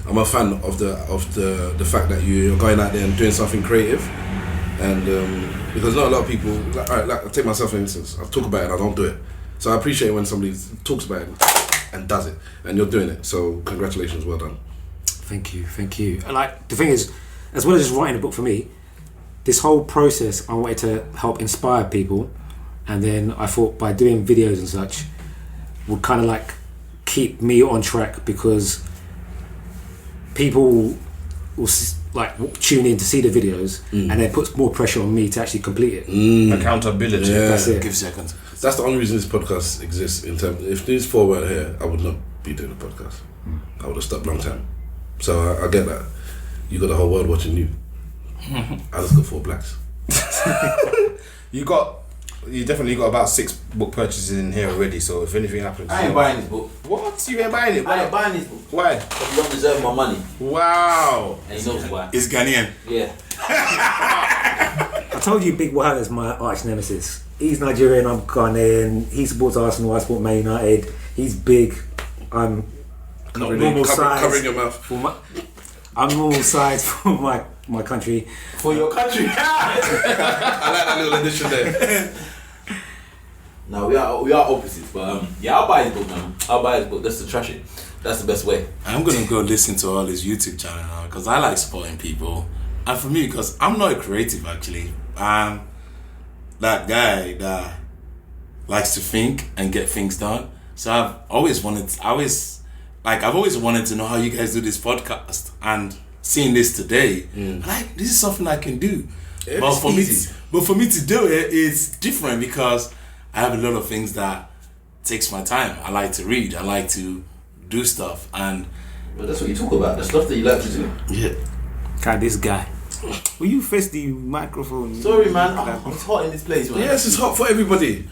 I'm a fan of the fact that you're going out there and doing something creative. And because not a lot of people, like I'll take myself for instance, I talk about it and I don't do it. So I appreciate when somebody talks about it and does it, and you're doing it. So congratulations, well done. Thank you. And like, the thing is, as well as just writing a book for me, this whole process, I wanted to help inspire people, and then I thought by doing videos and such would kind of like keep me on track, because people will like tune in to see the videos, and it puts more pressure on me to actually complete it. Accountability. Yeah. That's it. Give seconds. That's the only reason this podcast exists. In terms, if these four weren't here, I would not be doing a podcast. I would have stopped long time. So I get that. You got the whole world watching you. I just got 4 blacks. You definitely got about 6 book purchases in here already. So if anything happens, I ain't buying this book. What? You ain't buying it? I ain't buying this book. Why? Because you don't deserve my money. Wow. And he knows why. It's Ghanaian. Yeah. I told you Big Wahala is my arch nemesis. He's Nigerian, I'm Ghanaian. He supports Arsenal, I support Man United. He's big. I'm normal size. Covering your mouth. I'm normal size for my country. For your country. I like that little addition there. No, we are opposites, but I'll buy his book, man. I'll buy his book. That's to trash it. That's the best way. I'm gonna go listen to all his YouTube channel now, because I like supporting people. And for me, because I'm not a creative actually, I'm that guy that likes to think and get things done. So I've always wanted to know how you guys do this podcast, and seeing this today, like, this is something I can do. But for me to do it, it's different, because I have a lot of things that takes my time. I like to read, I like to do stuff, and But that's what you talk about, the stuff that you like to do. yeah. God, this guy. Will you face the microphone? Sorry, man. It's hot in this place, man. Yes, it's hot for everybody.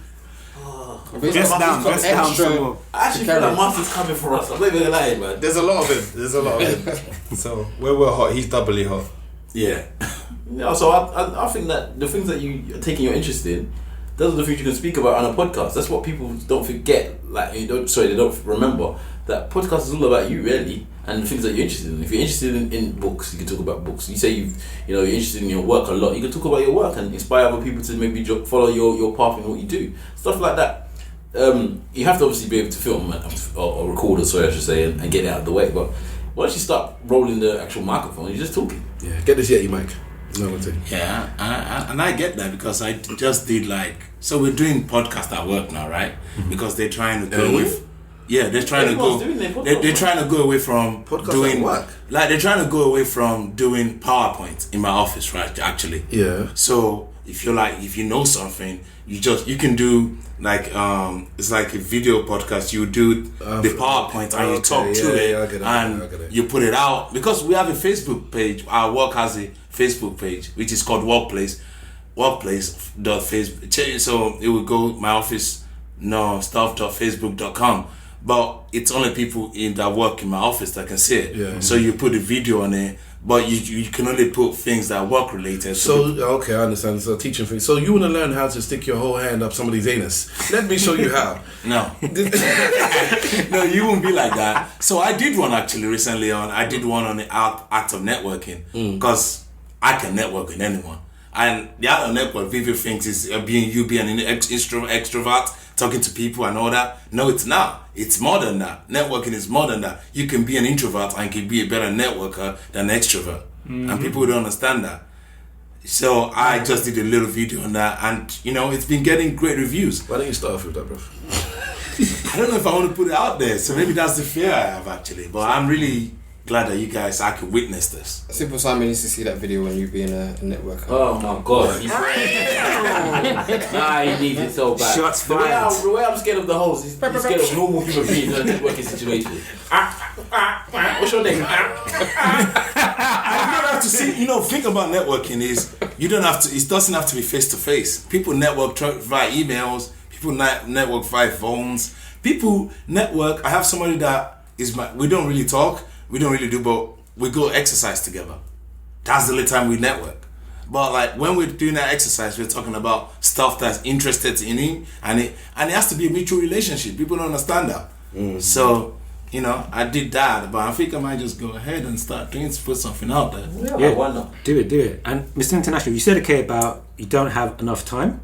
Dress down some more. I actually feel like Martin's coming for us. I'm not even gonna lie, man. There's a lot of him. So where we're hot, he's doubly hot. Yeah. Yeah, so I think that the things that you are taking your interest in, those are the things you can speak about on a podcast. That's what people don't forget. Like they don't remember that podcast is all about you, really, and the things that you're interested in. If you're interested in books, you can talk about books. You say you're interested in your work a lot, you can talk about your work and inspire other people to maybe follow your path in what you do. Stuff like that. You have to obviously be able to film or record, I should say, and get it out of the way. But once you start rolling the actual microphone, you're just talking. Yeah, get this Yeti mic. No, one thing. Yeah, and I get that, because I just did so we're doing podcast at work now, right? Because they're trying to go with. Yeah, they're trying to go. They're trying to go away from podcast doing at work. Like they're trying to go away from doing PowerPoint in my office, right? Actually. Yeah. So if you know something, you can do it's like a video podcast. You do the PowerPoint and you talk to it, I get it. you put it out, because we have a Facebook page. Our work has a Facebook page which is called workplace.facebook. So it will go my office stuff.facebook.com. but it's only people that work in my office that can see it. Yeah. So you put a video on it, but you can only put things that are work related. So okay, I understand. So teaching things. So you want to learn how to stick your whole hand up somebody's anus? Let me show you how. No. No, you won't be like that. So I did one actually recently I did one on the act of networking, because I can network with anyone. And the art of network, people think is being an extrovert, talking to people and all that. No, it's not. It's more than that. Networking is more than that. You can be an introvert and can be a better networker than an extrovert. And people don't understand that. So I just did a little video on that, and it's been getting great reviews. Why don't you start off with that, bro? I don't know if I want to put it out there, so maybe that's the fear I have actually. But I'm really glad that I could witness this. Simple Simon needs to see that video when you being a networker. Oh my god. He needs it so bad. Shots The way fired. the way I'm scared of the hoes is I'm scared of normal human beings in a networking situation. What's your name? You don't have to see. Think about networking is you don't have to. It doesn't have to be face to face. People network via emails. People network via phones. People network. I have somebody that is we don't really talk. We don't really do, but we go exercise together. That's the only time we network. But like when we're doing that exercise, we're talking about stuff that's interested in him, and it has to be a mutual relationship. People don't understand that. So, I did that, but I think I might just go ahead and start put something out there. Yeah, why not? Do it. And Mr. International, you said about you don't have enough time.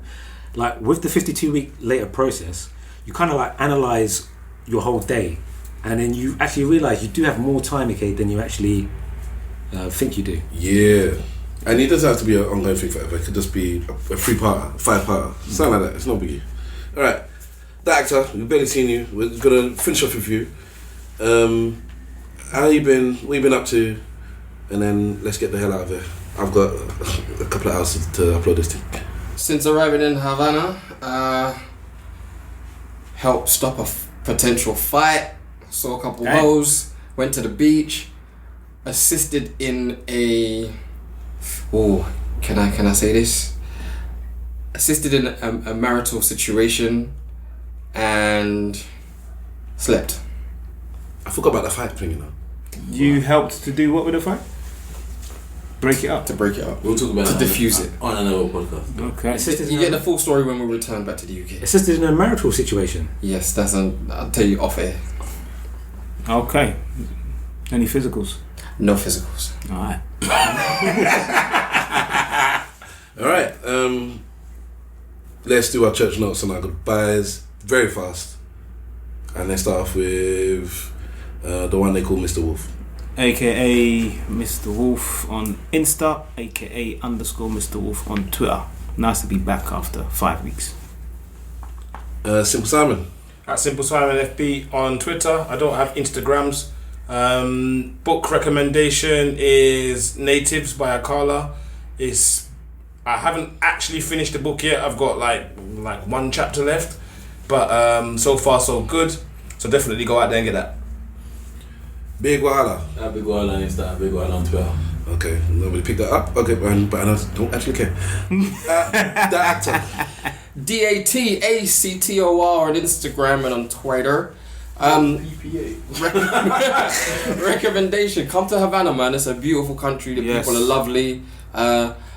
Like with the 52-week later process, you kind of like analyze your whole day, and then you actually realize you do have more time, than you actually think you do. Yeah. And it doesn't have to be an ongoing thing forever. It could just be a 3-parter, 5-parter, something like that. It's no biggie. All right. The actor, we've barely seen you. We're going to finish off with you. How you been? What you been up to? And then let's get the hell out of here. I've got a couple of hours to upload this thing. Since arriving in Havana, helped stop a potential fight, saw a couple hoes, went to the beach, assisted in a... can I say this? Assisted in a marital situation and slept. I forgot about the fight thing, You helped to do what with the fight? Break it up. To break it up. We'll talk about to it diffuse it. on another podcast. Okay. You get the full story when we return back to the UK. Assisted in a marital situation. Yes, I'll tell you off air. Okay. Any physicals? No physicals. Alright. Alright, let's do our church notes and our goodbyes very fast. And let's start off with the one they call Mr. Wolf. AKA Mr. Wolf on Insta, AKA _Mr. Wolf on Twitter. Nice to be back after 5 weeks. Simple Simon. At Simple Simon FB on Twitter. I don't have Instagrams. Book recommendation is Natives by Akala. I haven't actually finished the book yet. I've got like one chapter left, but so far so good. So definitely go out there and get that. Big Wahala. Big Wahala on Insta, Big Wahala on Twitter. Okay, nobody picked that up. Okay, but I don't actually care. The actor. DATACTOR on Instagram and on Twitter. Recommendation: come to Havana, man. It's a beautiful country. The people are lovely.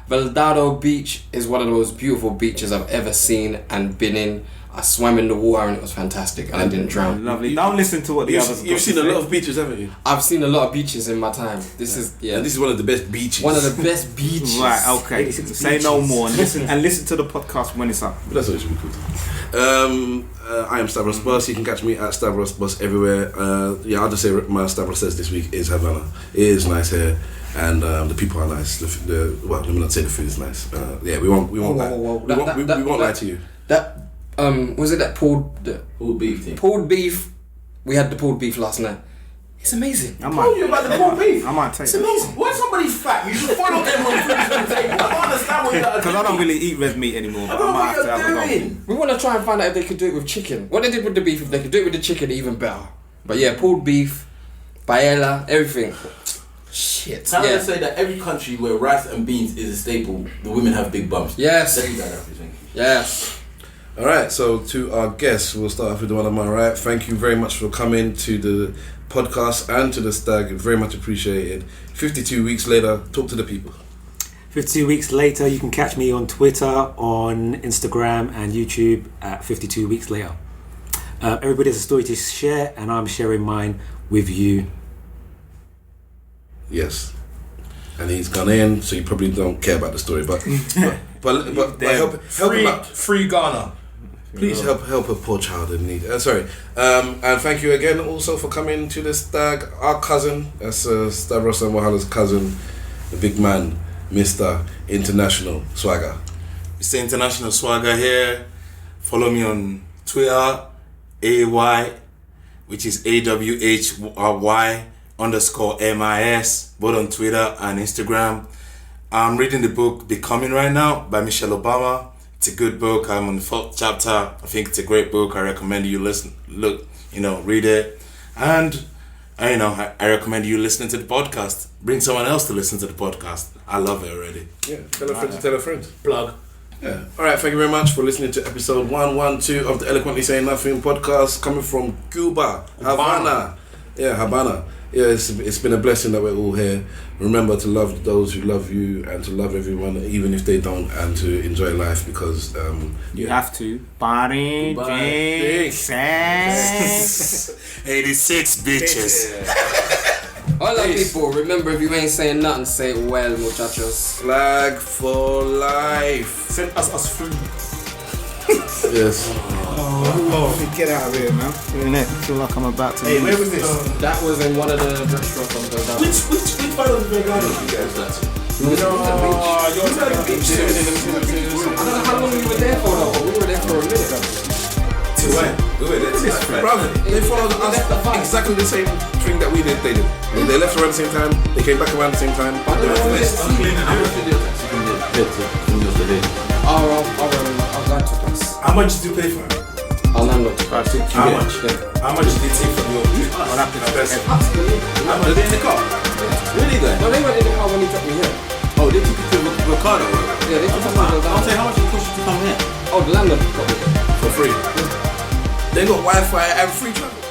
Veldado Beach is one of the most beautiful beaches I've ever seen and been in. I swam in the water and it was fantastic, and I didn't drown. Lovely. Don't listen to what the others have You've got seen to a say. lot of beaches, haven't you? I've seen a lot of beaches in my time. This is And this is one of the best beaches. one of the best beaches. Right, okay. 86 Say no beaches. more and listen to the podcast when it's up. But that's what it should be called. I am Stavros Boss. You can catch me at Stavros Boss everywhere. I'll just say my Stavros says this week is Havana. It is nice here, and the people are nice. Well, let me not say the food is nice. We won't lie. We won't lie to you. That was it that pulled beef thing. pulled beef? We had the pulled beef last night. It's amazing. I Told you about the pulled beef. might take It's it. amazing. When somebody's fat, you should follow them on food on the table. I don't understand what you're Because I don't really eat red meat anymore, I but I don't know might what have to have a you're go. doing. We want to try and find out if they could do it with chicken. What they did with the beef, if they could do it with the chicken, even better. But yeah, pulled beef, paella, everything. Shit. Trying Yeah. to say that every country where rice and beans is a staple, the women have big bums. Yes. Let me get that, thank you. Yes. All right, so to our guests, we'll start off with the one on my right. Thank you very much for coming to the podcast and to the Stag. Very much appreciated. 52 weeks later, talk to the people. 52 weeks later, you can catch me on Twitter, on Instagram and YouTube at 52 weeks later. Everybody has a story to share, and I'm sharing mine with you. Yes. And he's gone in, so you probably don't care about the story, but help him out. Free Ghana. Please help a poor child in need. And thank you again also for coming to the Stag. Our cousin, that's Stavros and Wahala's cousin, the big man, Mr. International Swagger. Mr. International Swagger here. Follow me on Twitter, AY, which is AWHY_M.I.S, both on Twitter and Instagram. I'm reading the book Becoming right now by Michelle Obama. It's a good book. I'm on the 4th chapter. I think it's a great book. I recommend you read it. And I recommend you listening to the podcast. Bring someone else to listen to the podcast. I love it already. Yeah, tell a friend to tell a friend. Plug. Yeah. All right, thank you very much for listening to episode 112 of the Eloquently Saying Nothing podcast, coming from Cuba, Havana. Yeah, Havana. Yeah, it's been a blessing that we're all here. Remember to love those who love you and to love everyone, even if they don't, and to enjoy life because you have to. Party, drink, sex. 86 bitches. Hola people, remember if you ain't saying nothing, say it well, muchachos. Flag for life. Send us food. Yes. Get out of here, man. I feel like I'm about to. Hey, where was this? That was in one of the restaurants on the Which part of the garden you guys that? you're at the beach. I don't know how long we were there for though, but we were there for a minute. To when? We were there to Brother, they followed us exactly the same thing that we did. They did. They left around the same time. They came back around the same time. They went to this. I'll go to this. How much did you pay for it? I'll landlord. How much? How much did they take from your I'll have to express. How much? Are they in the car? Really good. No, they went in the car when he dropped me here. Oh, they took you to Ricardo. Yeah, they took us to the I'll say how much it cost you to come here. Oh, the landlord got me there. For free. They got Wi-Fi and free travel.